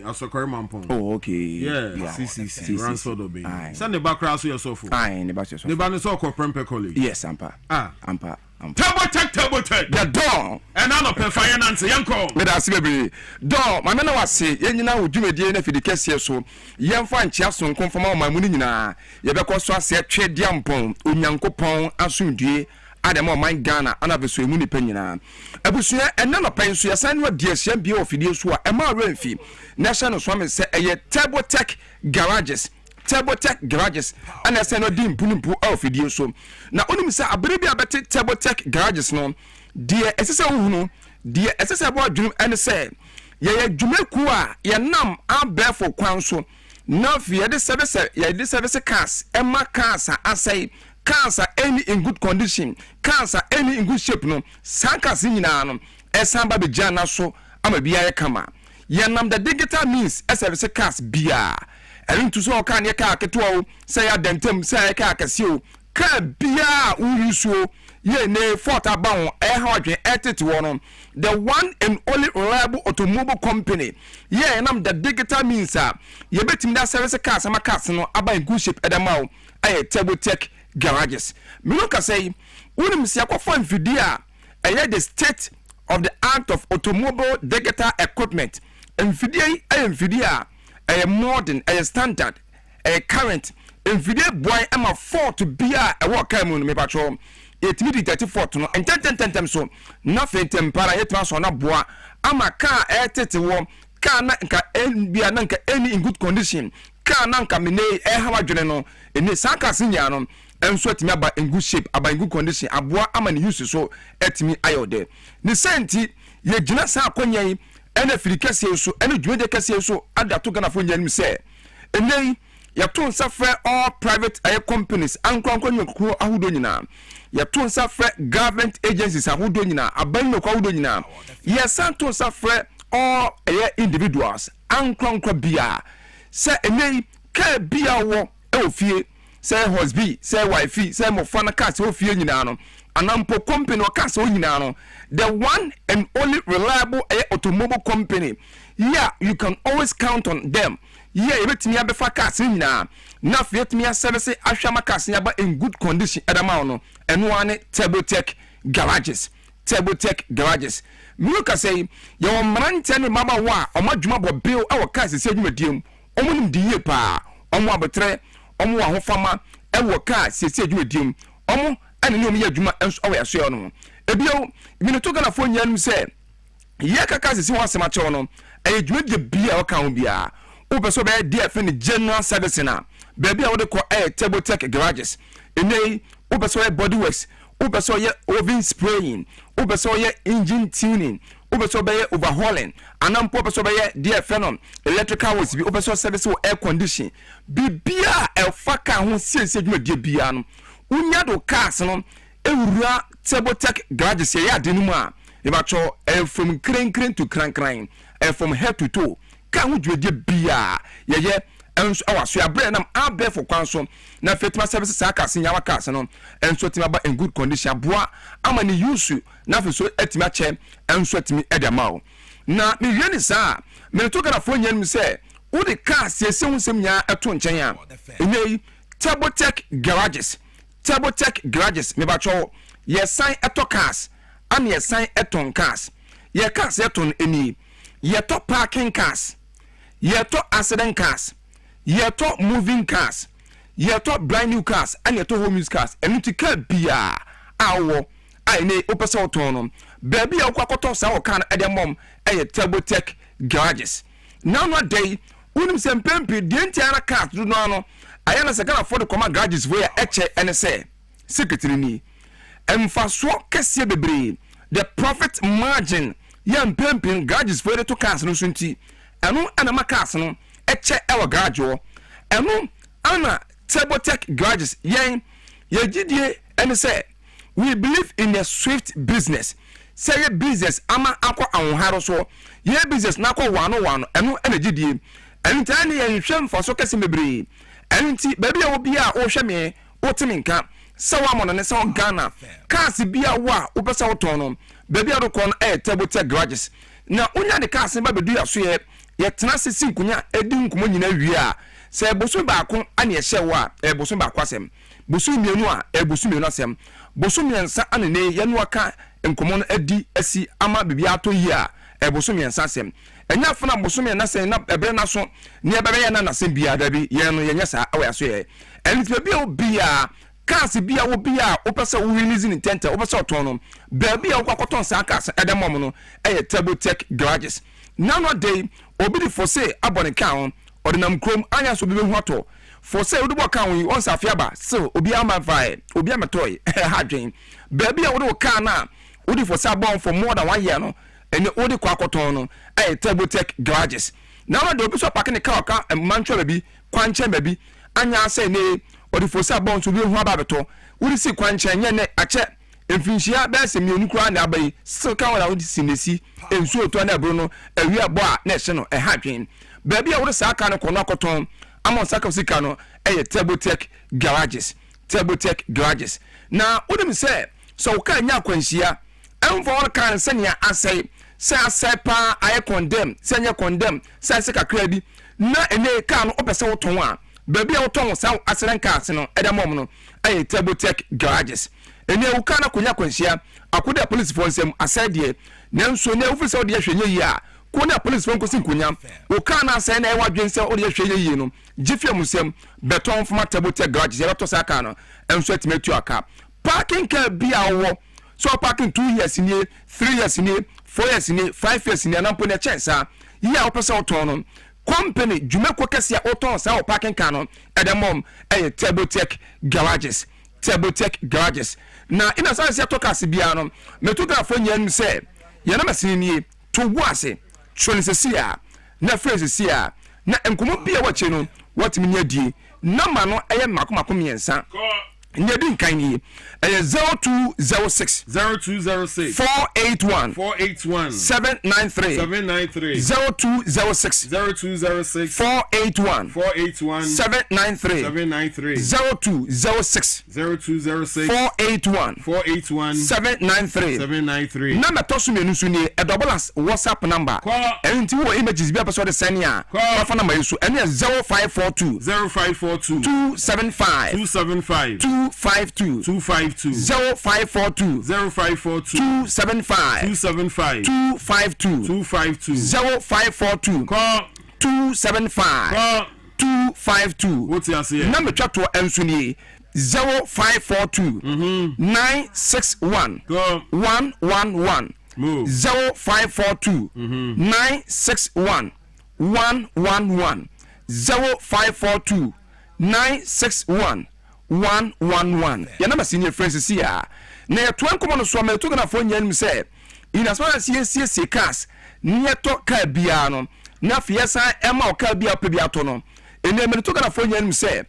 Asokore Mampong. Oh, okay. Yeah. CCC. Ransford Obey. Send the background so yourself. Aye, in the back yourself. The band is all called Prempe College. Yes, ampa. Ampa. Turbo Tech. The door. And I'm a finance yanko. Me da sibe door. My man was say yen nyina wo dwumedie na fidi kese so. Yen fa nchia so nkonfoma o mamuni nyina. Ye be ko so ase twede ampon onyankopon asundue Adam o man Ghana ana be so emu ni panyina. Abusua enne no pan so yasan no die sia bia ofidie so a e ma remfi. Na hye no so me se eye Turbo Tech garages. Turbo Tech garages and I say no dim punimpu of video so na onim say abere bia beti Turbo Tech garages no de esese ohunu de esese bo adwum and say ye dwumeku a ye nam abefo kwan so na fi de service cars emma cars asai cars any in good condition cars any in good shape no sankas nyina no esamba be jana so ama bia ye kama ye nam the digital means service cars bia and to so can ye car keto say adentem say car kasio car bia uruso ye ne fort abound hardware etete the one and only reliable automobile company ye nam the digital means ye betim that service cars ama cars no aba in good shape edamao aye Turbo Tech garages me no ka say unim se akofo mfidi a the state of the Act of Automobile Digital Equipment. Mfidie a modern, a standard, a current. Mfidie boy am a 4 to be a work me patrol. It will be 34 to no and 10 so nothing tempera yet was on a bois. Ama car air tete warm. Car nanka be ananka any in good condition. Car nanka mine air how general in the Sanka Siniano and sweat me about in good shape, about in good condition. A bois aman used so at me iode. The senti ye jina sa konye and a free cassia so any junior cassia so and that took an affiliate say. And they ya ton suffer all private air companies and kwankwanyo ahudonyina. Ya ton suffer government agencies ahudonyina abanyo kwa ahudonyina. Ya san ton suffer all air individuals and kwankwa bia. Say enei ka bia wo ofie say husband say wife say mofana cast ofie nyina no. Anampo company o cast o nyina no. The one and only reliable air automobile company. Yeah, you can always count on them. Yeah, you bet me abefa cars nyina na fiat me service ahwama cars nyaba in good condition edama no eno ane Dwaboase garages me ka say your mrante ne mama wa omadwuma bo bill e wo cars se adwumadiem omunim di ye pa omo abetre omo wa hofama e wo cars se adwumadiem omo ane ne omo ye adwuma enso o ya so no ebio me no to gana fo nyanum say ye ka cars se ho asema che no e adwumadie bia o kan bia Ubeso be DF in general service na baby I would call Dwaboase garages. Ene ubeso body works, ubeso ye oven spraying, ubeso ye engine tuning, ubeso be overhauling, anam ubeso be DF electrical works, ubeso service air condition. Bibia el faka ho sense dwuma bia no. Unya do cars no ewura Dwaboase garages ye adenu a e ba cho from crane to crank from head to toe. Can we do bia ye and so our brain am abe for kwanso na fetima services aka sin yawa cars no and so tima ba in good condition boa amani use na fe so etima che and so etimi edama na me hwe ni sa me to kana fo nyan mi se wo de cars ye se hunsem nya eto nchen ya enei Dwaboase garages me ba cho ye sign eto cars am ye sign eton cars ye cars eton eni ye to parking cars Yeto accident cars, yeto moving cars, yeto brand new cars, and yeto home use cars. And you can be our I ne opesa autonom. Baby, I'll quack our can at the mom and Dwaboase garages. Now, one day, Unim Sam Pempi, the entire cars do no. I am a second for the command garages where NSA secretary me. And for swap Cassia Bebre, the profit margin, young Pempin garages for the two cars no sunti. Anu ana makas no eche ewa garage anu ana Dwaboase garages yen ye gidie ene say we believe in a swift business say business ama akwa anharo so ye business na akwa wano anu ene gidie enu tani ye hwem for so kese mebre enu ti baby a obi a o hwe me o timi nka sawa mo ne saw Ghana cars bia wa o pesa o ton no baby a do kon Dwaboase garages na unya de cars ba bedu ya so ye tena sisi nkunya edi nkumo nyina wie a se boso ba ko ane ehye wa boso ba kwasem boso mienu a boso mienu asem boso miensa ane ne ye no aka nkumo no edi asi ama bibia ato yi a boso miensa asem enya fana boso miena se na ebre na so ne ebere ye na asem bia da bi ye no ye nya sa awa so ye enti bia obia cars bia wo bia o pesa wo release in tenta o pesa oton no bia wo kwakoton sa cars edemom no Dwaboase garages. Nowadays, obi for say abon account or the nam chrome anya so be hoto for say obi account we on safiaba so obi am vai obi am toy hadwen baby a wo car na obi for say born for more than 1 year no and obi kwakoton no Dwaboase garages. Nowadays obi so parking the car mancho baby kwanche baby anya say ne obi for say born so be hu ababeto wo si kwanche nye ne ache Enfinshia be se mienu kura na abai still kan wala wodi sinesi ensu oto na ebro no awi abo a na ehye no hadwen baby a wo sa aka no kono akoton amon saka sika no Dwaboase garages na wodi se so ka nya kwanhia emfo wor kan senia asai say pa aye condemn senya condemn say sika kredi na ene ka no opese wo ton a baby a wo ton sa aseren ka ase no edamom no Dwaboase garages ene ukana kunya kwanhia akoda police for nsem asade nanso ne ofisa odi ahwenye yi a ko na police fon ko sin kunyam o kan na say na e wadwen say odi ahwenye yi no gifia musem beton from tabote garage ye to saka no enso atimetu aka parking car bia wo so parking 2 years ni 3 years ni 4 years ni 5 years ni anampo na chance a yi a opesa oton no company jumeko kese a oton sa o parking car no edemom Tabotech garages na ina sa se toka se bia no metuka fo nyan se ye na masini ni to guase chonisesia na phrase sia na enkomo bia wache no watimi nyadi number no eye makomako miensa nyadi nkan ni eye 0206 481 793 0206 481 793 0206 481 793 number to sumi nusu ni a double WhatsApp number enti wo images bia person de send ya phone number yusu ene 0542 275 252 0542 275 252 0542 275 252 what you say number chat to ensuni 0542 961 111 0542 961 111 0542 961 111 ya number senior friends see ya na ya to enkomo no so ma to gana fo nyan mi say in as far as CC cars near to car bia no na fiesa ema o car bia pe bia to no ene me to gana fo nyan mi say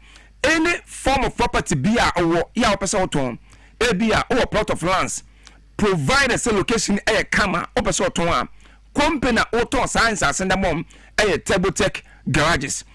any form of property bia owo ya o pesa oton e bia o plot of lands provide a location e kama o pesa oton a company oton science asenda mom e Tabotech garages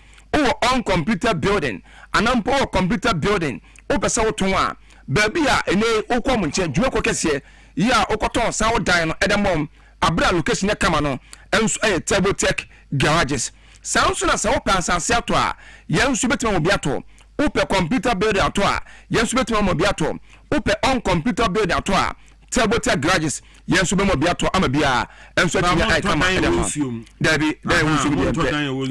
on computer building anampo computer building o pesa oton a baby a ene okwo nche dwuo kokese ya okoton sa odan no edemom abra location e kama no enso e Tabotech garages sounds na sa open sanse ato a yenso betima obi ato open computer building ato a yenso betima obi ato open on computer building ato a Tabotech garages yenso be obi ato ama bia enso tia ai kama edemom dabi dai wonso bi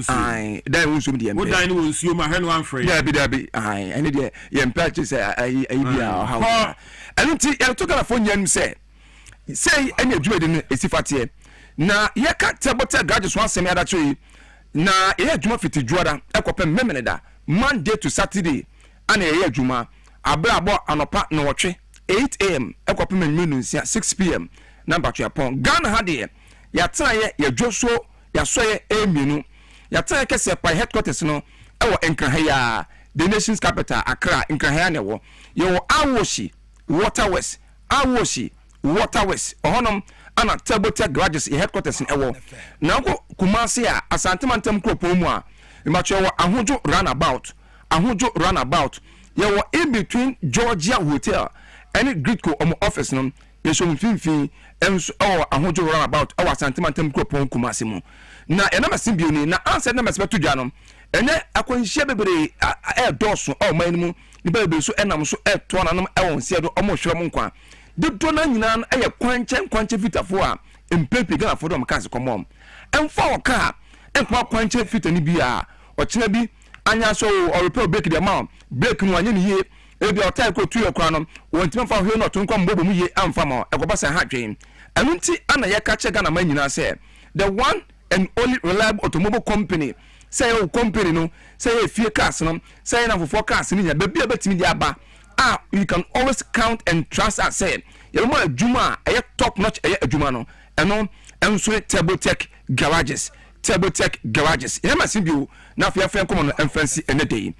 ai dai wonso bi wo dai no wonso ma hwe no amfrey dabi ai ene de yem purchase ai bia how enti ya to gala fo nyan say ene adwuma de no esifate na ye ka Tabotech garages wan semi ada three na ye adwuma fiti juada ekopem memene da Monday to Saturday ana ye adwuma abrabo anopa na wotwe 8 am ekopem menu 6 pm number to upon Ghana hade ya tena ye dwoso ya so ye eminu ya tena kese pa headquarters no ewo Nkrahaya the nation's capital Accra Nkrahaya ne wo ye Awoshi Waterwest ohonom ana Tabotech garages ye headquarters ewo na ko Kumasi a asantemantam kropo mu a imacho wo ahojo runabout ye wo in between Georgia Hotel any Gridco office no ye so mfimfin enso ahojo runabout awa asantemantam kropo Kumasi mu na enama simbioni na answer na mesbeto dwa no ene akwanhia bebre doso man mu ni bebe so enam so to nanom ewon se do omo hwere mu nkwa de do na nyina eye kwanche vitafo a empepe gana fo do mkanse komom emfa oka enkwa kwanche fita ni bia ochina bi anya so o repair break the mount break mu anya ni ye ebi o tai ko tu ekwa no wontima fa hwe no to nkwa mbobo mu ye amfa ma ekoba sa ha dwen enu nti ana ye ka che gana man nyina se the one and only reliable automobile company say o company no say fie cars no say na for cars ni nya baby abetimi di aba you can always count and trust us say you know adwuma e top notch e adwuma no eno enso Tabotech garages e ma sibio na fia fia komo no emfancy ene dey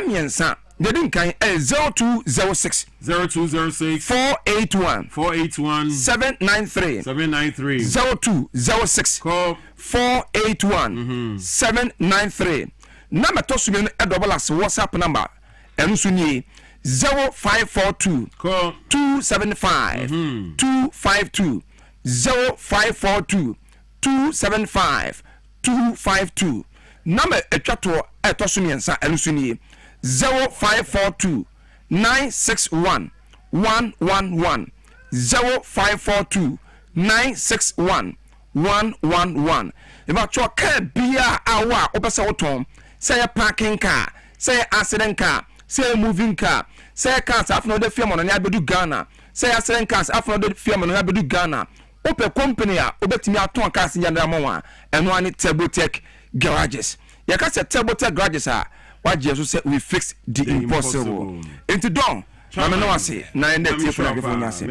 miensa dedin kan 0206 481 793 0206 481 793 number to sumi e double as WhatsApp number enso ni 0542 275 252 0542 275 252 number etwato etosumiensa enusuni 0542 961 111 0542 961 111 eba cho car bia awa obesa woton say parking car say accident car say moving car say cars after the firm on abedu Ghana say accident cars after the firm on abedu Ghana open company a obetimi aton cars nyanda mo eno ani Tebotech garages ya ka say Tebotech garages a waje so say we fix the impossible into don na me no wase na end the for na give na say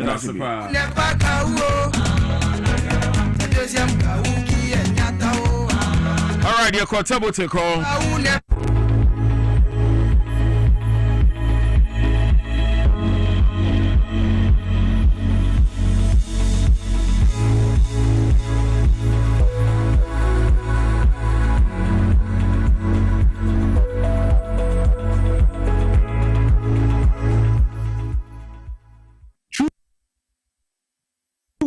all right, you're called Tebotech call.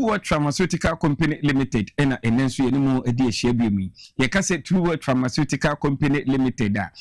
World Pharmaceutical Company Limited ena enenso yenimu edi ehyebiemi ye ka se True World Pharmaceutical Company Limited a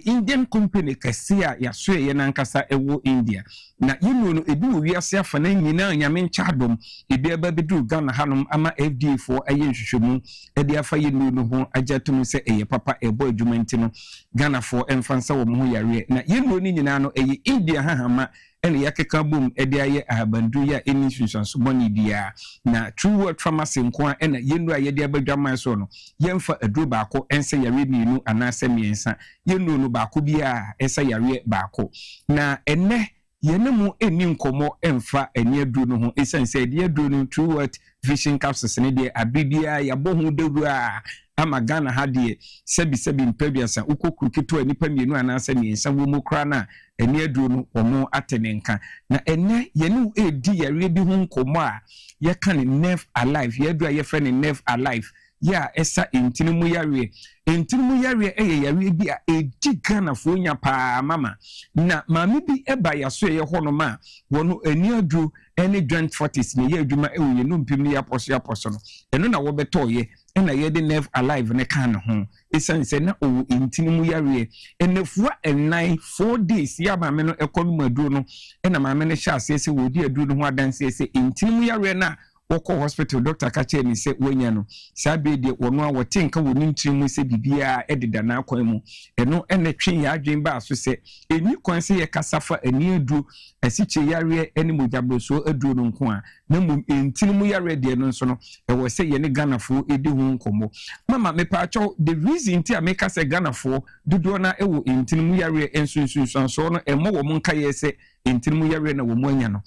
Indian company kasia ya so ye nankasa ewo India na yinu no ebi wo wiase afana nyina nyame nchadom ebi aba bedu Ghana hanom ama FDA for aye nhwehwemu edi afa yinu no ho ajatum se eye papa ebo adwuma ntino Ghana for emfansa wo ho yare na yinu ni nyina no India hahama ene yakeka boom ede aye ahabandu ya eni sunsanso boni dia na True World Pharmacy nko ena yenu a yede abadwaman so no yemfa aduro baako ense yare mienu anase miensa yenu no baako bia ense yare baako na ene yenemu eni nkomo emfa eni aduro no ho esense ede aduro no True World Vision Capsules ne de abibia yabo ho dewura ama Ghana hade sebi mpabiasa ukokuru kito anipa mienu anase miensa wo mu kra na eni aduro no omo atenenka na ene yenu edi yare bi ho nkomo a ye kan nerve alive ye do ye friend nerve alive ya esa intinimu yare yare bi a edi Ghana fo nya pa mama na maami bi eba yaso ye ho no ma wono eni aduro eni joint 40s ne ye adwuma e wo ye no mpim ya poso no eno na wo beto ye ena ye de nerve alive ne kan ho esanse na o intinimu yare enefua enai 4 days ya maame no ekonomu aduro no ena maame ne sha ase wo di aduro no ho adanse ese intinimu yare na woko hospital doctor ka che ni se wanya no sabe de wono a wote nka woni ntirimu se bibia ededa na akwan mu eno ene twen ya adwen ba so se eni kwan se ye kasafa ani edu asiche yare eni mojabroso edu no nko a na mu ntirimu yare de no nso no e wo se ye ne Ghanafo edi hu nkomo mama me pa cho the reason ti ameka se Ghanafo dodo na e wo ntirimu yare ensunsun so no e mo wo mun ka ye se ntirimu yare na wo mu anya no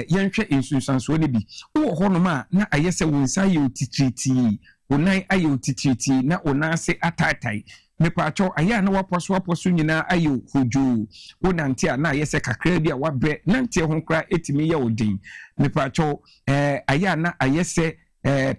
yenhwe insunsanso ne bi wo ho no ma na ayese wonsa ye otitriti wonan aye otitriti na onase atatai me pacho aya na waposo nyina aye hojo wonante a na ayese kakra bi a wabre nante ho kra etimi ye odin me pacho aya na ayese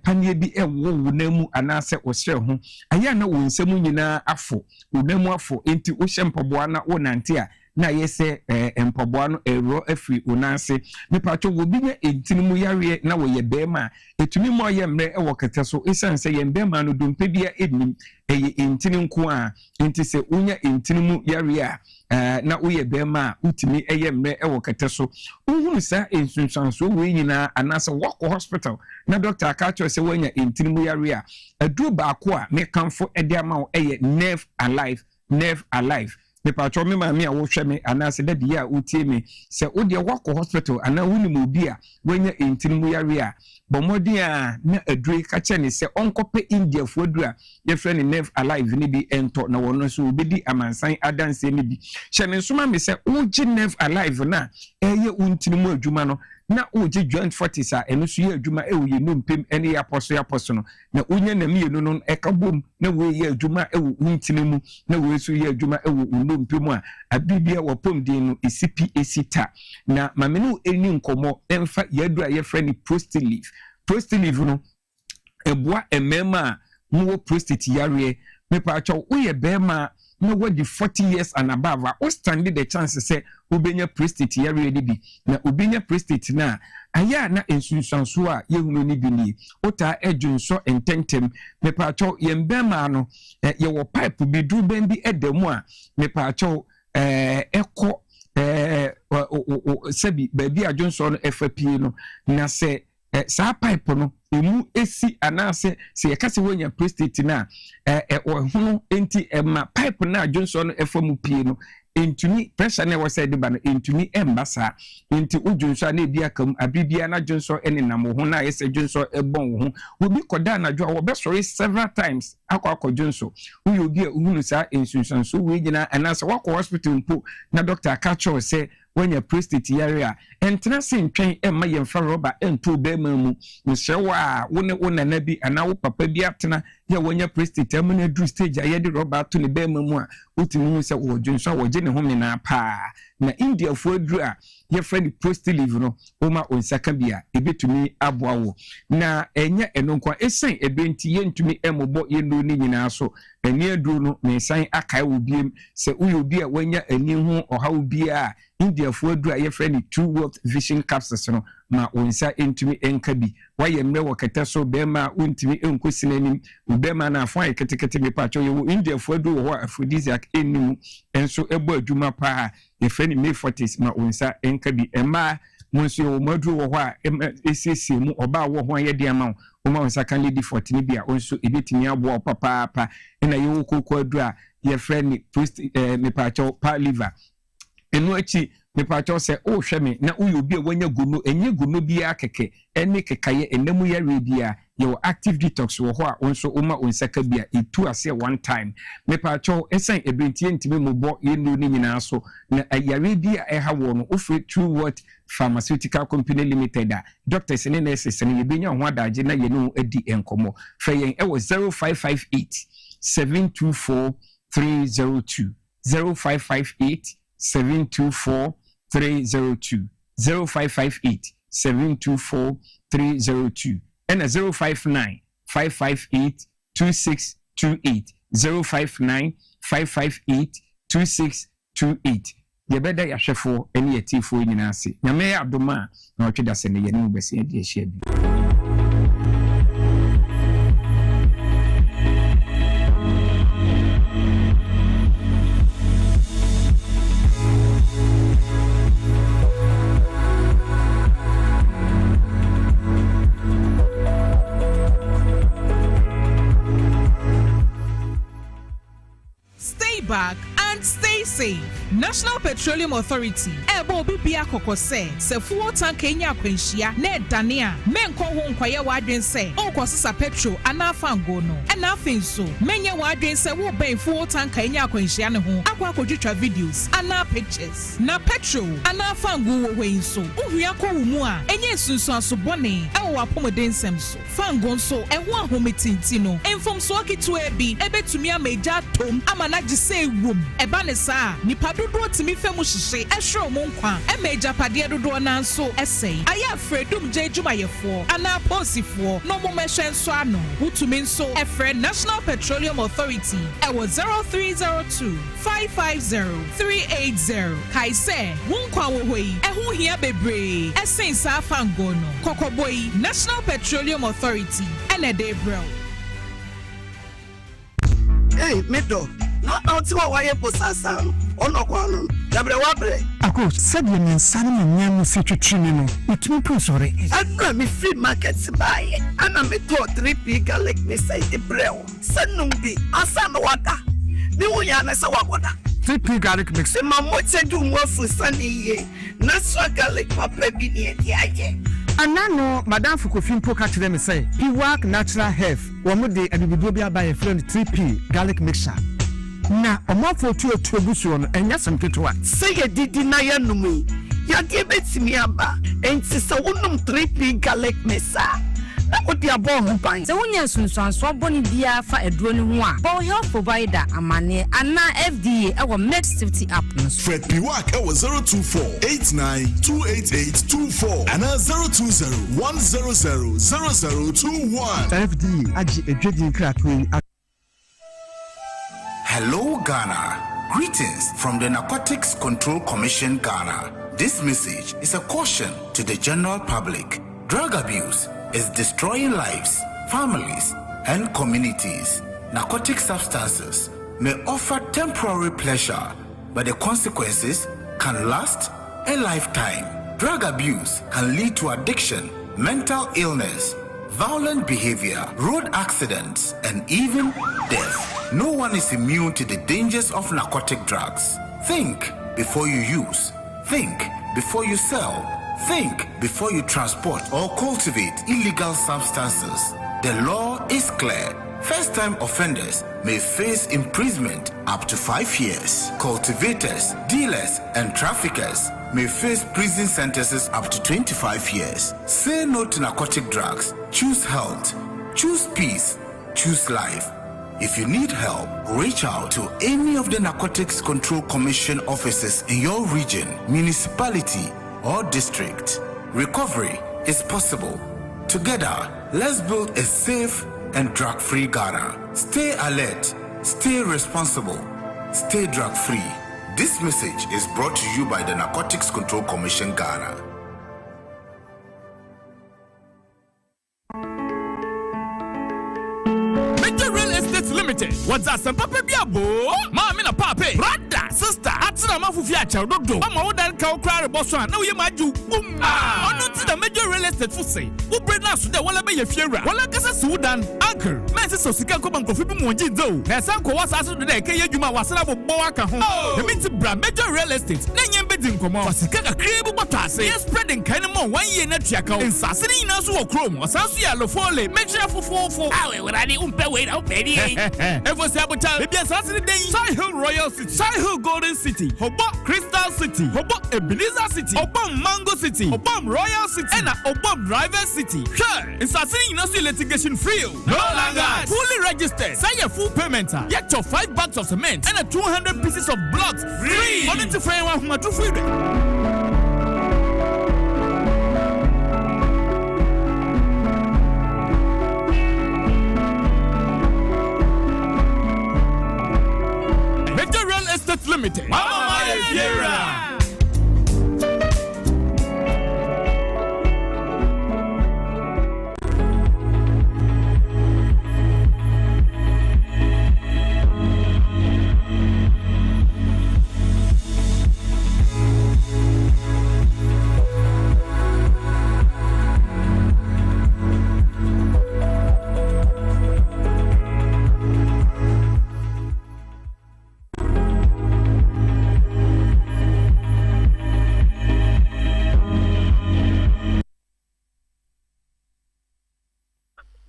panie bi ewo wonamu anase osre ho aya na wonsam nyina afo wonamu afo enti wo hyempoboa na wonante a na yese empoboa no ero afri onanse mepacho wo binya entinimu yare na wo ye bema etumi mo ye mre e wo kete so esanse ye bema no dompe bia ednim eye entini nko a enti se unya entinimu yare a na wo ye bema utimi eye mre e wo kete so uhunu sa ensunsanso we nyina anase wako hospital na doctor akacho se wanya entinimu yare a adu ba ko a me kanfo ede ama wo eye nerve alive me patro me maami a wo hwe me anase da dia utie me se wo de wako hospital ana wuni mo bi a wanya entinimu yare a bomodi a na adure ka che ne se onkope India fo adura ye frɛ ne nerve alive ne bi ento na wono so obedi amansan adanse ne bi hye ne nsoma me se wo gi nerve alive na eye untinimu adwuma no na oje joint 40s a eno so ye adwuma e wo ye no mpem ene ya poso no na onye na mienu no e ka bom na wo ye adwuma e wo untinimu na wo so ye adwuma e wo no mpem a abibia wo pom din no ECP esita na mamenu eni nkomo emfa ye adura ye frɛ ni prostate no eboa emema mo prostate yare me pa cho wo ye bema na wadi 40 years and above o stand the chance say obenya prostate yare de bi na obenya prostate na aya na ensunsanso a yehunu ni bi ni ota edwunso ententem me pa cho ye mbema no ye wo pipe bi du ben bi edemu a me pa cho sebi baby adwunso no FP no na se saa pipe no emu esi anase se yɛka se wonya prostate na hono enti ma pipe na adwonso no efamu pie no entumi pressure na wɔsɛ de ba no entumi embasa enti odwonso na ebi akam abibia na adwonso ene nam ho na yɛsɛ adwonso ebon ho obi koda na adwo wɔbɛsɔre several times akɔ dwonso wo obi a uhunu saa ensunsanso we nyina anase wakɔ hospital mpo na doctor aka kyerɛ sɛ wonya prostate area entena se ntwen emma yemfa rubber ento be mamu nhyɛwa wo ne wo nana bi ana wo papa bi atena ya wonya prostate amuna dru stage aye de rubber to ne be mamu a wotimi hu sɛ wo dwonso wo gye ne ho mena pa na India fo adru a ye friend prostate live no wo ma onsaka bia ebetumi aboa wo na enya enonkwa esan ebenti ye ntumi emobɔ ye no ni nyina so eni adru no me san akae wo biem sɛ wo obi a wonya ani ho ɔhaw bia India fo adru a ye friend True Wealth Vision capsules no ma onsa entumi enka bi waye mre wakata so bema untimi enkosinanim ubema na afon ayeketekete me pa cho ye India fo adru wo aphrodisiac enimu enso ebo adwuma pa ye friend May 40s ma onsa enka bi ema monso wo madru wo ho a esiesie mu oba wo ho ye de ama wo ma onsa kan lady 40 bia onso ebetimi abo papa na ye wo kokko adru a ye friend me pa cho pa liver enu achi me pa cho se o hwe me na uyo bi a wanya gono enye gono bi akeke ene kekaye enemu ya rebia ye active detox wo ho a onso oma onsaka bia etu ase one time me pa cho esan ebentie ntime mobo ye no ni nyina so na ayare bia eha wo no ofre True Wealth Pharmaceutical Company Limited a doctors ne nurses ne ye benya ho adaje na ye no adi enkomo fe yen e wo 0558 724 302 0558 724 302 0558 724 302 and 059 558 2628 059 558 2628 yebeda yahwefo ene yatifo nyina ase nyame adoma na otweda se ne ye ne bese ade ahia bi. Back and stay safe. National Petroleum Authority ebo bibia kokose se fuel tank enya kwenhia na edane a menko ho nkwaye wadwen se onkosesa petrol anafa ngo no na afin so menye wadwen se wo ben fuel tank enya kwenhia ne ho akwa kodwitwa videos ana pictures na petrol anafa ngo wo hwen so uhua ko wo mu a enye sunsu asobone ewo apomoden sem so fango so ewo ahometinti no enfom so akitu ebi ebetumi ameja tom amana gise ewom eba ne saa nipa dodo timi femu hihye ehwe mo nkwa emeja pade dodo na nso esei aya fredum je adwumayefo ana posifo no mo mehwe nso ano wutumi nso efre National Petroleum Authority ewo 0302 550 380 kaise wonkwa wo hoi eho hia bebre esen saa fango no kokoboi National Petroleum Authority ene de bro. Hey, Medo. Not why you possess ono kwano dabre wabre ako said you mean sana nyam fitwetwini no utumi prosore akra me free market buy ana me to 3p garlic me say the brew sanum bi asama wada ni wuya na sa wagoda 3p garlic mix ma mo chedu mo fu sani ye na so garlic papa bi ni e aye anano madam Fukofin poka to them say Piwak Natural Health wo mo de adubido bi abaye friend 3p garlic mixture na omafo tu egusu no enya sempeto say ye didi na ya numu ya de betimi aba enti se wonum 3p garlic mixture na odi abon ho ban se wonya sunsuanso aboni bia fa eduro ne ho a bo health provider amane ana FDA ewo med safety app no Fred Piwak ewo 02489288824 ana 02010000021 FDA agi edwedi krakwe. Hello Ghana. Greetings from the Narcotics Control Commission Ghana. This message is a caution to the general public. Drug abuse is destroying lives, families, and communities. Narcotic substances may offer temporary pleasure, but the consequences can last a lifetime. Drug abuse can lead to addiction, mental illness, violent behavior, road accidents, and even death. No one is immune to the dangers of narcotic drugs. Think before you use. Think before you sell. Think before you transport or cultivate illegal substances. The law is clear. First-time offenders may face imprisonment up to 5 years. Cultivators, dealers, and traffickers may face prison sentences up to 25 years. Say no to narcotic drugs. Choose health. Choose peace. Choose life. If you need help, reach out to any of the Narcotics Control Commission offices in your region, municipality, or district. Recovery is possible. Together, let's build a safe and drug-free Ghana. Stay alert, stay responsible, stay drug-free. This message is brought to you by the Narcotics Control Commission Ghana. Major Real Estate Limited. What's that? Some papa biabo. Mama na papa. Brother, sister. Atina mafufi acha dodo. Mama odan ka okra reboso na we maju. Ono ti da Major Real Estate fu say. Wo bre na so de wala be ye fiera. Wala kasa Sudan. Uncle. Mense so sika ko banko fi bi mo nji zo. Na san ko wasa so de ke ye dwuma wasana bo aka ho. The meet bra Major Real Estate. Na nyem be din komo. Wasika ka krebu botase. Yes spreading kind mo 1 year na tuaka. Nsase ni na so wo krom. Wasanso ya lofole. Make sure fofofo. Awe wurade umpe we na opedi. Evo se abuta. Ebi asase ni den. Sai Hill Royal City. Sai Hill Golden City. Hobo Crystal City. Hobo Ebenezer City. Obom Mango City. Obom Royal City. And Obom Driver City. Sure. Nsase ni na so litigation free. No longer. Fully registered. Say your full payment. Get your 5 bags of cement and 200 pieces of blocks free. Only to find one who to free. Major Real Estate Limited. Mama Fiera.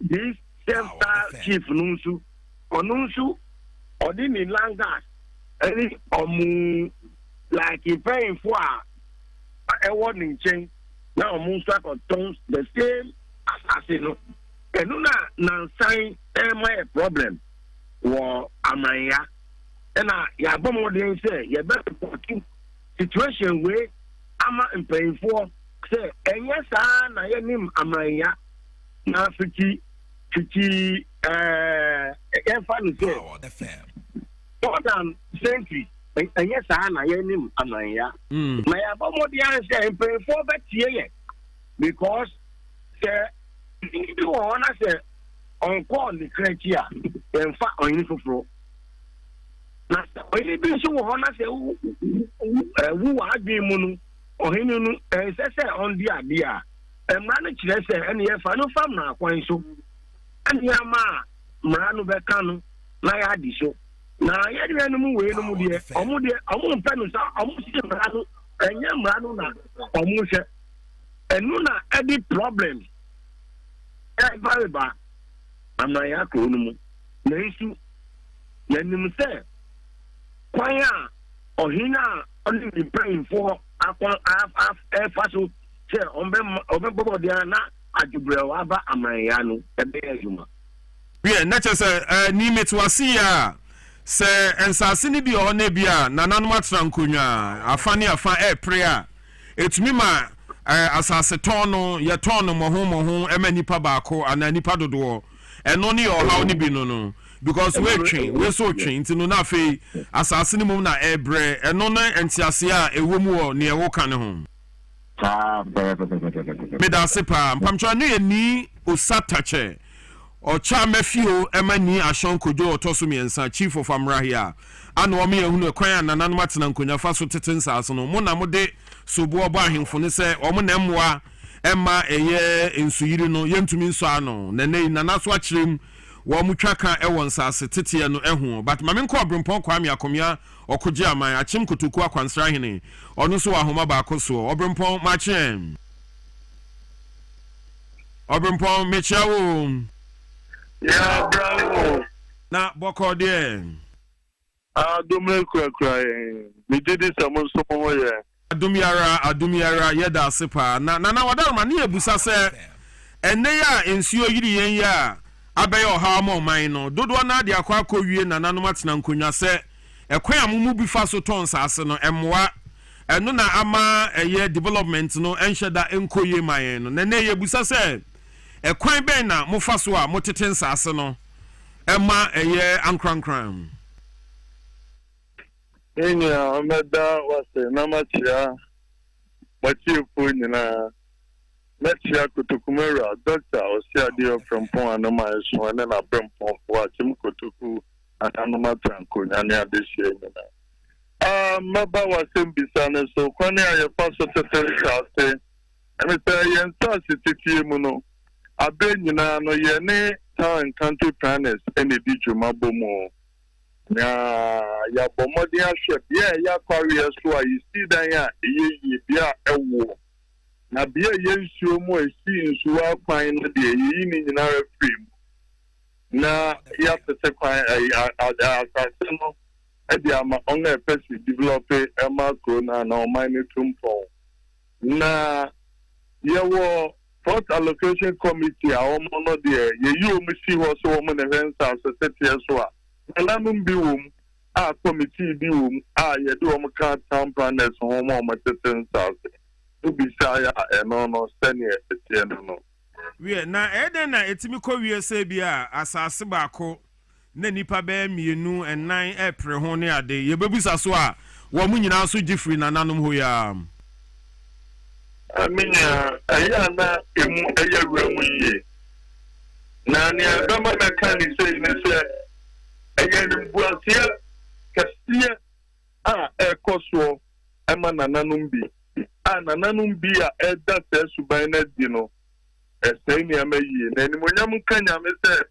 This self-style chief Nunsu, Onunsu, Odini Langas, any like he paying for a warning chain. Now Moonstruck or Tones, the same assassin. And now sign my problem. War Amaya. And I bomb they say, you better put situation where I'm paying for. Say, and yes, I am Amaya. Now, 50 more than century. And yes, I am Amaya. My abomodian say, paying for that year because you want to say on call the criteria and fact on info. Now, when you be so want to say who are being mono or him and say on the idea. And manage to say, and if I know from now, so and Yama Marano Becano, Naya Diso. Now, I had no way, no more, almost penance, almost Marano, and Yamarano, almost and Nuna any problem. Very bad. I'm not Yakuno. Nasu, let them say, Quaya or Hina only be praying for half air faso. Yeah, not just a name to see ya. Say, and Sassini be or Nebia, Nanan Matrancunya, a funny affair prayer. It's me, ma, as a setono, Yatono, Mohomo, Emeni Pabaco, and any Padodo, and only or how ni be no. Because we're so trained to Nunafe, Assassinimuna Ebre, and Nona and Siasia, a woman near Wokan home. Medasepa mpamchwa ni osatache ocha mefio emani ashon kojo otosumi ensa chief of amrahia ana omi ehunu kwan na nanu matena nkonya fa so tetensa aso no mo na mo de sobo obo ahemfo ne se omo na mmoa Emma eye nsuyiri no yentumi nso ano nana so akyerem wo mutwa kan ewon sase tete no ehu but mame nko obrempon kwame akomia okoje aman achim kotoku akwansra hene ono so ahoma ba akoso obrempon machem obrempon mechawo ya bravo na boko de adomre kura me didi samon so mo ye adumiara yeda sepa na wadarma ne ebusa se enne ya ensuo yiri yen ya abeyo ha ma oman no dodo na de akwa akowie na nanom atena nkonwa se ekwan amumu bi fa so ton sase no emwa eno na ama eye development no enhyeda enkoye man no na ye ebusa se ekwan ben na mo fa so a mo teten sase no emma eye ankrankran enya omeda wase na machia machifu nyina machia kutukumera doctor osiadio from pon anoma so na na brempon for achim kutuku anoma tranko nyane adehie nyina maba wase mbisa ne so kwani aye paso tete sase emeta yen sase titie mu no abe nyina no ye ne town country planners ene di dwuma bomo ya bomodi ahwe bia ya kwari so ayi si dan ya eyi bia ewo na bia ye nsuo mu esi nsuo akwan no de eyi ni nyina reframe na ya tete kwan asase no e ama on e pesi develop ema corona na o mine tumpo na yewo port allocation committee a o mo no de ye yi o mu si ho so o mo ne hensa so tete so a Alanum biwum a committee biwum a ye do o ka town planners ho mo mateten sase to bi saya no sene etie no we na eden na etimi ko wie se bia asase baako na nipa ba mienu enan epre ho ne ade ye bebusa so a wo mu nyina so gifri na nanom ho ya aminya aya na emu aya wuramu ye na ne abama mechanic say ne say aya mbuasia kasia a ekoso ema nananum bi a nananum bi a eda suban na di no esai ni amayi na ni monyam kanya me se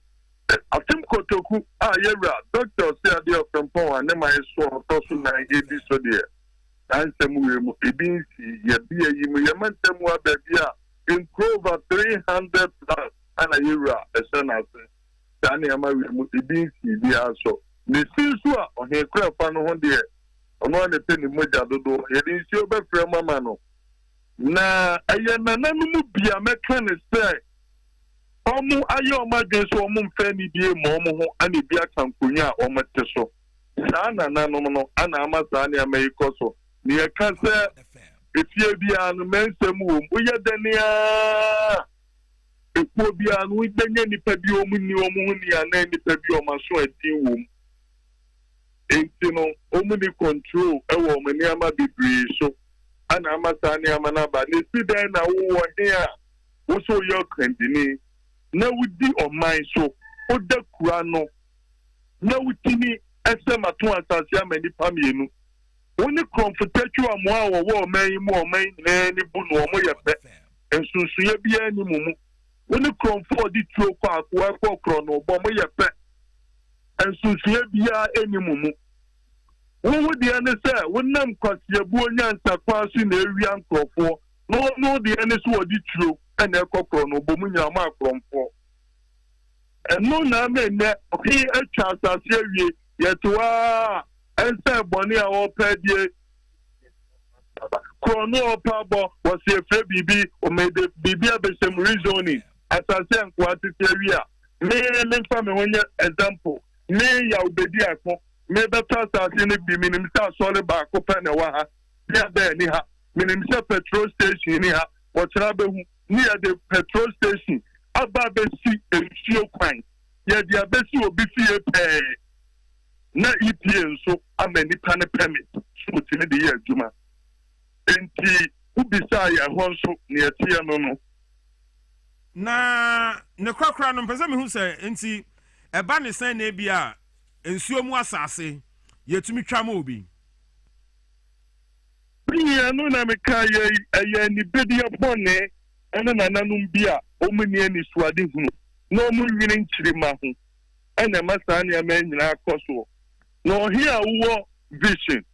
atim kotoku a yewra doctor say ade ofempon ane mai so to so na edi so de ansem we mu ebinsi ye bia yi mu ye mantem wa ba bia improve 300 plus ana yewra esana se tani ama we mu ebinsi bia so ne sinsu a ohe kura fa no ho de ono ne pe ni moja dodo ye din si obefre mama no na aye nananu mu bia meka ne se omu aye omadwe so omu mfa ni bie mo omu ho ana bia kankonya a omete so saa nananu no ana amasa ne amaiko so ne ye ka se efie bia no mensem wo uye dania ekwo bia no ibenye nipa bi omu ni omu hu ni ana nipa bi omaso adin wo enti no omu ni control ewo omani ama bibiri so ana amasa ni amana ba ne sidan na wo hia wo so yo kandini na wudi oman so oda kura no na wutini esema to asase amani pamienu woni comfortable amoa wo oman mu oman na ni bu no omo yepe ensunsuye bia ni mumu woni comfort di tuo kwa akwa kro no bo mo yepe ensunsuye bia eni mumu wo de ane se wonnam kwasiebu onyansa kwasu na ewi ankrofo no de ane so odi tuo ene ekokro no bo munya ma akromfo eno na menne oki atwa asase awie yetoa ense boni a wo pedie krono opabo wasi efre bibi o mede bibi abesem reasoning asase nkwa tete awie a me mfa me wonye example me ya obedi akọ me better asase ne bi minim sa sole ba ko pe ne wa ha ya be ni ha minim se petrol station ni ha wo tra be hu ni ya de petrol station aba be si enfio kwan ya de abesi obi fie pe na EPA nso amani pane permit so tini de ye adwuma enti ubisa ya ho nso ne etie no na ne kwakra no mpese me hu se enti eba ne san na bia ensuo mu asase yetumi twama obi biya no na me ka ye ni bedi opone ɛne nananom bi a ɔmuni ani suade hunu na ɔmo nwene nkyirima ho ɛna ɛma saa nneɛma nyinaa kɔ so na ɔhe a wowɔ vision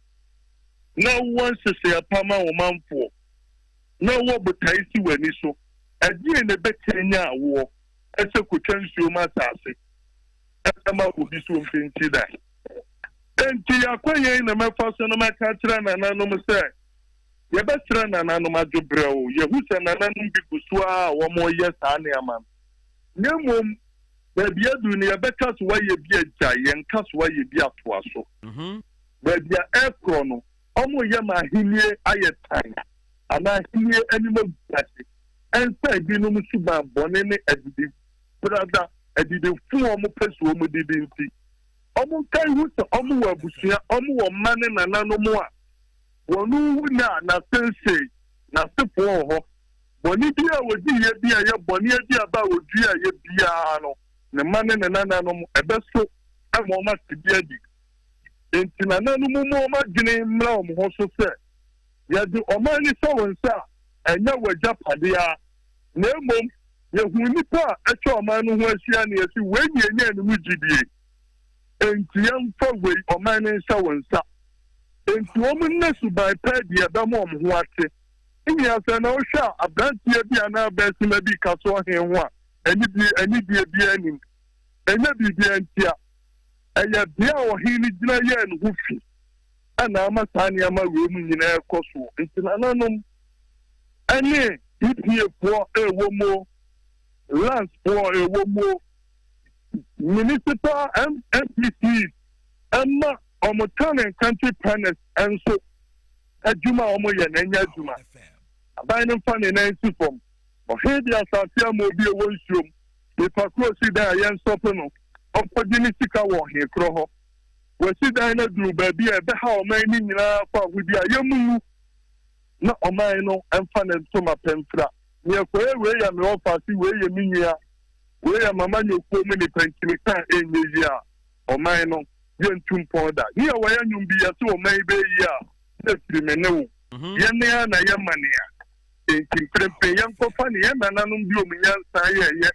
na wowɔ nhyehyɛ pama wo manfoɔ na wowɔ botae si w'ani so ɛdeɛ na ɛbɛkyɛ nya awoɔ ɛsɛ kotwa nsuo mu asase ɛma obi so mfenti da enti akɔyɛ na mɛfa so no mɛka kyerɛ nananom sɛ yɛbɛkyerɛ nananom adwobrɛ o yɛhu sɛ nananom bi gu so a wɔmɔyɛ saa nneɛma na mmom baabi adu no yɛbɛka so wayɛ bi agya yɛnka so wayɛ bi atoa so baabi a ɛkorɔ no ɔmoyɛ ma ahennie ayɛ tan anaa ahennie anim aguase ɛnsa ebinom suban bɔne ne adidi brada adidifo ɔmo pɛ so ɔmo didi nti ɔmo nka ihu sɛ ɔmo wɔ abusua ɔmo wɔ mma ne nananom a wɔn wu na n'asensɛ n'asefo wɔ hɔ bɔne bi a wɔdi yɛ bi a yɛ bɔne adi aba a wɔdi a yɛ biara no ne mma ne nananom ɛbɛso ɛma ɔmo asidi adi nti nananom mu ɔmo adwene mmra ɔmo ho so sɛ yɛde ɔmo ani sɛ wɔn nsa a ɛnyɛ wɔ agyapadeɛ na mmom yɛhu nipa a ɛtwa ɔman no ho ahyia ne yɛsi wei nyɛ ne mu gyidie enti yɛmfa wei ɔman no nhyɛ wɔn nsa enti wɔn nna suban pɛɛ deɛ ɛbɛma wɔn ho ate nyɛ sɛ na wohwɛ a aberanteɛ bi anaa bɛsima bi ka so ɔhen ho a anidie bi anim ɛnyɛ biribi ntia ɛyɛ bea a ɔhen no gyina yɛɛ ne ho fi ɛna ama saa nneɛma wei mu nyinaa ɛkɔ so nti nananom ɛne EPA-foɔ ɛwɔ mu landsfoɔ ɛwɔ mu municipal MPCs ɛma ɔmo town and country planners ɛnso adwuma a ɔmo yɛ n'anya adwuma aban no mfa ne nan si fam ɔhe de asase ama obi ɛwɔ nsuom nipa koro si dan a yɛnsɔpe no ɔmpɔgye ne sika wɔ ɔhe korɔ hɔ wɔsi dan no duru baabi a ɛbɛha ɔman no nyinaa kɔ ahodi a yɛmu na ɔman no mfa ne ntoma pɛmfra neɛ kɔyɛ wei yɛ me ɔfaase wei yɛ me nua wei yɛ mama nyɔkuo mu nipa ntimi ka ɛnyɛ yi a ɔman no yɛntu mpɔn da ne yɛ wɔyɛ nnwom bi yɛse ɔman yi bɛyi a na firi me ne wo yɛne a na yɛma ne a enti mprɛmpɛ yɛnkɔfa ne yɛ nananom bi ɔmu nyansa yɛyɛ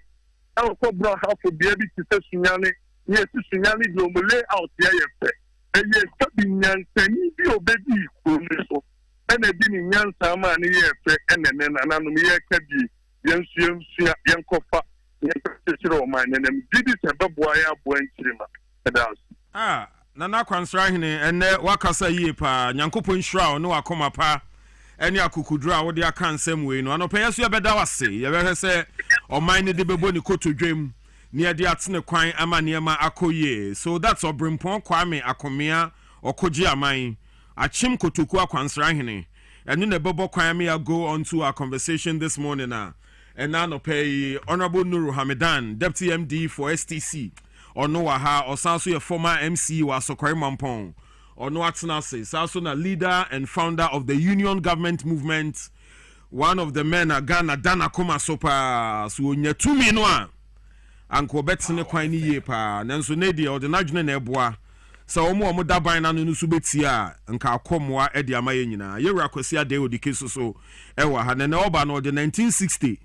na wɔkɔborɔ ahafo bea bi te sɛ sunyane ne yɛsi sunyane deɛ ɔmu layout yɛyɛ fɛ ɛyɛ sabi nyansani bi a ɔbɛdi kuro no so ɛna di ne nyansa ma ne yɛ fɛ ɛna ne nananom yɛka bi yɛnsua yɛnkɔfa yɛnkɔkyekyerɛ ɔman nenam gidi sɛ bɛboa yɛ aboa nkyirima ɛda so nana kwansra hene ɛnɛ wakasa yie paa nyankopɔn nhyira ne wakoma pa ɛne akukuduro a wode aka nsɛm wei no anɔpɛ yɛ so yɛbɛda wase yɛbɛhwɛ sɛ ɔman ne de bɛbɔ ne kotodwam ne yɛde atene kwan ama nneɛma akɔ yie so that's Obrempɔn Kwame Akomea ɔkɔgye aman achim kotoku akwansra hene ɛno na ɛbɛbɔ kwan me go on to our conversation this morning and now pay Honorable Nuru Hamidan Deputy MD for STC ɔno wa ha ɔsan so yɛ former MC wa Sokore Mampong ɔno atena se also na leader and founder of the Union Government Movement one of the men Ghana Dana Koma Sopa so nya tumi no a anko betene kwan ni yie pa nanso ne de ɔde nadwene na ɛboa sɛ ɔmo daban na no so betia nka akɔmoa ɛde ama yɛ nyinaa yɛwura kwasi ade odike so ɛwɔ ha na ɔba no ɔde 1960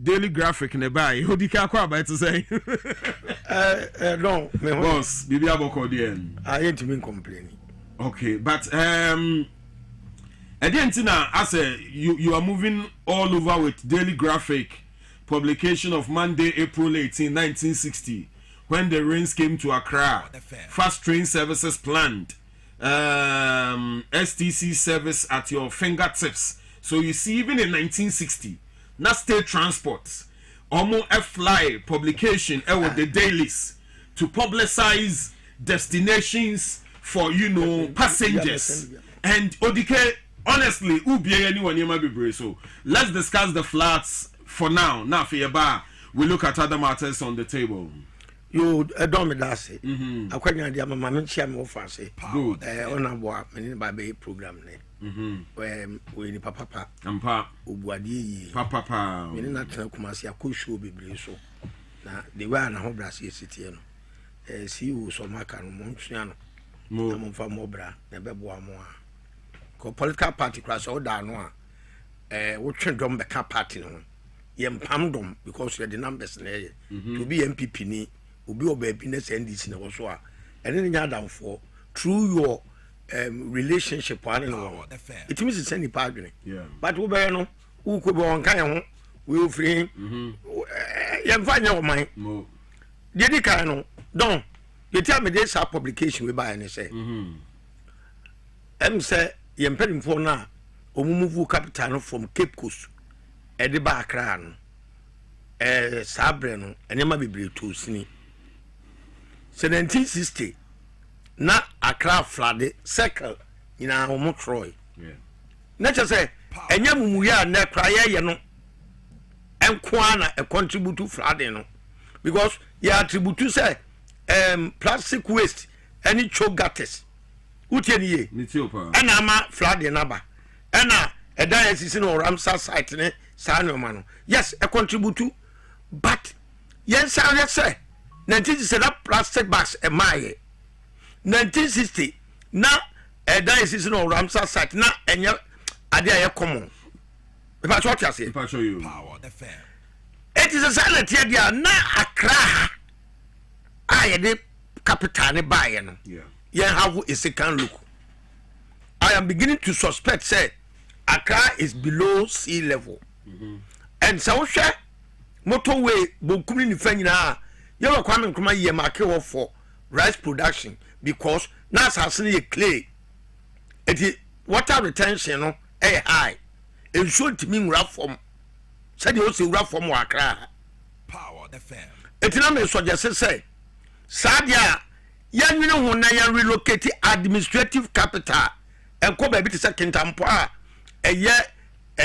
Daily Graphic ne buy odike akɔ aba to say no me boss bibi aboko de I ain't been complaining okay but Edentina as you are moving all over with Daily Graphic publication of Monday April 18 1960 when the rains came to Accra fast train services planned STC service at your fingertips so you see even in 1960 na state transport almost a fly publication with the dailies to publicize destinations for passengers and odike honestly ubi anyone you might be so let's discuss the flats for now for your bar we look at other matters on the table you don't me that say akwanya dia mama me chia me ofa say good ona boa me ba be program ne we ni papa ampa obuade yi papa me na tena kuma se akosho bebre so na the way na ho brase sitie no see you so maka no mo ntwea no mo mo fa mo bra na be boa mo a ko political party class o da no a wo twen dom be ka party no yempamdom because you the numbers na to be MPP ni obi obabi na NDC na so a ene nya down for through your relationship one no it means it's any pardon but we be no who ko be on kan ho we free yemfanya o man de di kan no don the time they say publication we buy and say say yempedimfo na omumuvu capital no from Cape Coast e de ba Accra no sabre no enema bebre to sini 1760 na Accra flood circle ina homo Troy na che say enya mumuya na kraye ye no enko na e contribute to flooding no because you attribute to say plastic waste any choke gutters utieni ye ena ama flooding naba ena a diocese no Ramsar site ne sa no ma no yes e contribute to but yes I say 1960 that plastic bags e maye 1960 na a diocese no Ramsar site na enya ade aye common if I what you say if I show you it is a silent here dia na Accra aye the capital ne baye no yeah have a second look. I am beginning to suspect say Accra is below sea level and so share motorway bokumi ni fanyina you were Kwame Nkrumah ye market for rice production because na asase ye clay it water retention no high and should to mean rough form said you also rough form Accra power the fam it na me suggest say sadia yanwene ho na ya relocate administrative capital and ko ba bi te second tampo a eye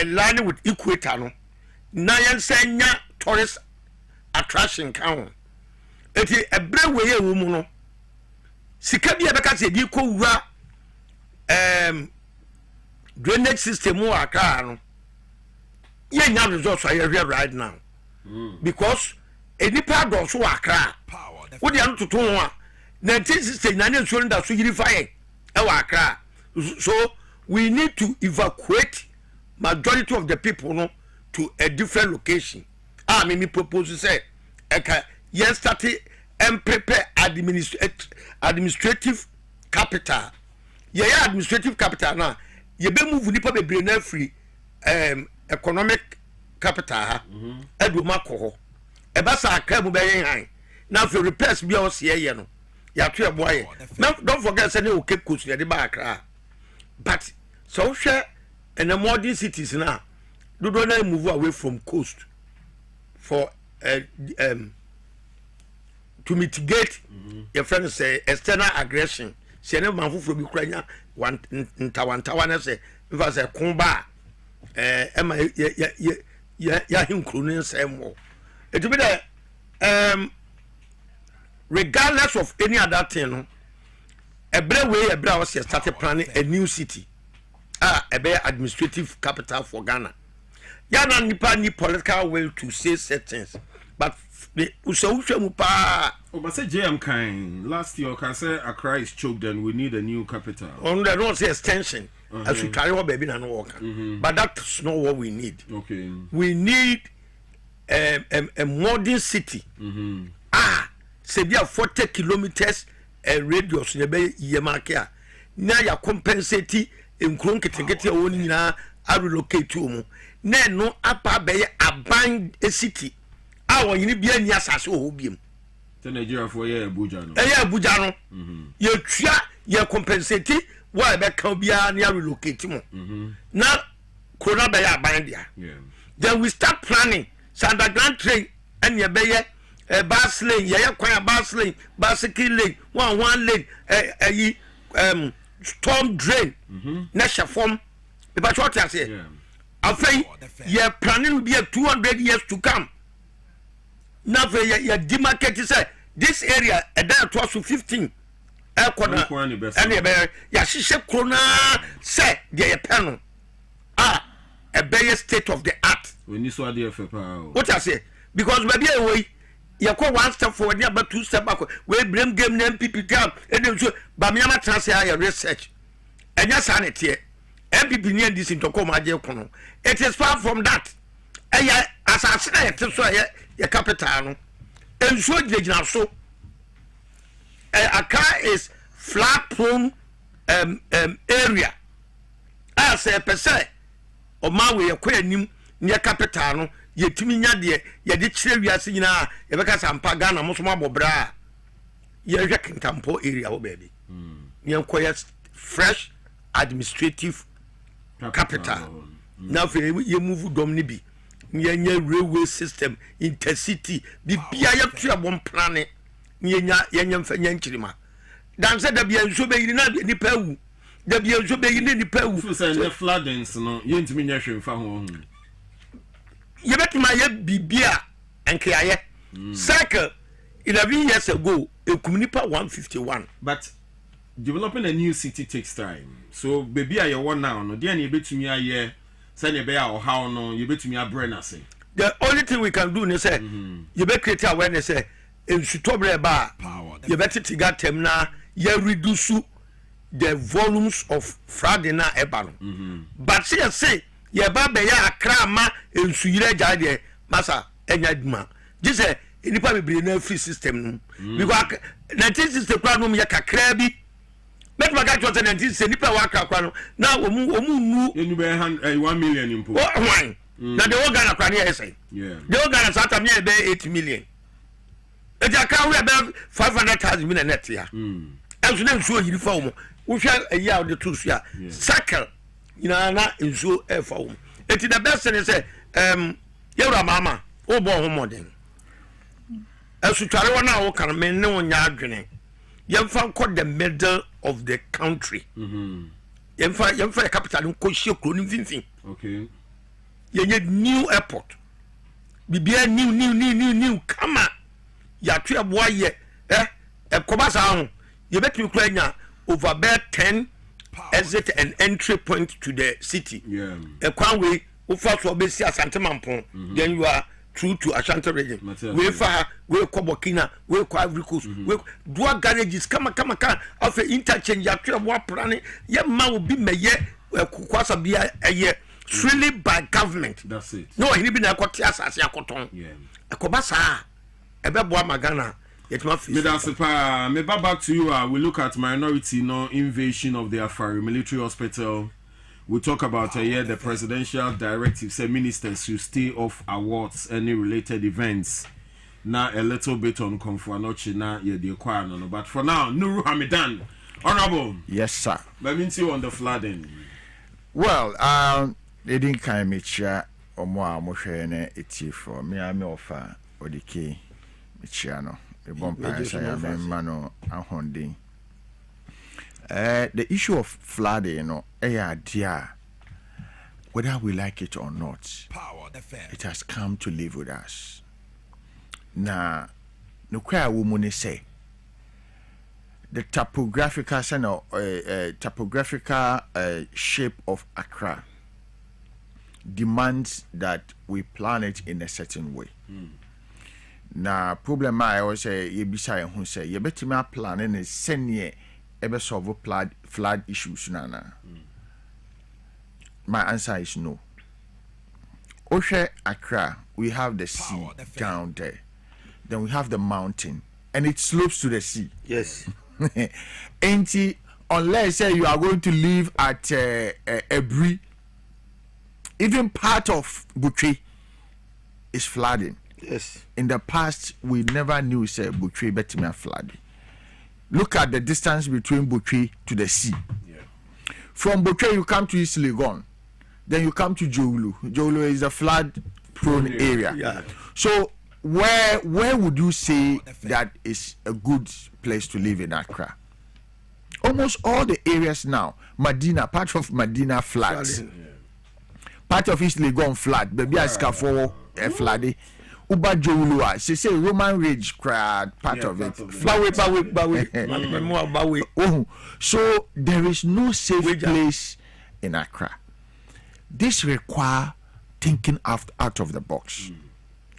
line with equator no na yan senya tourist attraction kan eti ebre we ye wo mu no sika bi e be ka se bi ko wura drainage system wo aka no ye nya results are right now because enipa do so akra wo de an toto ho a 1960 na ne so nda so yiri fire e wa akra so we need to evacuate majority of the people no to a different location. Me propose say eka yes start and prepare administrative capital. Yeah, administrative capital now. You be move nipa bebre na free economic capital ha. Edu makọ. E ba sa aka mu be yen han. Now for repairs be o se ye no. Ya to e boy. Don't forget say o Cape Coast dey ba Accra. But so share in the modern cities now, do not move away from coast for to mitigate your friends say external aggression. See, never man from Ukraine one Tawan say if I say Kumba, Emma ya him crooning same more. It will be there regardless of any other thing. Every way a browse started planning a new city. A better administrative capital for Ghana. Yana nipa ni political will to say certain but usawusha mupa. Oh, but say JM kind last year can say Accra is choked and we need a new capital. On the don't say extension. I should carry what baby and work. But that's not what we need. Okay. We need a modern city. Say be 40 kilometers radius nebe yemakia na ya compensate enkron ketekete woni nyina a relocate mu na no apa be aban city a wonyini bia ni asase o biem te Nigeria for ye Abuja no Abuja no ye tua ye compensate wa be kan bia na relocate mu na corona be aban dia then we start planning underground train and ye be ye bus lane yeah kwan bus lane bicycle lane one lane storm drain na form the but what I say afei yeah planning be 200 years to come now yeah demarcate say this area that was 15 corner and yeah she corona say yeah panel a better state of the art we need so idea for what I say because maybe away you call one step forward, but two step back. We blame game name MPP come and then so Bamiama transfer research. And yes, sanity. MPP near this into come. It is far from that. asase na yɛte so a yɛ capital no nsuo gyinagyina so Accra is flood prone area as a percent of my way acquiring near capital no yetimi nya de ye de kire wiase nyina ye beka sampa Ghana mo so mabobra ye hwe Kintampo area wo baby ye nkoya fresh administrative capital now for ye move dom ni bi ye nya railway system intercity bibia ye tua bom plane ye nya mfa nya nkirima dan se da bia nso be yiri na nipa wu da bia nso be yiri nipa wu so say the floodings no ye ntimi nya hwe mfa ho ye betima ye bibia enke aye circle 11 years ago ekumnipa 151 but developing a new city takes time so baby aye one now no dey na ye betumi aye say ne be ya o how no ye betumi abre na say the only thing we can do is say you be create awareness say ensutobre ba ye betiti gatem na ye reduce the volumes of fraud na eba no but say ye ba be ya Accra ma ensuyire jade masa enya duma jise enipa bebre na free system no because 19 system kwa no ye kakra bi met maga cho 19 system nipa wa kakra no na omu nu enu be 1 million impo one na the organ akra ne say the organ sata me be 8 million e ja ka we be 500,000 million net ya enso na nsuo yiri fa wo wo hwa eyi a wo de to so ya cycle na nsuo e fa wo eti the best thing say yewra mama wo bo ho modern asutware wona wo kan me ne wo nya adwene yemfa ko the middle of the country yemfa capital ko hye kro ni finfin okay yenye new airport bibia new kama ya to eboa ye ekoba sa ho ye betumi kura nya over there 10 exit and entry point to the city ekwan we ufa so be si Asante Mampon then you are true to Ashanti region we fa we Kobokina we kwa Ivory Coast we dual garages kama of interchange ya to eboa plan ye ma obi meye kwasa bia eye really by government that's it no he be na kwoti asase akoton ekoba sa ebeboa magana me back to you. We look at minority invasion of the Afari military hospital. We talk about the presidential directive say ministers should stay off awards, any related events. Now a little bit on Konfuanochi now the acquire but for now, Nuru Hamidan, honorable. Yes, sir. Let me see you on the flooding. Well, they didn't kind of share or more motion it's for me. I'm offer or the key, Michiano. The issue of flooding, dear, whether we like it or not, it has come to live with us. Now, no cry woman say the topographical shape of Accra demands that we plan it in a certain way. Na problem I always say ye bisa who say ye betimi plan in senior ebe solve flood issues nana. My answer is no. Oshe Accra, we have the sea down there. Then we have the mountain and it slopes to the sea. Yes. Unless you are going to live at Ebri, even part of Butri is flooding. Yes. In the past, we never knew say Butri betime flood. Look at the distance between Butri to the sea. From Butri, you come to East Legon, then you come to Jolu. Jolu is a flood-prone area. So, where would you say that is a good place to live in Accra? Almost all the areas now, Medina, part of Medina floods, part of East Legon flood. Baby Askafo flooded. Uba Jolua, she say Roman Ridge crowd part of it. Bawe. So there is no safe place in Accra. This require thinking out of the box.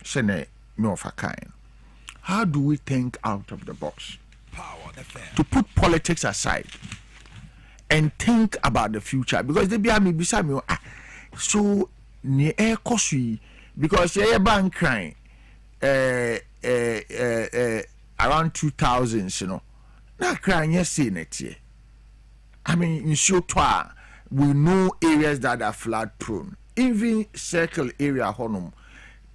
Sene me of a kind. How do we think out of the box? To put politics aside and think about the future, because they be me beside me. So ni air kosui because yeah bank crying around 2000s, you know. Now crying yes in it. I mean in Shotwa we know areas that are flood prone. Even circle area honum.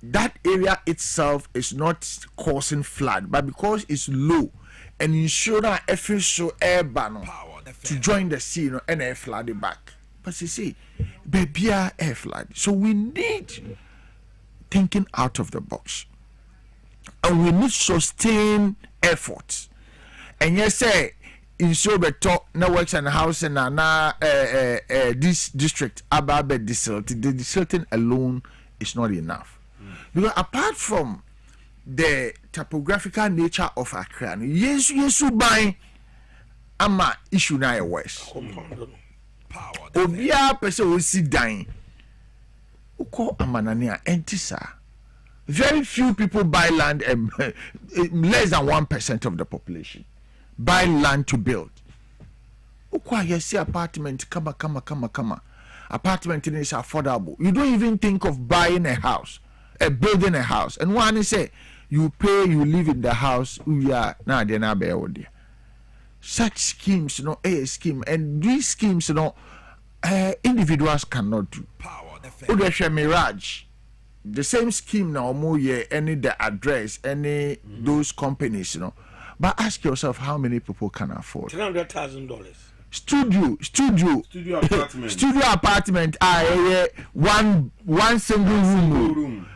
That area itself is not causing flood, but because it's low and ensure that every so air ban to join the sea, you know, and air flood back. But you see, baby air flood. So we need thinking out of the box. And we need sustained efforts. And yes, say in so better networks and house and this district about the desilting alone is not enough. Because apart from the topographical nature of Accra, yes, buy ama issue na west. Obia person will sit dying. Uko amanania entisa. Very few people buy land, less than 1% of the population buy land to build. Uko yes apartment kama. Apartment is affordable. You don't even think of buying a house. Building a house, and one is say you pay, you live in the house. We are now there. Such schemes, you know, a scheme, and these schemes, you know, individuals cannot do. Udesha Mirage, the same scheme now, more any the address, any those companies, you know. But ask yourself, how many people can afford $300,000? Studio apartment. Studio apartment. One single room.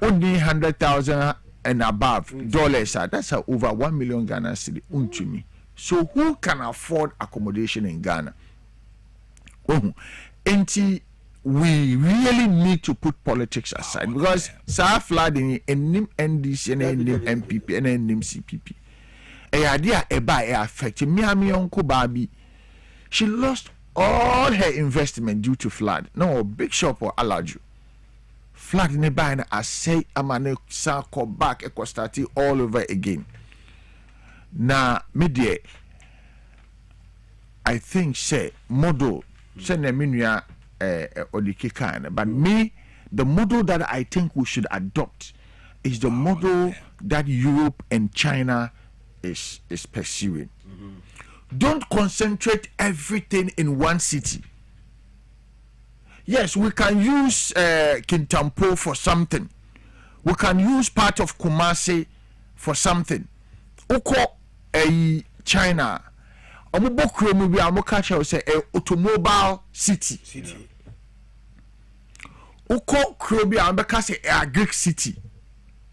Only 100,000 and above dollars. That's over 1 million Ghana cedi. So who can afford accommodation in Ghana? We really need to put politics aside because Sir flooding in NDC and MPP and CPP. A idea affect me uncle Barbie. She lost all her investment due to flood. No, big shop or Alaju. Flood in the band, I say, I'm go back, starting all over again. Now, media, I think, say, model, send a minia or the kikan. But me, the model that I think we should adopt is the model that Europe and China is pursuing. Don't concentrate everything in one city. Yes, we can use Kintampo for something. We can use part of Kumasi for something. Uko China. Omubokro mubi amokacha say automobile city. Uko Krobi ambeka say a Greek city.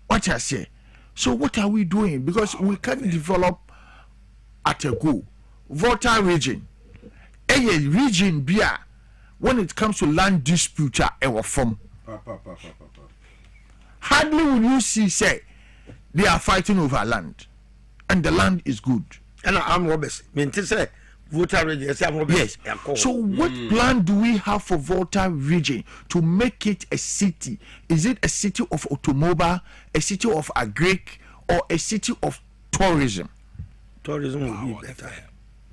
What I say? So what are we doing? Because we can't develop at a go. Volta region. A region beer. When it comes to land dispute, our form. Hardly will you see say they are fighting over land, and the land is good. And I'm Roberts. Say Volta region. Yes. So what plan do we have for Volta region to make it a city? Is it a city of automobile, a city of agric, or a city of tourism? Tourism will be better.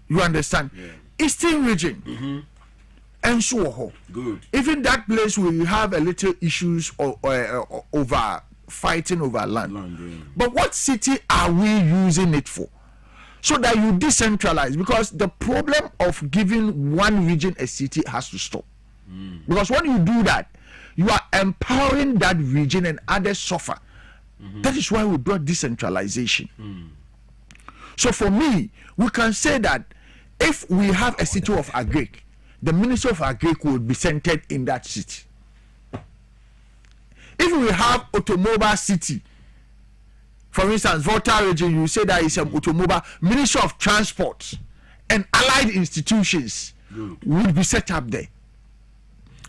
You understand? Yeah. Eastern region. And so good. Even that place where you have a little issues over fighting over land. Yeah. But what city are we using it for? So that you decentralize, because the problem of giving one region a city has to stop. Because when you do that, you are empowering that region and others suffer. That is why we brought decentralization. So for me, we can say that if we have a city of agric, the Minister of Agric would be centered in that city. If we have automobile city, for instance, Volta region, you say that is an automobile. Minister of Transport and allied institutions would be set up there.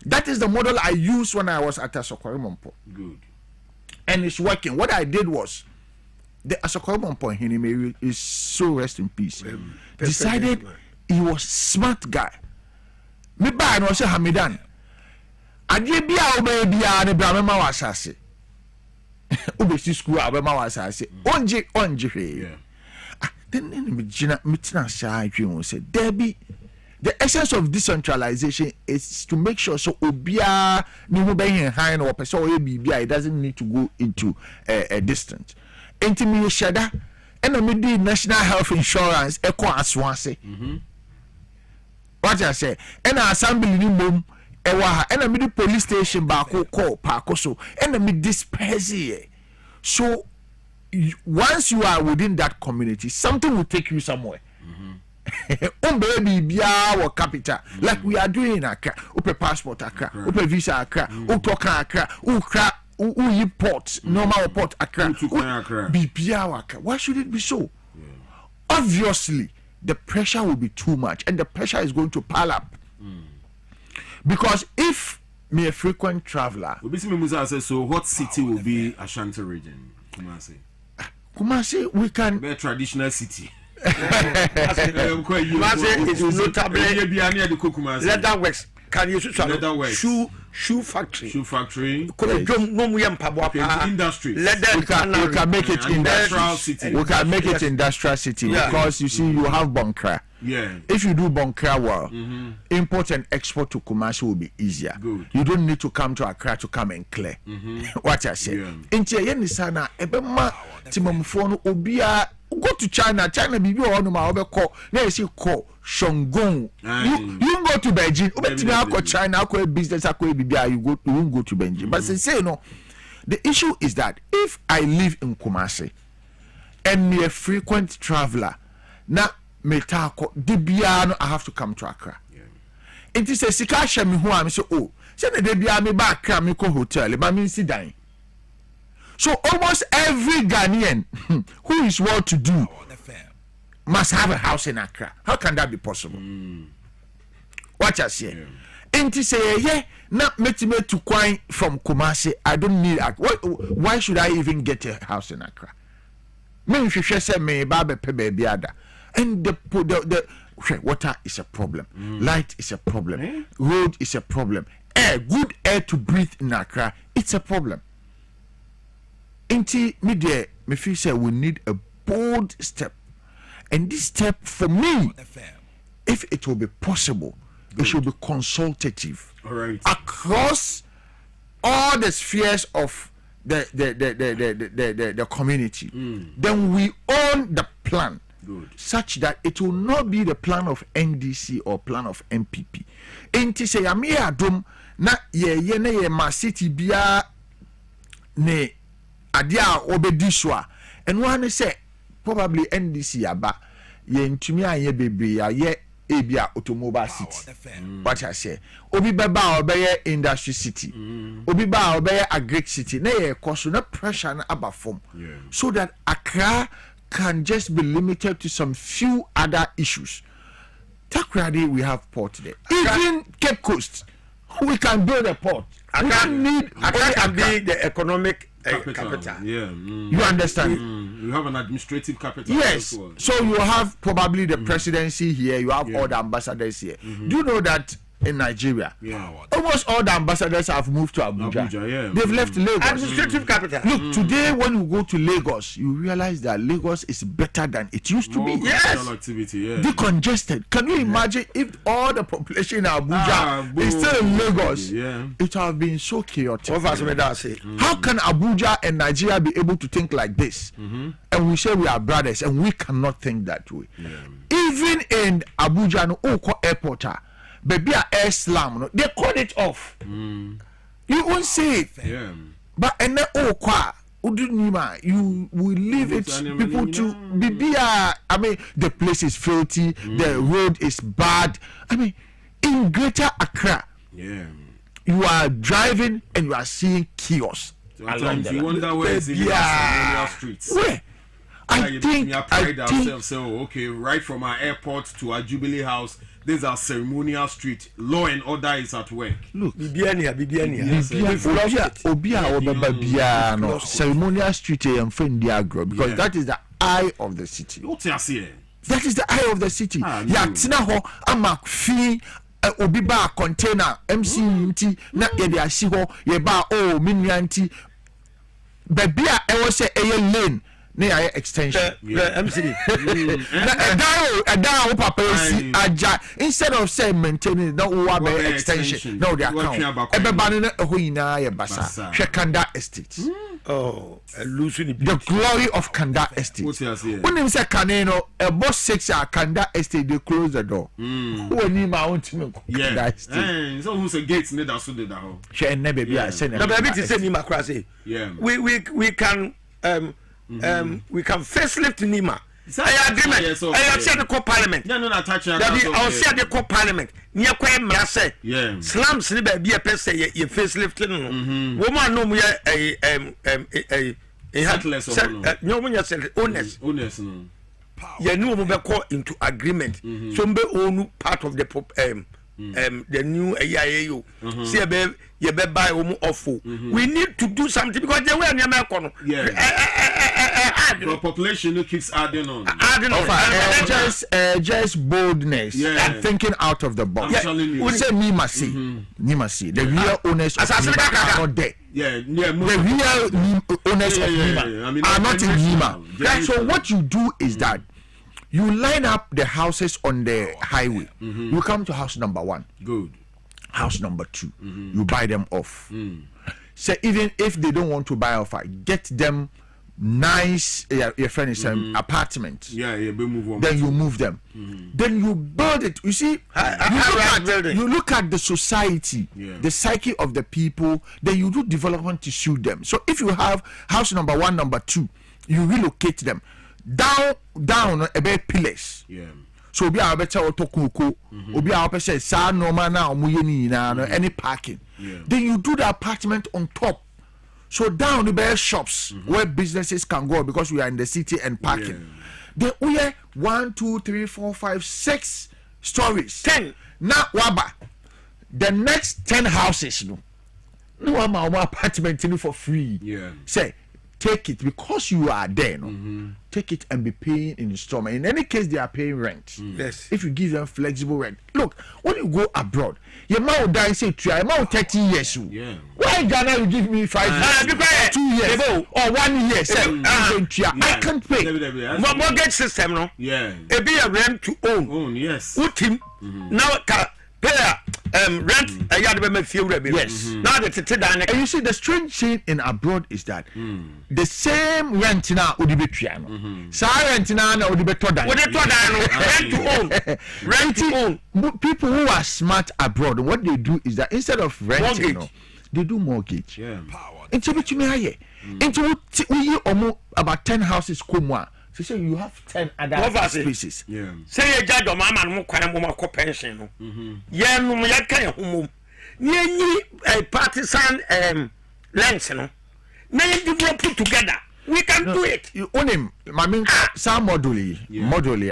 That is the model I used when I was at Asokwarimompo. Good. And it's working. What I did was, the Asokwarimompo Hinime is so rest in peace. Decided he was smart guy. Me buy no say Hamidan. Ade bia obey bia ne bra me ma wasase. Obesi school abema wasase. Onje hwe. Then me tina sha adwen say Debbie the essence of decentralization is to make sure so obia ni ho be hen or person or bibia it doesn't need to go into a distance. Intimi sheda and me di national health insurance echo aswase. What I say and assembly ni mom ewa ha and me di police station ba ko call parko so and me disperse here. So once you are within that community, something will take you somewhere. Baby bia or capital like we are doing in Accra. Upe passport Accra, upe visa Accra, utoka Accra, ukra u port, normal port Accra. Bibia Accra. Why should it be so? Obviously, the pressure will be too much, and the pressure is going to pile up. Because if me a frequent traveler, so what city will be Ashanti region? Kumasi, we can be a traditional city. Kumasi is notably leather works. Can you shoe factory? Shoe factory. Industry. We can make it industrial city. We can make it industrial city because you see, you have Bonkra. Yeah. If you do Bonkra well, import and export to Kumasi will be easier. Good. You don't need to come to Accra to come and clear. What I say. Inti yeni sana ebema timamufonu obia go to China bibi o no ma obekọ na esi call Shangon. You go to Beijing. Go China, go business, go bibi you won't go to Beijing. But say no. The issue is that if I live in Kumasi and me a frequent traveler, na metako debiano I have to come to Accra. It is a sika shemi who am say oh, say the debia me back Accra me ko hotel, but me sit down. So almost every Ghanaian who is well to do must have a house in Accra. How can that be possible? What I say? Enti say yeah, not me to coin from Kumasi. I don't need why should I even get a house in Accra? Me say me babe pe baby ada. And the water is a problem. Light is a problem. Road is a problem. Good air to breathe in Accra, it's a problem. Enti me feel say we need a bold step. And this step for me, if it will be possible, it should be consultative across all the spheres of the community. Then we own the plan such that it will not be the plan of NDC or plan of MPP. Enti say yami adum na ye na ye ma city bia ne adia obedi so a and one say probably NDC aba ye ntumi anye bebre ya ye ebia automobile city. What I say obi beba obeye industry city, obi ba obeye agric city na ye koso na pressure na aba form so that Accra can just be limited to some few other issues. Takrady, we have port there. Even Cape Coast, we can build a port. We don't need Accra can be the economic capital. Yeah. You understand? You have an administrative capital. Yes. Well. So you have probably the presidency here. You have all the ambassadors here. Do you know that in Nigeria, almost all the ambassadors have moved to Abuja. They've left Lagos. Administrative capital. Look, today when you go to Lagos, you realize that Lagos is better than it used to be. Yes. Activity, decongested. Can you imagine if all the population in Abuja is still in Lagos? It would have been so chaotic. How can Abuja and Nigeria be able to think like this? And we say we are brothers, and we cannot think that way. Even in Abuja, no Oko Airport, baby air slam, they call it off. You won't see it. But and then you will leave it people to be I mean the place is filthy, the road is bad. I mean in Greater Accra, you are driving and you are seeing chaos. Sometimes you wonder where is the streets. Where? I think ourselves. So okay, right from our airport to our Jubilee House, these are ceremonial street. Law and order is at work. Look, Bibiania. Ceremonial street and friend agro because that is the eye of the city. That is the eye of the city. Yatina ho amak fi obi ba container MC nti na ye de ahye ho ye ba o minyanti babia e wo se eye lane na extension MCD na down papa si aja instead of say maintaining no wa be extension no the account ebeba na ho yina ye basa hwe Kanda estate the glory of Kanda estate when him say Kaneno about 6 Kanda estate they close the door who ni ma want me Kanda estate so who say gates need that so dey da ho hwe na baby I say na baby ti say ni ma kra say we can we can facelift Nima. I agreement. I said the co parliament. No, attaching. I said the co parliament. Near Quay Mrase. Slums, be a person, you facelifting. Woman, no, we a heartless. No one has said honest. You know, we call into agreement. Some be own part of the new AIAU. See, you better buy awful. We need to do something because they were near Malcolm. The population keeps adding on. Just boldness and thinking out of the box. We say Nimasi. The real owners of Nima are not there. The real owners of Nima are not in Nima. So what you do is that you line up the houses on the highway. You come to house number 1. Good. House number 2. You buy them off. So even if they don't want to buy off, get them nice your friend is apartment. Then you move them. Then you build it. You see, you look at the society, the psyche of the people. Then you do development to suit them. So if you have house number 1, number 2, you relocate them down about pillars. So obi a better otokuko obi a say sa normal na omuye ni na any parking. Then you do the apartment on top. So down the bare shops where businesses can go because we are in the city and parking. Then we are 1, 2, 3, 4, 5, 6 stories. 10. Now waba. The next 10 houses no apartment for free. Say take it because you are there. Take it and be paying in installment. In any case, they are paying rent. Yes. If you give them flexible rent. Look, when you go abroad, your man will die say 30 years. Why Ghana you give me 5 years, 2 years, or 1 year? I can't pay. Mortgage system, no? It be a rent to own. Yes. Put him now. Pay rent a yard of few revenue. Yes. Now that and you see the strange thing in abroad is that the same rent now would be piano. Rent now would be rent to own. Rent to own. People who are smart abroad, what they do is that instead of renting, they do mortgage. Into which me into we about 10 houses come. So you have 10 other spaces. Say a judge of Mamma no kwam pension. Yeah, no ya kan home. Ni a partisan lens no. Na you develop put together. We can do it. You own him. I mean, some modularly.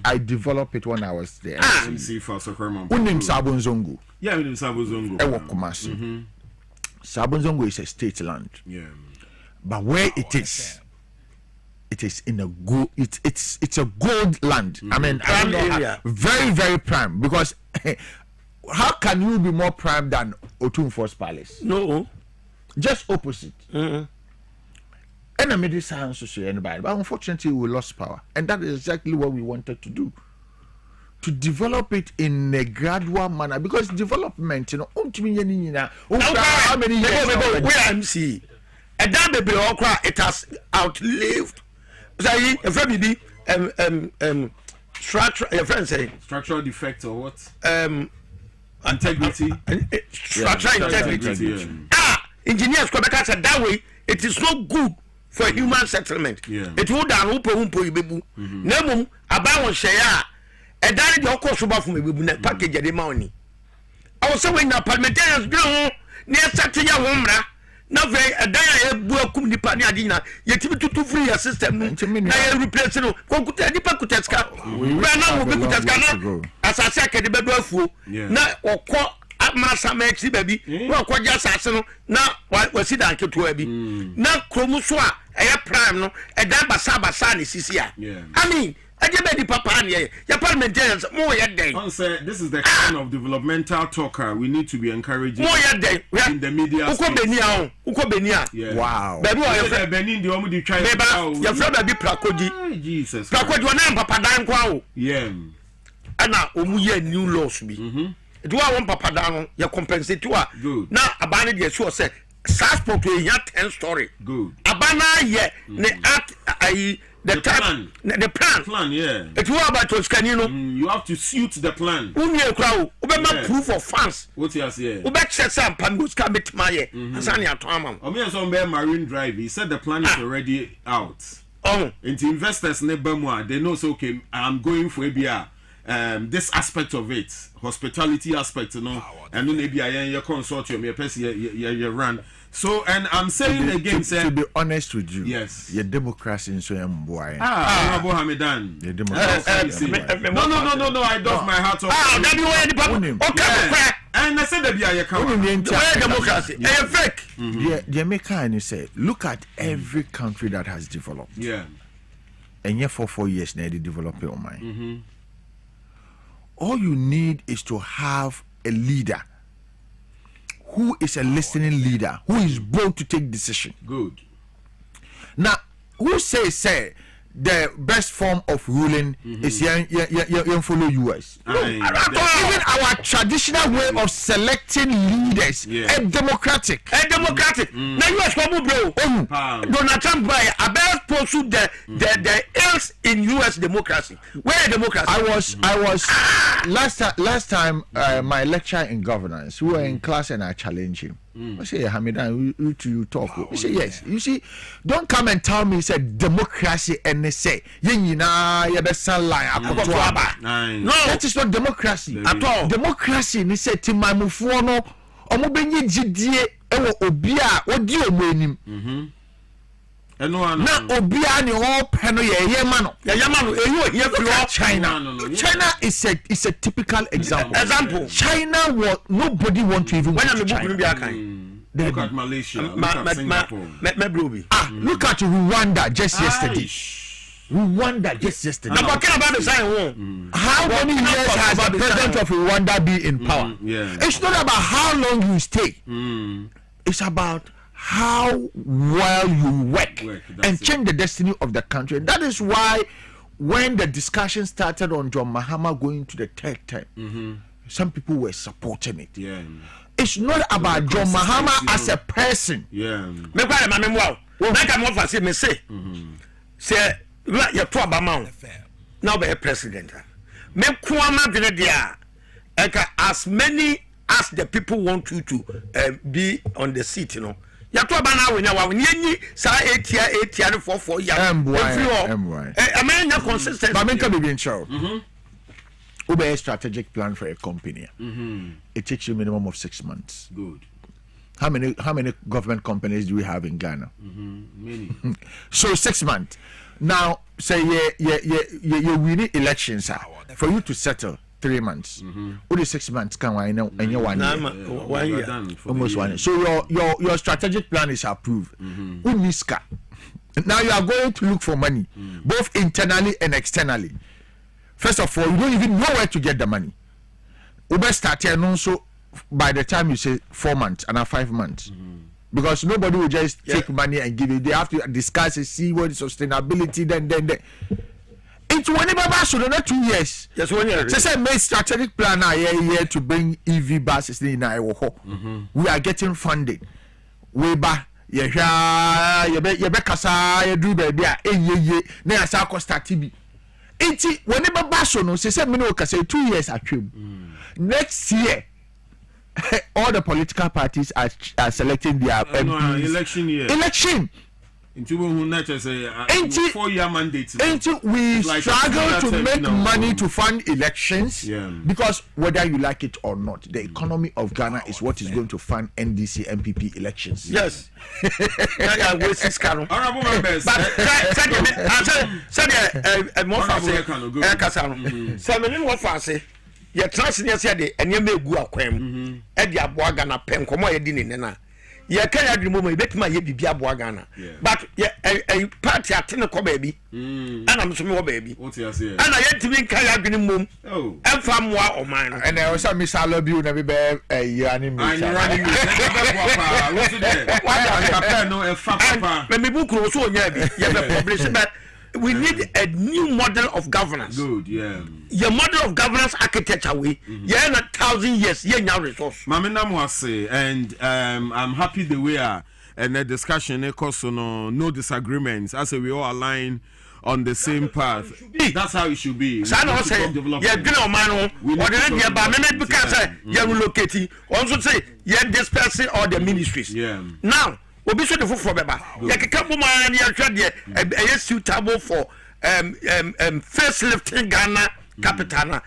I developed it when I was there. MC for Soccerman. Unim Sabunzongo. Yeah, Unim Sabunzongo. Ewo Kumasi. Sabunzongo is a state land. But where it is in a good. It's a gold land. I mean, I don't know very very prime because how can you be more prime than Otumfor's Palace? No, just opposite. And I made this sound to say anybody, but unfortunately we lost power, and that is exactly what we wanted to do. To develop it in a gradual manner because development, how many years? We MC. And that baby it has outlived. Say a friend structure your friend say structural defect or what? Integrity. Structural integrity. Engineers Kwabena said that way it is not good for human settlement. It would down umpo ibebu. Nemum about share and that the course from a package the money. I was saying the parliamentarians do near Saturday Womra. Now, a day book nipa ni adina. Yetimi to free your system. Na you replace no. Konkuta nipa kuteska. We na mo be kuteska no. Asase akede bedo afuo. Na okọ amasa ma exi baby. Na okọ ja asase no. Na wasi dan keto abi. Na kromu so a eye prime no. E dan basa ni sisi a. I mean, Ajebe papa and your parliamentarians more yet day. This is the kind of developmental talker we need to be encouraging more yet day in the media. Ukobenia. Wow. Baby, you're Benin, the only try. Your friend baby Prakoji. Jesus. Prakoji, one name Papa Dan Kwao. Yeah. Ana omuye new laws bi. Do I want Papa Dan you compensate to her. Good. Now abani dey sure say transport to a 10 story. Good. Abana ye ne act the plan. The plan, yeah. It's what about Toscanino? You have to suit the plan. Proof of funds. What you say? Some Pangus can meet my Asania Tama. Marine Drive. He said the plan is already out. Oh, and the investors Nebamwa, they know so okay, I'm going for ABR. This aspect of it, hospitality aspect, you know, and then maybe your consortium, your person, you run. So, and I'm saying to be honest with you, yes, your democracy in so boy. Honorable Hamidan. Your democracy. No, I doff my hat off. That you wear the problem. And I said that be a democracy. Fake. The American say, look at every country that has developed. Yeah. And yet for 4 years now they develop your mind. All you need is to have a leader who is a listening leader, who is bold to take decision. Good. Now, who say the best form of ruling is follow US? Even our traditional way of selecting leaders, democratic. Now US come bro. Donald Trump by about pursue the ills in US democracy. Where democracy? I was last time my lecture in governance. We were in class and I challenged him. I say, Hamidan, you talk. He say, yes. You see, don't come and tell me, say, democracy and they say, no, that is not democracy at all. Democracy, they say, Timamufuano, Omobenye Jidie, Ewo Obia, Odi Omwenim. Na Obia ni all peno Yamano. China is a typical example. China was nobody want to even. Look at Malaysia. Look at Singapore. Look at Rwanda just yesterday. Rwanda just yesterday. How many years has the president of Rwanda been in power? It's not about how long you stay. It's about how well you work and change the destiny of the country. That is why when the discussion started on John Mahama going to the third term, some people were supporting it. It's not about John Mahama as a person. Now be a president. As many as the people want you to be on the seat, you know. You to bana when you say 8 years for 4 years. I mean, not consistent. But I can be in show. Ube a strategic plan for a company. It takes you a minimum of 6 months. Good. How many government companies do we have in Ghana? Many. So 6 months. Now say you winning elections for you to settle 3 months. Only 6 months can I know and you 1 year. Almost 1 year. So your strategic plan is approved. Uniska. Now you are going to look for money, both internally and externally. First of all, you don't even know where to get the money. Uber start here so by the time you say 4 months and 5 months. Because nobody will just take money and give it. They have to discuss and see what is sustainability. Then. It's whenever so another 2 years. Yes, 1 year. So say make strategic plan here to bring EV buses in we are getting funding. We buy you be kasa you do baby na asa ko start bi. Enti whenever baso no say me no kasa 2 years atwem. Next year all the political parties are selecting their MPs. Election year. Election. Into who not say 4 year mandate. Into we like struggle to make money to fund elections because whether you like it or not, the economy of Ghana is what is going to fund NDC MPP elections. Yes. Honorable members. But ye trust ne say de enye megu akwam e de aboa Ghana pen komo ye di ne na ye kan adwene mo e betima ye bibia bo Ghana but ye party atene ko baabi ana me so me wo baabi ana ye timi kan adwene mom emfa moa oman no and I say Mr. Lobiu na be ye ani me me bukuro so onya bi ye be publish but we need a new model of governance. Good, yeah. Your model of governance architecture way. Yeah, in 1,000 years, yeah, now resource. Mamina Mwase, and I'm happy the way and the discussion, because no disagreements. As we all align on the same path. That's how it should be. So I say, yeah, good on man. What did you buy? Maybe because you're relocating. Also say, yeah, this person or the ministries. Yeah. Now. Obi so de foforo beba ya keka boma na ya hwede e suitable for facelifting Ghana capital na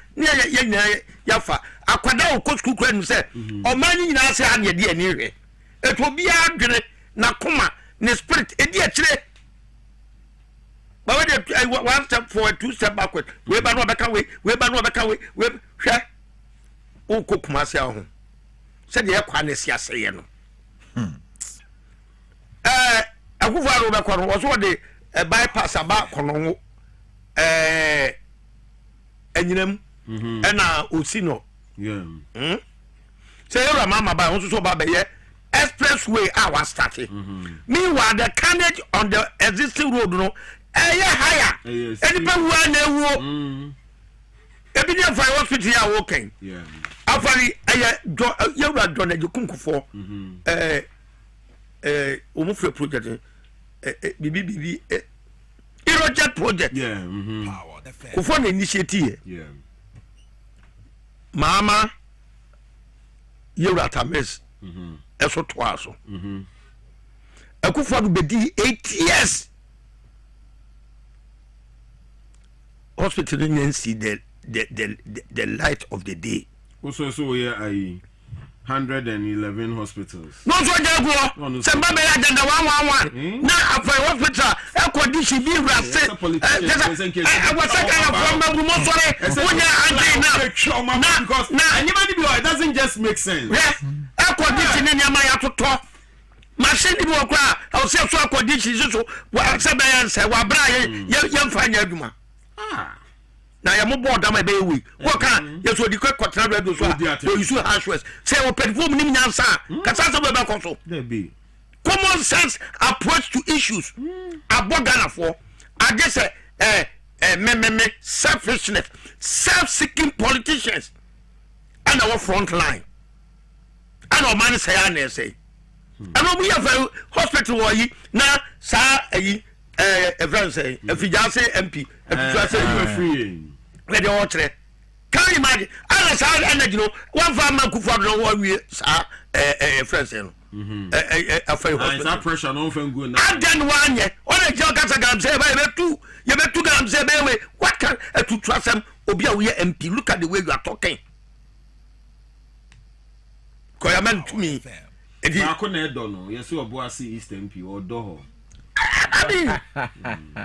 ya fa akwada o coach kukura nu se o mani nyina se ane de ani hwe eto bia adwene na koma ne spirit edi a kire ba we de one step forward two step backward we ba no beka we ba no beka we hwe o kokuma se ho se de ya kwa ne sia se ye no akufaro be kwaro wo so de bypass aba kono anyinam na osino say you mama ba wo so ba be ye expressway our starting meanwhile the carnage on the existing road no higher any pe wu na ewu ebi dey for hospital ya wo ken afari you do na jukunkufo omufre project bibi project kufo na initiative mama yewrata mes eso to aso akufo do bedi 8 years hospital didn't see the light of the day so yeah 111 hospitals. No so jago. Semba be agenda 111. Na after hospital e condition bi rase. Wasaka na forma gumo sore. Onya ande na. Because anybody be it doesn't just make sense. Yes. E condition ni nyama ya toto. Machine bi okra. O se so condition so wa se be yan se wa bra ye mfanya adwuma. Na ya mo board am be we wo kan ye so di kwatena radio so you so harshwest say o perform nim nyansa kasa so be koso there be common sense approach to issues abogana for I guess selfishness self-seeking politicians and our front line and our man say and say and we have hospital yi na sa everyone say if you just say MP if you just say you are free where the water can you imagine I say energy no one farmer could for no one we friends no that pressure no fan go now and then one year on a job as a gam say you be two gam say be what can to trust them obi a we MP look at the way you are talking koyaman to me edi akona edo no yes Dwaboase East MP or doho I mean,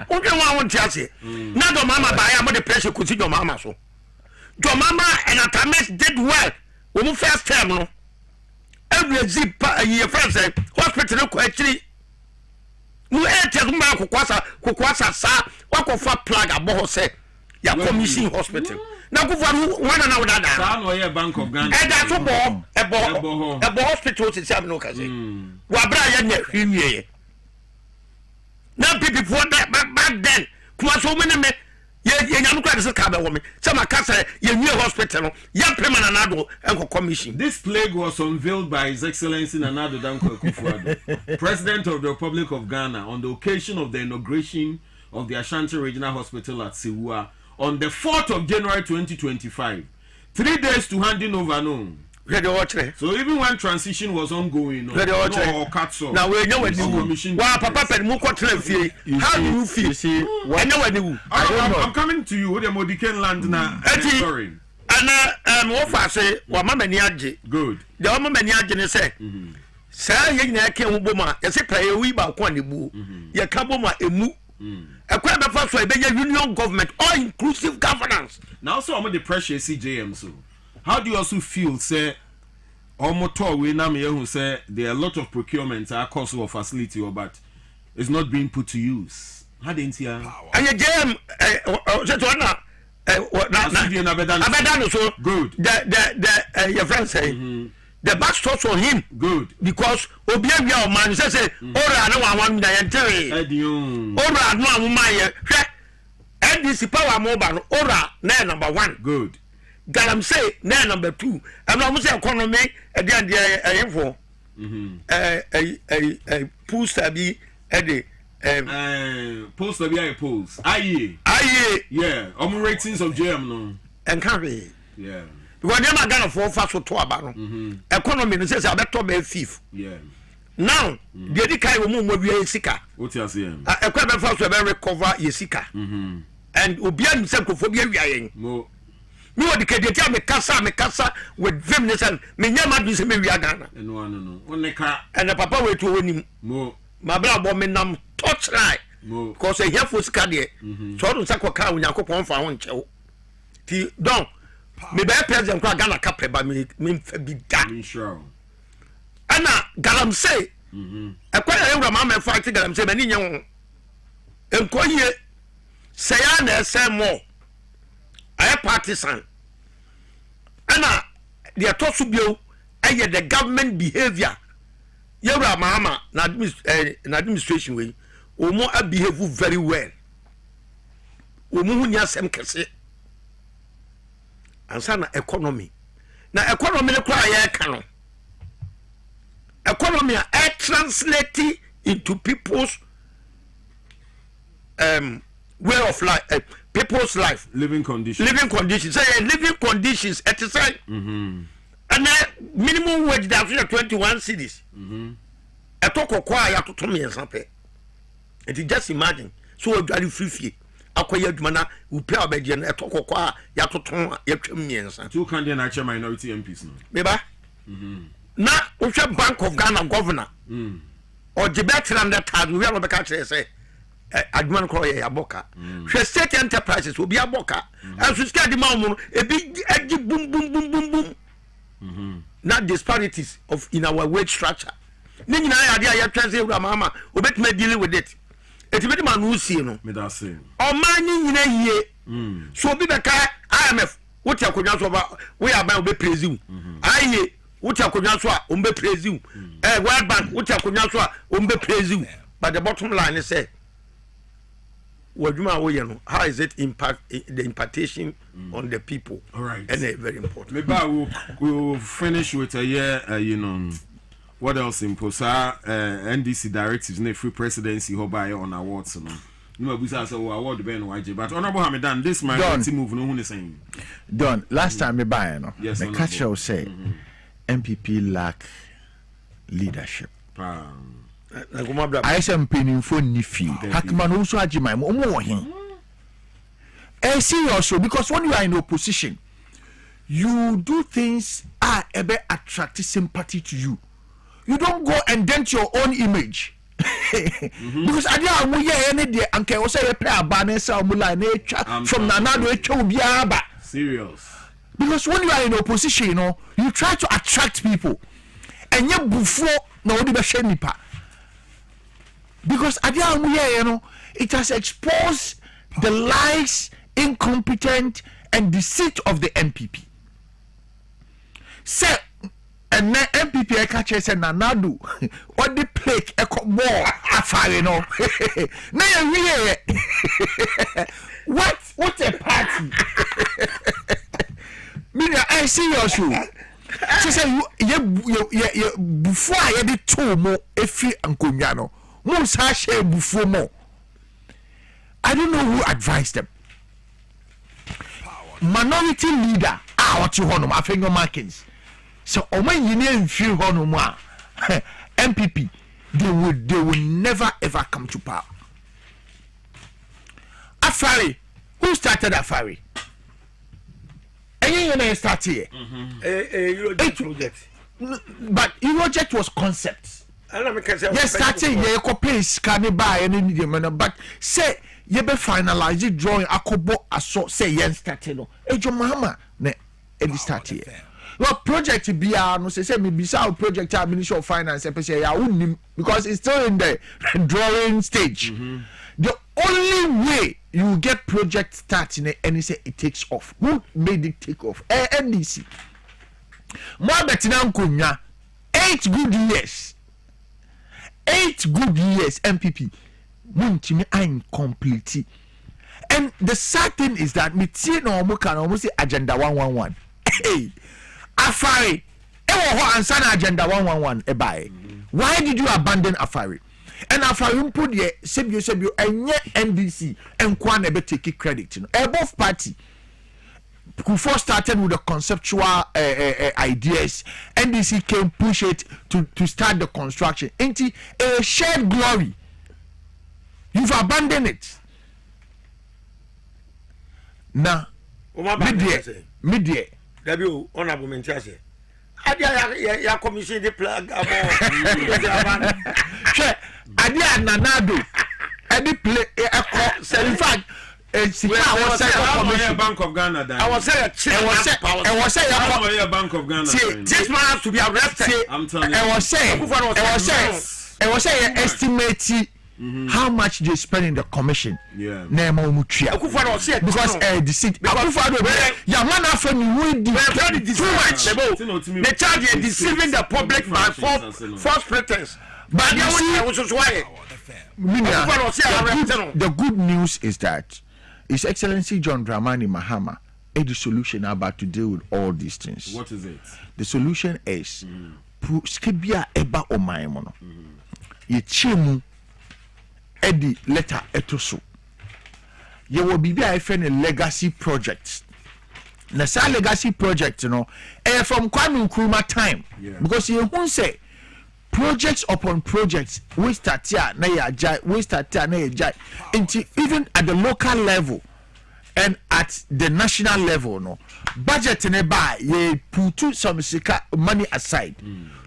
what do you want to say? Not the mama by the pressure could see your mama so. Your mama and Atames did well when you first term. No, every zip your friend said, hospital actually. No, Kukwasa, sa, what of a plug a boho said, your commission hospital. Now go for one another. Bank of Ghana. And that's a hospital is having no cousin. Wabra, yeah. Now people for that back then, kuma so many me ye nyam kwa de ka be wo me say makasa ye new hospital ya permanent anado enko commission. This plague was unveiled by His Excellency Nana Addo Dankwa Akufo-Addo, President of the Republic of Ghana, on the occasion of the inauguration of the Ashanti Regional Hospital at Sewua on the 4th of January 2025. 3 days to handing over no. So even when transition was ongoing, now we know what you papa pen mu kwatre fie. How do you feel? I know what you. I'm coming to you with the Modiken land now. Sorry. And what I say, wa mama ni age. Good. The mama ni age ne say. Say ye na ke uboma, ye say pay we ba kwa ne bu. Ye ka boma emu. Ekwa be fa so e be union government or inclusive governance. Now so am the pressure CJM so. How do you also feel, say, Omoto we na me who say there are a lot of procurements are cost of facility but it's not being put to use. How didn't you? And JM good. The your friend say the bus stops on him. Good. Because Obiabia man say ora no one na yentere. Ora no amuma NDC power mobile ora na number 1. Good. Galam say na number 2. And I'm say economy e dey info. Poster bi e dey poster bi a polls. Aye. Yeah. Ratings of JM no. Encourage. Yeah. Because them are gonna fall fast to aba no. Economy no say abeto be fifth. Yeah. Now, the other kind of move we sika. What you say? Equipment first we recover yesika. And Obian himself for be yen. Mo. Me what the kede me kasa with vimness and me nyama do say me wi Ghana. No. Only car and the papa we to win mo. My brother me nam touch right. Mo. Because e here for sika there. So don't say kwa car Onyankopon fa ho nche. Ti don me be president kwa Ghana kapre ba me fa bi da. Sure. Ana galam say ekwaya ewura ma me fight galam say mani nyen enkoye say ya na say mo ay partisan ana the atosu bio aye the government behavior ewura ma na administration we omo a behave very well omo hu nya sem kese ansa na economy ne kwa ya ka no economy are translated into people's way of life, people's life, living conditions. Say living conditions. At and minimum wage that 21 cities. A talk of choir to me and something. And just imagine. So you free. Acquired mana who pay a bedjan a talk of choir yatoton yet. 2 Canadian actual minority MPs. Maybe. Na usha Bank of Ghana governor or Jibetran that had we have a catch say adman call ya boka state enterprises will be a boka as we scared the mouth a big boom not disparities of in our wage structure nina idea ya translate mama obet me dealing with it bit man who see no me that say o man nyina yie so bi beka IMF what ya kodwa so ba we are by obe praise you aye what you could so umbe praise you World Bank what you could so umbe praise you but the bottom line is say how is it impact the impartation on the people? All right, and very important. Maybe we'll finish with a year what else in Posa NDC directives ne free presidency by on awards no we say award ben YJ but honorable Hamidan this minority move no who saying Don last time me buy no yes, the catch will say MPP lack leadership. I say mpanyinfo ni fi. Hakman also agimai mo omo hin. Serious because when you are in opposition, you do things ebe attract sympathy to you. You don't go and dent your own image. Because I am we any day anke o say play abane say omula na etwa from nanado etwa obiara ba. Serious. Because when you are in opposition, you know, you try to attract people. And you before no one be nipa. Because you know, it has exposed the lies, incompetent, and deceit of the MPP. Say and then MPP I catch say nanadu what the plague echo more afare no. Na what a party. Media I see your shoe. So say you before I did two more efi ankonya no. Mo sa share before more. I don't know who advised them. Minority leader what you honor my finger markings. So oman yini feel honor MPP they will never ever come to power. Afari, who started Afari? And you start here. Project. But Euroject was concept. Yes, starting here, pace can buy any medium, but say you be finalize it drawing akobo aso say yen starting no. Ejo mama ne edi start here. Well, project BR no say me bisa project Ministry of Finance because it's still in the drawing stage. The only way you get project starting and say it takes off. Who made it take off? NDC. More betina nkunya 8 good years. 8 good years MPP. Muntimi incomplete. And the sad thing is that me tie no almost say agenda 111. Hey, Afari, answer agenda 111 ebai. Why did you abandon Afari? And Afari put the sebio and NDC and Kwan ebe take credit. Both party who first started with the conceptual ideas, NDC came push it to start the construction. Ain't it a shared glory? You've abandoned it. Now, media. W honorable Mentase. Adia commission the plug. Adia Nanado. Edi play in fact, I was Bank of Ghana. I was saying Bank of Ghana. This man has to be arrested. I'm telling you. I was saying estimate how much they spend in the commission. Yeah. Because the seat. Your man after me will too much. They charge you deceiving the public by false pretense. But you see, the good news is that His Excellency John Dramani Mahama is the solution about to deal with all these things. What is it? The solution is skibia eba omaimono. Ye chemu edi letter etoso. Ye will be a legacy project. Na sa legacy project, from Kwame Nkrumah time. Yeah. Because you won't say projects upon projects, we start here, na ya jai, even at the local level and at the national level, budget in a buy, ye put some money aside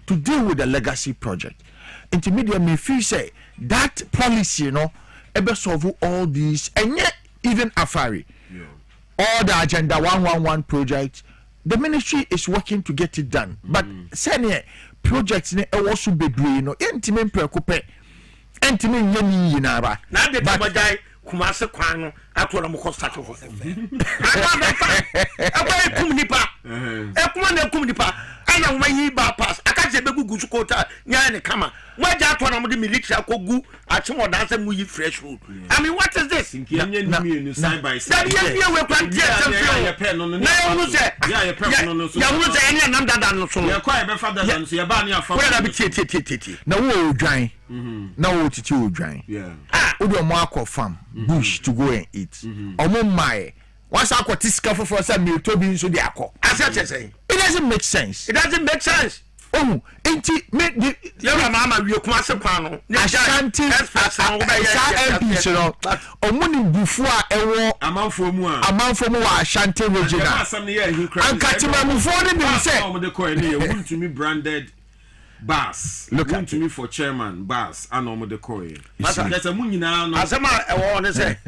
to deal with the legacy project. Intermediate me feel say that policy, ebe solve all these, and yet even Afari, all the agenda 111 projects, the ministry is working to get it done. But senior projects ne also be doing intimate preoccupy intimate yeni yinara na de tabajai kumase kwano atoro mo start for kumnipa ana umayi ba pass akaje begugu sukota nya ne kama waja atoro mo de military akogu achimo danse mu yi fresh food. I mean, what is this? Side by side. Bush to go and eat. Once I got this cover for some meal to be so the aqua. It doesn't make sense. It doesn't make sense. Oh, ain't it make the mama you come as a panel. Ashanti Omuni before a month from Ashanti regional. And Katima before the said to me branded Bass. Look to me for chairman Bass and Omo de Koye. That's a munina. Asama I want to say.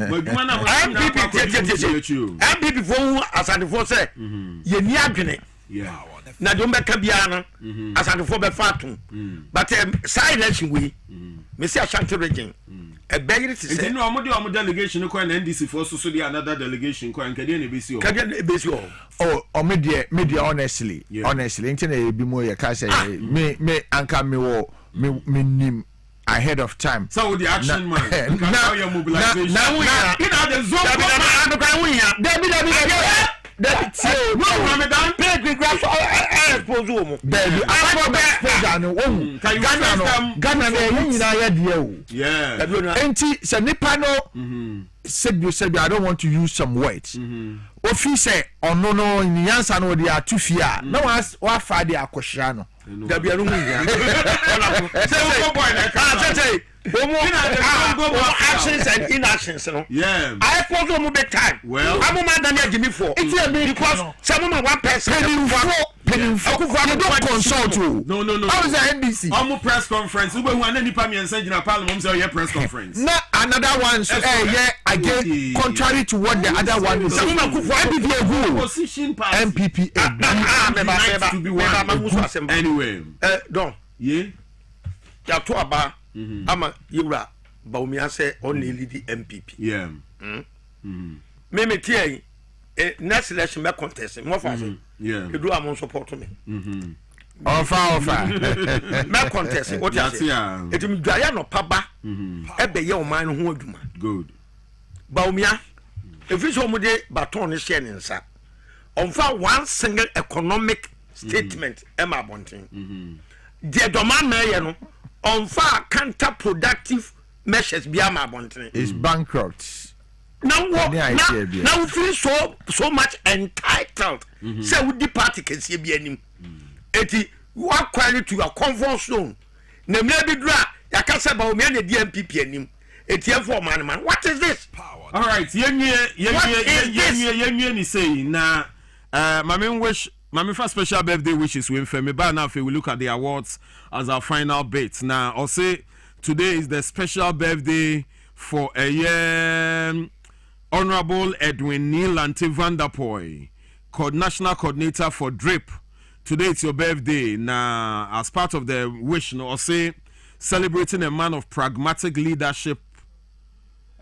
MPP for as I before say. Ye ni adwene. Yeah. Na don't be kabiana as I before be fatu. But silence we. Me say Ashanti region. A beggar to say no omo delegation ko na NDC for so the another delegation ko nkade na besi o. Kade besi o. Oh, media honestly. Honestly, internet be more ka say me anka me wo me nim ahead of time. So the action man. Now your mobilization. Now the zone. That's no Ramadan pay grass expose woman baby I no Ghana yeah enti se nipa no said I don't want to use some words ofi say ono no nyansa no dey atufia na wa fa dey akohia no da bia no hu ya say boy na ka say actions and inactions, no. Yeah. I follow them big time. Well, I'm a man than Jimmy for. Because some of one person. You don't consult you. No. How is the NBC? I'm press conference. Ube who any pami and send in a parliament say your press conference. No, another one. Yeah, again, contrary to what the other one is. Some position MPP. Anyway. Don't. Yeah. Ya to aba. Ama yura Baumia say only lead the MPP. Yeah. Me tie next election me contest mo fa so. Yeah. You do am support me. Ofa. Me contest what you say. Etim dwaya no paba. Ebe ye o man ho adwuma. Good. Baumia if you show me the baton is sharing nsa. Onfa one single economic statement Emma Bontin. The domain mayor no onfa counterproductive measures be Emma Bontin. Is bankrupt. Now we feel so much entitled. Say with the party can see be any. Eti what quality to your comfort zone. Ne maybe dra ya kasa ba o me na DMPP anim. Eti for man. What is this? All right, yenye ni say na Mami for special birthday wishes we Femi ba now we look at the awards as our final bit. Now I'll say today is the special birthday for a year Honorable Edwin Neil Ante Vanderpoy, National Coordinator for DRIP. Today it's your birthday. Now, as part of the wish, I'll say celebrating a man of pragmatic leadership,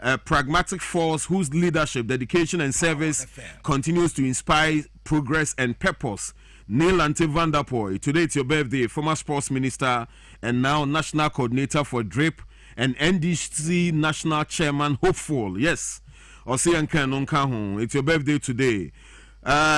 a pragmatic force whose leadership, dedication, and service continues to inspire progress and purpose. Neil Ante Vanderpoy. Today it's your birthday. Former sports minister and now National Coordinator for DRIP and NDC National Chairman Hopeful. Yes. It's your birthday today.